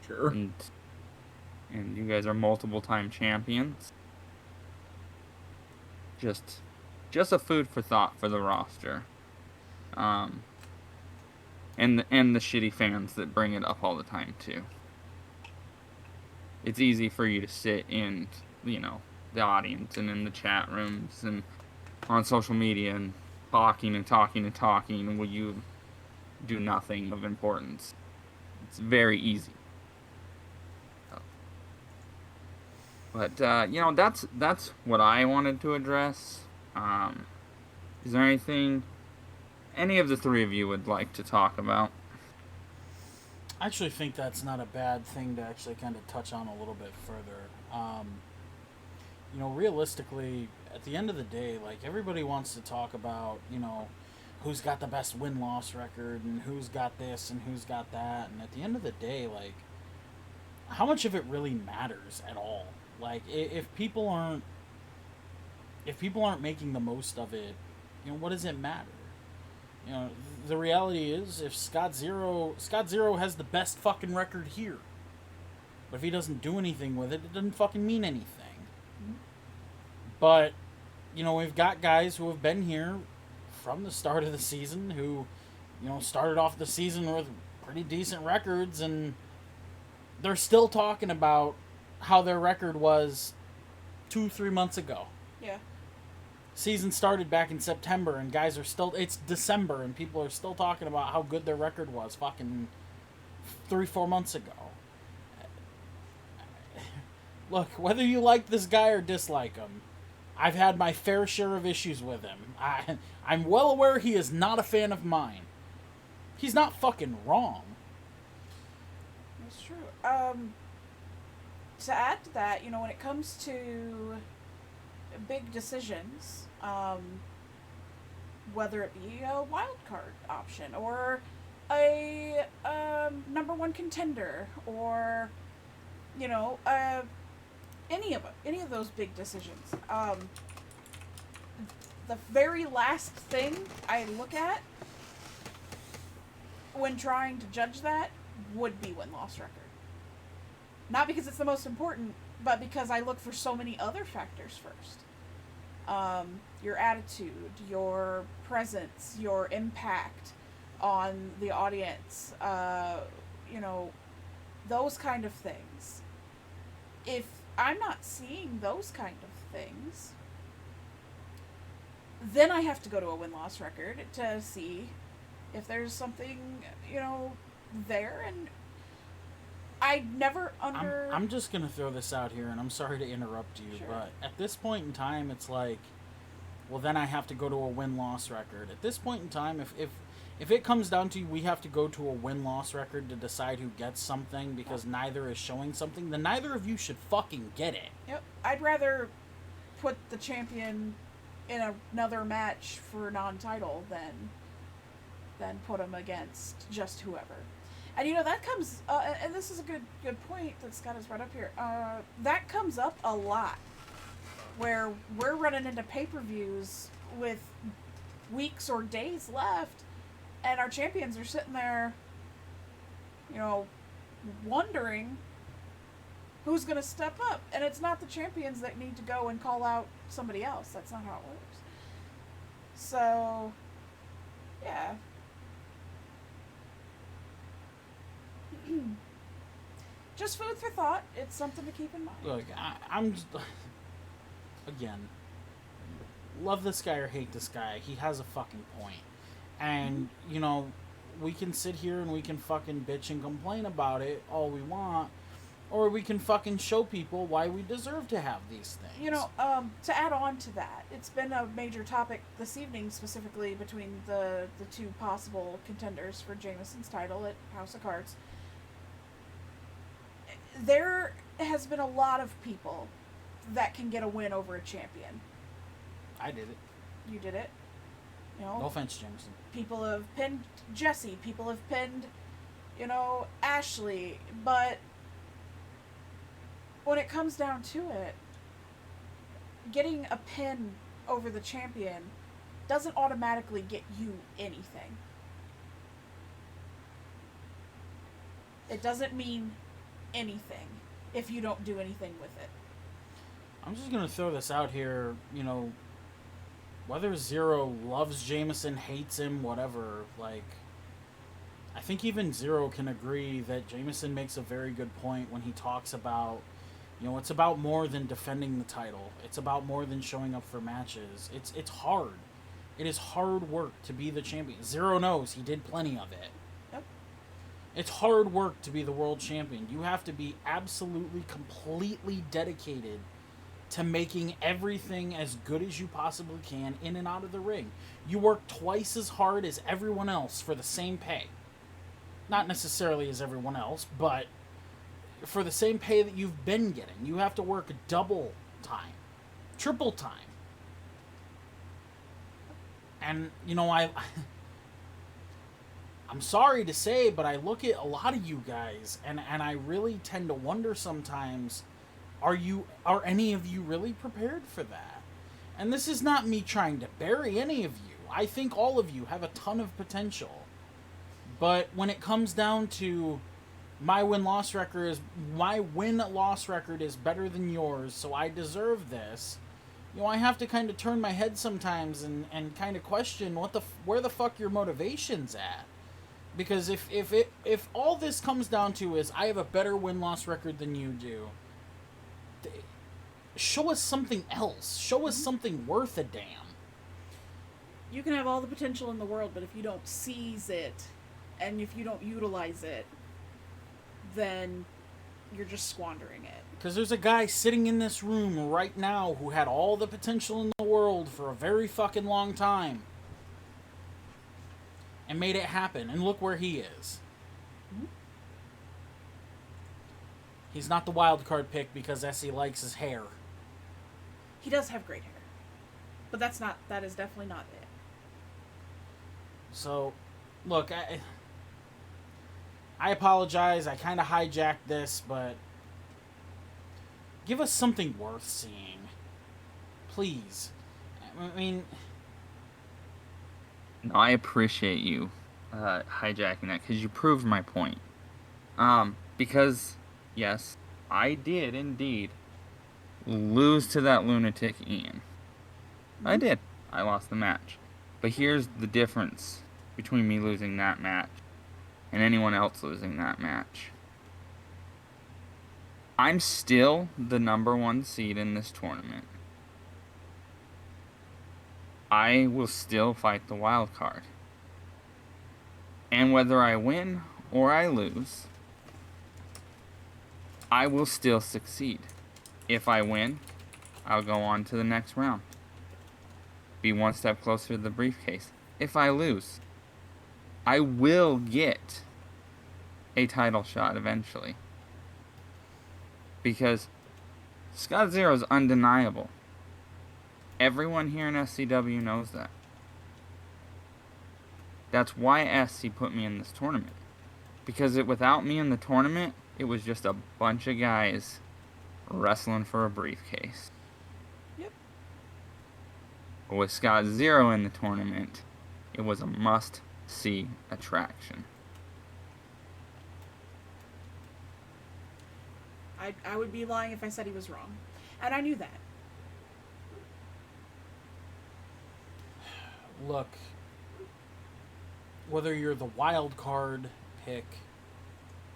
G: Sure.
P: And you guys are multiple time champions. Just a food for thought for the roster. And the shitty fans that bring it up all the time too. It's easy for you to sit in, the audience and in the chat rooms and on social media and talking will you do nothing of importance. It's very easy. But that's what I wanted to address. Is there anything any of the three of you would like to talk about?
F: I actually think that's not a bad thing to actually kind of touch on a little bit further. Realistically, at the end of the day, like, everybody wants to talk about, who's got the best win-loss record and who's got this and who's got that. And at the end of the day, like, how much of it really matters at all? Like, if people aren't making the most of it, what does it matter? The reality is, if Scott Zero has the best fucking record here, but if he doesn't do anything with it, it doesn't fucking mean anything. But, we've got guys who have been here from the start of the season who, started off the season with pretty decent records, and they're still talking about how their record was 2-3 months ago.
A: Yeah.
F: Season started back in September, and guys are still... It's December, and people are still talking about how good their record was fucking 3-4 months ago. Look, whether you like this guy or dislike him, I've had my fair share of issues with him. I'm well aware he is not a fan of mine. He's not fucking wrong.
A: That's true. To add to that, when it comes to big decisions, whether it be a wild card option or a number one contender or any of those big decisions, the very last thing I look at when trying to judge that would be win-loss record. Not because it's the most important, but because I look for so many other factors first. Your attitude, your presence, your impact on the audience, those kind of things. If I'm not seeing those kind of things, then I have to go to a win-loss record to see if there's something, there. And I never
F: I'm just going to throw this out here, and I'm sorry to interrupt you,
A: Sure.
F: but at this point in time, it's like, well, then I have to go to a win-loss record. At this point in time, if it comes down to we have to go to a win-loss record to decide who gets something because neither is showing something, then neither of you should fucking get it.
A: Yep. I'd rather put the champion in another match for a non-title than put him against just whoever. And that comes, and this is a good point that Scott has brought up here. That comes up a lot, where we're running into pay-per-views with weeks or days left, and our champions are sitting there, wondering who's going to step up. And it's not the champions that need to go and call out somebody else. That's not how it works. So, yeah. Just food for thought. It's something to keep in mind.
F: Look, I'm just, again, love this guy or hate this guy. He has a fucking point. And, you know, we can sit here and we can fucking bitch and complain about it all we want. Or we can fucking show people why we deserve to have these things.
A: You know, to add on to that, it's been a major topic this evening, specifically between the two possible contenders for Jameson's title at House of Cards. There has been a lot of people that can get a win over a champion.
F: I did it.
A: You did it. You know,
F: No offense, Jameson.
A: people have pinned Jesse. People have pinned, you know, Ashley. But when it comes down to it, getting a pin over the champion doesn't automatically get you anything. It doesn't mean anything if you don't do anything with it.
F: I'm just going to throw this out here, you know, whether Zero loves Jameson, hates him, whatever, like, I think even Zero can agree that Jameson makes a very good point when he talks about, you know, it's about more than defending the title. It's about more than showing up for matches. It's hard. It is hard work to be the champion. Zero knows he did plenty of it.
A: Yep.
F: It's hard work to be the world champion. You have to be absolutely, completely dedicated to making everything as good as you possibly can in and out of the ring. You work twice as hard as everyone else for the same pay. Not necessarily as everyone else, but for the same pay that you've been getting. You have to work double time, triple time. And, you know, I'm sorry to say, but I look at a lot of you guys, and I really tend to wonder sometimes, are any of you really prepared for that? And this is not me trying to bury any of you. I think all of you have a ton of potential. But when it comes down to my win-loss record is better than yours, so I deserve this, you know, I have to kind of turn my head sometimes and kind of question where the fuck your motivation's at. Because if all this comes down to is I have a better win-loss record than you do, show us something else. Show us something worth a damn.
A: You can have all the potential in the world, but if you don't seize it, and if you don't utilize it, then you're just squandering it.
F: Because there's a guy sitting in this room right now who had all the potential in the world for a very fucking long time. And made it happen. And look where he is.
A: Mm-hmm.
F: He's not the wild card pick because Essie likes his hair.
A: He does have great hair. But that is definitely not it.
F: So, look, I apologize. I kind of hijacked this, but give us something worth seeing. Please. I mean...
P: No, I appreciate you hijacking that, because you proved my point. Because, yes, I did indeed lose to that lunatic Ian. I did. I lost the match. But here's the difference between me losing that match and anyone else losing that match. I'm still the #1 seed in this tournament. I will still fight the wild card. And whether I win or I lose, I will still succeed. If I win, I'll go on to the next round. Be one step closer to the briefcase. If I lose, I will get a title shot eventually. Because Scott Zero is undeniable. Everyone here in SCW knows that. That's why SC put me in this tournament. Because without me in the tournament, it was just a bunch of guys wrestling for a briefcase.
A: Yep.
P: But with Scott Zero in the tournament, it was a must-see attraction.
A: I I would be lying if I said he was wrong. And I knew that.
F: Look, whether you're the wild card pick,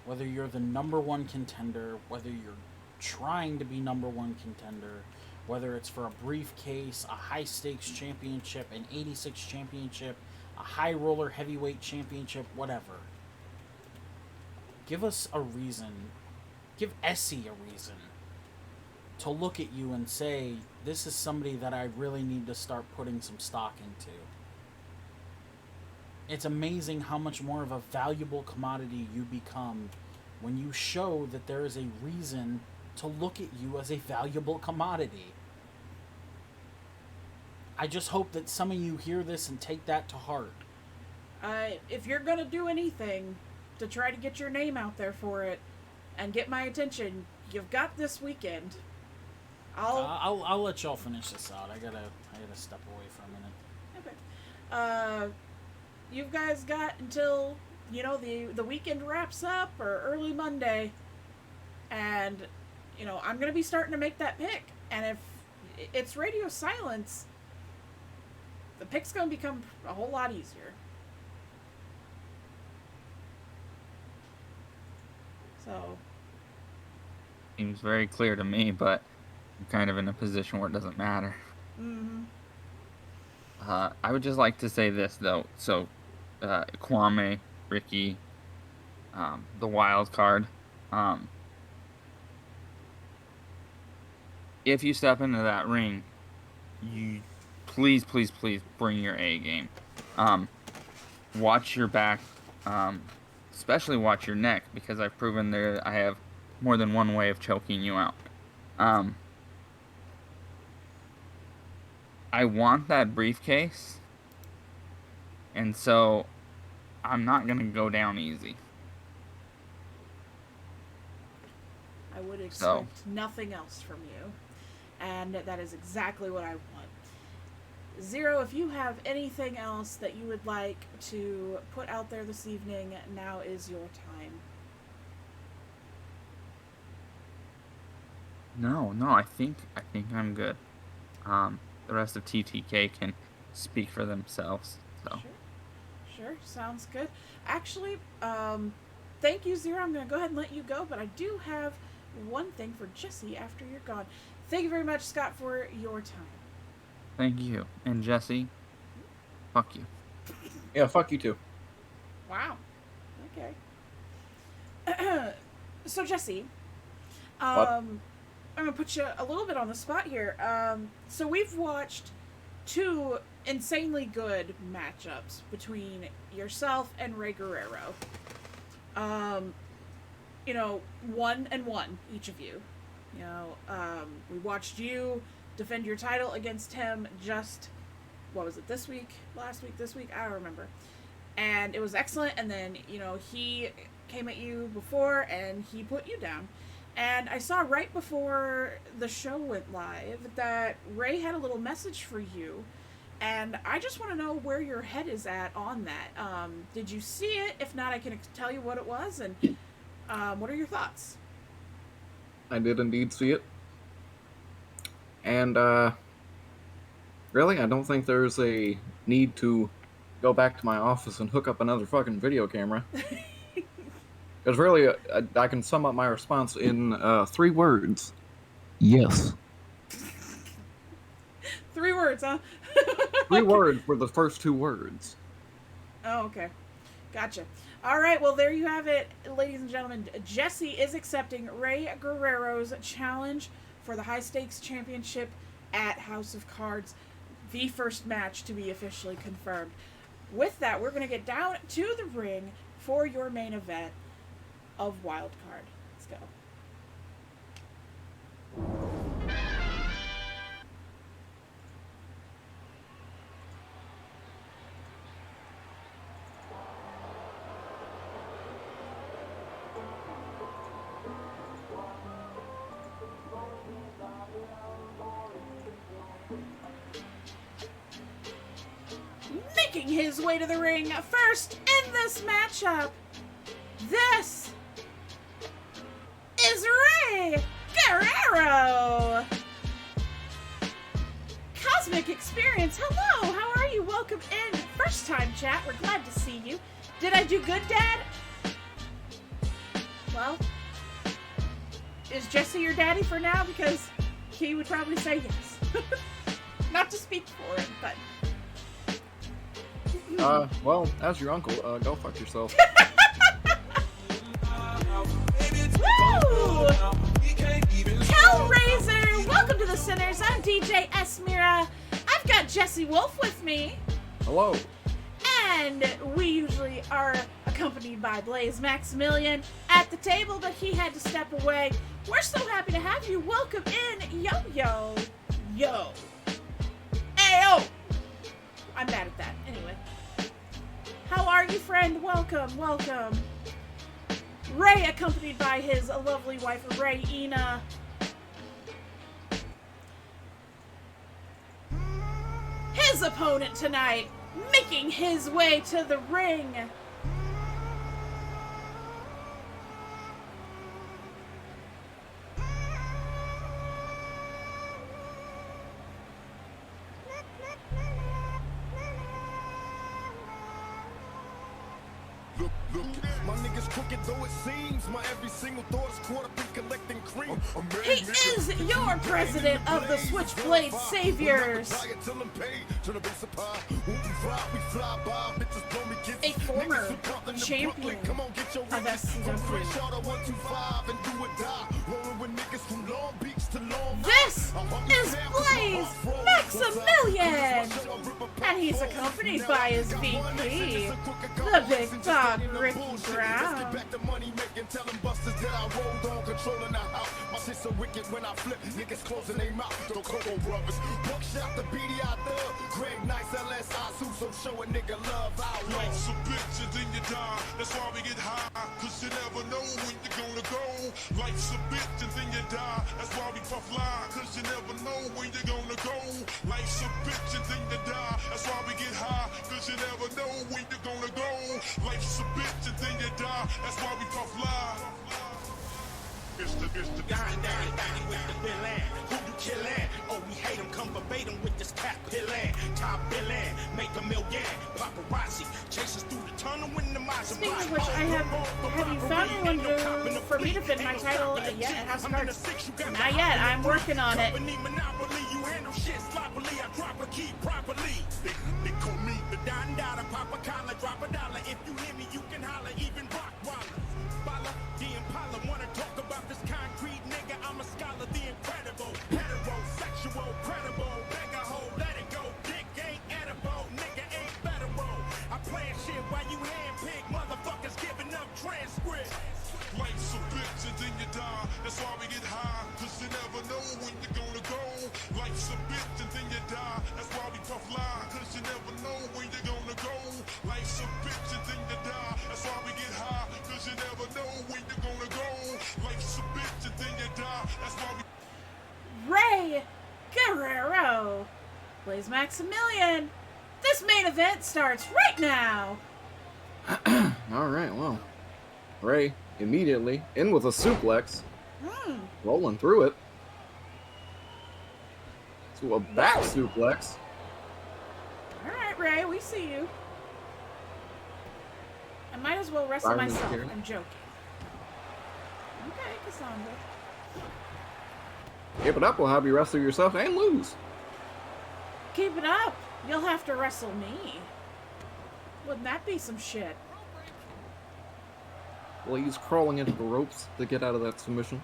F: whether you're the number one contender, whether you're trying to be number one contender, whether it's for a briefcase, a high-stakes championship, an 86 championship, a high roller heavyweight championship, whatever. Give us a reason. Give Essie a reason to look at you and say, this is somebody that I really need to start putting some stock into. It's amazing how much more of a valuable commodity you become when you show that there is a reason to look at you as a valuable commodity. I just hope that some of you hear this and take that to heart.
A: If you're gonna do anything to try to get your name out there for it and get my attention, you've got this weekend.
F: I'll let y'all finish this out. I gotta step away for a minute.
A: Okay. You guys got until, the weekend wraps up or early Monday. And, I'm going to be starting to make that pick. And if it's radio silence, the pick's going to become a whole lot easier. So.
P: Seems very clear to me, but I'm kind of in a position where it doesn't matter.
A: Mm-hmm.
P: I would just like to say this, though. So, Kwame, Ricky, the wild card. If you step into that ring, you please bring your A game. Watch your back, especially watch your neck, because I've proven that I have more than one way of choking you out. I want that briefcase, and so I'm not going to go down easy.
A: I would expect nothing else from you, and that is exactly what I want. Zero, if you have anything else that you would like to put out there this evening, now is your time.
P: No, I think I'm good. The rest of TTK can speak for themselves. So.
A: Sure, sounds good. Actually, thank you, Zero. I'm going to go ahead and let you go, but I do have one thing for Jesse after you're gone. Thank you very much, Scott, for your time.
P: Thank you. And Jesse, fuck you.
G: Yeah, fuck you too.
A: Wow. Okay. So, Jesse, I'm going to put you a little bit on the spot here. So we've watched two insanely good matchups between yourself and Ray Guerrero. 1-1, each of you. We watched you defend your title against him just, what was it, this week? Last week? This week? I don't remember. And it was excellent, and then, he came at you before, and he put you down. And I saw right before the show went live that Ray had a little message for you, and I just want to know where your head is at on that. Did you see it? If not, I can tell you what it was, and what are your thoughts?
G: I did indeed see it. And, really, I don't think there's a need to go back to my office and hook up another fucking video camera. Because really, I can sum up my response in 3 words. Yes.
A: 3 words, huh?
G: 3 words were the first 2 words.
A: Oh, okay. Gotcha. All right, well, there you have it, ladies and gentlemen. Jesse is accepting Ray Guerrero's challenge for the high-stakes championship at House of Cards, the first match to be officially confirmed. With that, we're going to get down to the ring for your main event of Wildcard. Let's go. Making his way to the ring first in this matchup, this is Ray Guerrero. Cosmic Experience, hello, how are you? Welcome in. First time chat, we're glad to see you. Did I do good, Dad? Well, is Jesse your daddy for now? Because he would probably say yes. Not to speak for him, but...
G: Well, as your uncle, go fuck yourself.
A: Woo! Hellraiser! Welcome to the Sinners. I'm DJ Esmira. I've got Jesse Wolf with me.
G: Hello.
A: And we usually are accompanied by Blaze Maxamillion at the table, but he had to step away. We're so happy to have you. Welcome in, Yo-Yo. Yo. Ayo! I'm bad at that. Anyway. How are you, friend? Welcome, welcome. Ray, accompanied by his lovely wife, Ray Ina. His opponent tonight, making his way to the ring.
B: Look, my niggas crooked though it seems. My every single thought is caught up in collecting cream.
A: He is your president of the Switchblade Saviors. A former champion of SCW. This is Blaze Maxamillion! And he's accompanied by his VP, the big dog Ricky Brown.
B: My shit so wicked when I flip, niggas closing their mouth. Don't Coco brothers. Buckshot the BDI thug. Greg Nice LSI suit, so show a nigga love out. Life's a bitch and then you die. That's why we get high. Cause you never know when you're gonna go. Life's a bitch and then you die. That's why we puff lie. Cause you never know when you're gonna go. Life's a bitch and then you die. That's why we get high. Cause you never know when you're gonna go. Life's a bitch and then you die. That's why we puff lie. It's the Donnie with the villain. Who you killin'? Oh, we hate him, come verbatim with this cat villain. Top villain, make $1 million. Paparazzi chases through the tunnel in the Mazda.
A: Speaking of which, have you found anyone for me to fit my title yet at House of Cards? Not yet, I'm working on it.
B: You handle shit sloppily, I drop a key properly. They call me the Don Dada, pop a collar, drop $1. If you hear me, you can holler, even rock waller. Bala, the Impala, wanna talk about this concrete nigga, I'm a scholar, the incredible. Heterosexual, credible, beg a hoe, let it go. Dick ain't edible, nigga ain't federal. I plan shit while you handpick, motherfuckers giving up transcripts. Life's a bitch and then you die, that's why we get high. Cause you never know when you're gonna go. Life's a bitch and then you die, that's why we puff lie. Cause you never know when you're gonna go. Life's a bitch and then you die, that's why we get high. Cause you never know when you're gonna go. Life's a bitch and then you die, that's why we...
A: Ray Guerrero, Blaze Maxamillion. This main event starts right now.
G: Alright, well. Ray immediately in with a suplex. Rolling through it. To a back suplex.
A: Alright, Ray, we see you. I might as well wrestle
G: Fireman's
A: myself.
G: here.
A: I'm joking. Okay, Cassandra.
G: Keep it up, we'll have you wrestle yourself and lose.
A: Keep it up. You'll have to wrestle me. Wouldn't that be some shit?
G: Well, he's crawling into the ropes to get out of that submission.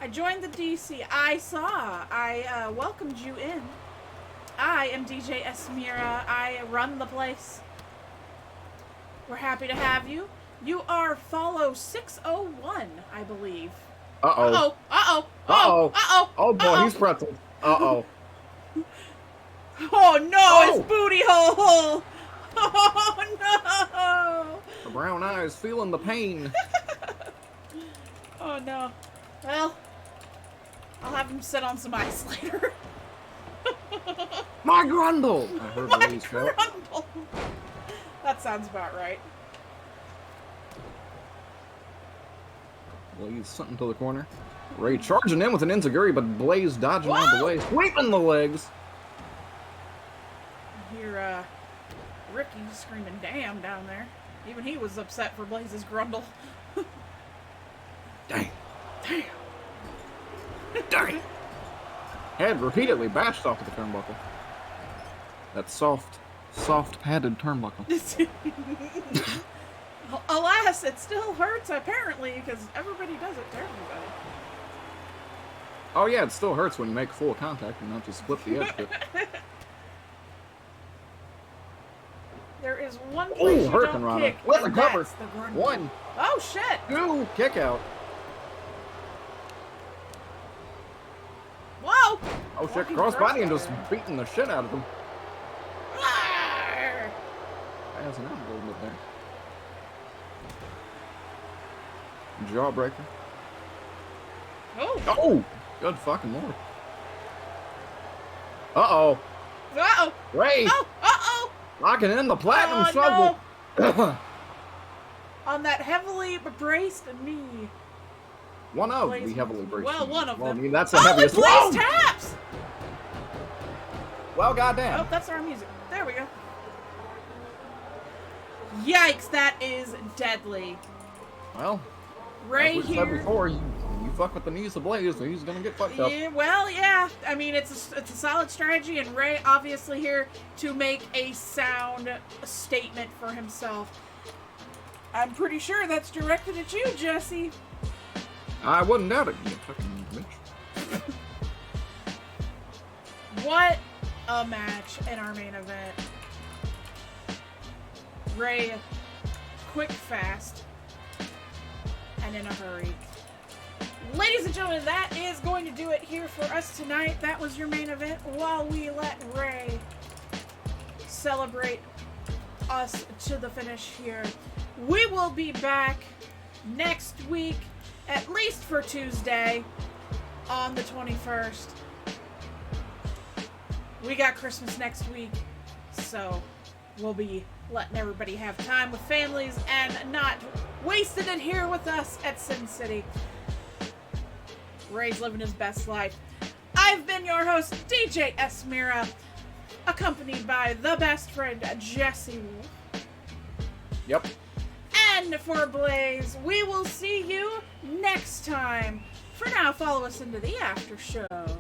A: I joined the DC. I welcomed you in. I am DJ Esmira. I run the place. We're happy to have you. You are follow 601, I believe.
G: Uh-oh.
A: Uh-oh.
G: Uh-oh.
A: Uh-oh.
G: Oh, boy,
A: Uh-oh.
G: he's pretzel. Uh-oh.
A: Oh, no,
G: Oh.
A: it's booty hole. Oh, no.
G: The brown eyes feeling the pain.
A: Oh, no. Well, I'll have him sit on some ice later.
G: My grundle! I heard
A: My
G: Louise shout.
A: grundle. That sounds about right.
G: Blaze something to the corner. Ray charging in with an enziguri, but Blaze dodging out of the way. Sweeping the legs.
A: I hear Ricky screaming damn down there. Even he was upset for Blaze's grundle.
G: Dang.
A: Damn.
G: Dang. Head repeatedly bashed off of the turnbuckle. That soft padded turnbuckle.
A: Alas, it still hurts apparently because everybody does it to everybody.
G: Oh yeah, it still hurts when you make full contact and not just split the edge. But...
A: There is one place you don't kick,
G: with a
A: and
G: cover.
A: that's the grundle.
G: 1.
A: Oh shit!
G: 2. Kick out.
A: Whoa!
G: Oh shit! Crossbody and just beating the shit out of them. Has an out a little bit there. Jawbreaker. Oh! Good fucking lord. Uh-oh.
A: Uh-oh.
G: Ray!
A: Oh! Uh-oh!
G: Locking in the platinum shovel.
A: No. On that heavily braced knee.
G: One of
A: Blaze,
G: the heavily braced.
A: well, one of
G: well,
A: them.
G: I mean, that's the
A: Oh,
G: heaviest
A: and Blaze
G: one.
A: taps!
G: Well, goddamn.
A: Oh, that's our music. There we go. Yikes, that is deadly.
G: Well,
A: Ray
G: as we said
A: here.
G: before, you fuck with the knees of Blaze, he's gonna get fucked up.
A: Yeah, well, yeah. I mean, it's a solid strategy, and Ray obviously here to make a sound statement for himself. I'm pretty sure that's directed at you, Jesse.
G: I wouldn't doubt it, you fucking bitch.
A: What a match in our main event. Ray, quick, fast, and in a hurry. Ladies and gentlemen, that is going to do it here for us tonight. That was your main event while we let Ray celebrate us to the finish here. We will be back next week, at least for Tuesday, on the 21st. We got Christmas next week, so we'll be letting everybody have time with families and not wasting it here with us at Sin City. Ray's living his best life. I've been your host, DJ Esmira, accompanied by the best friend, Jesse Wolf.
G: Yep.
A: And for Blaze, we will see you next time. For now, follow us into the after show.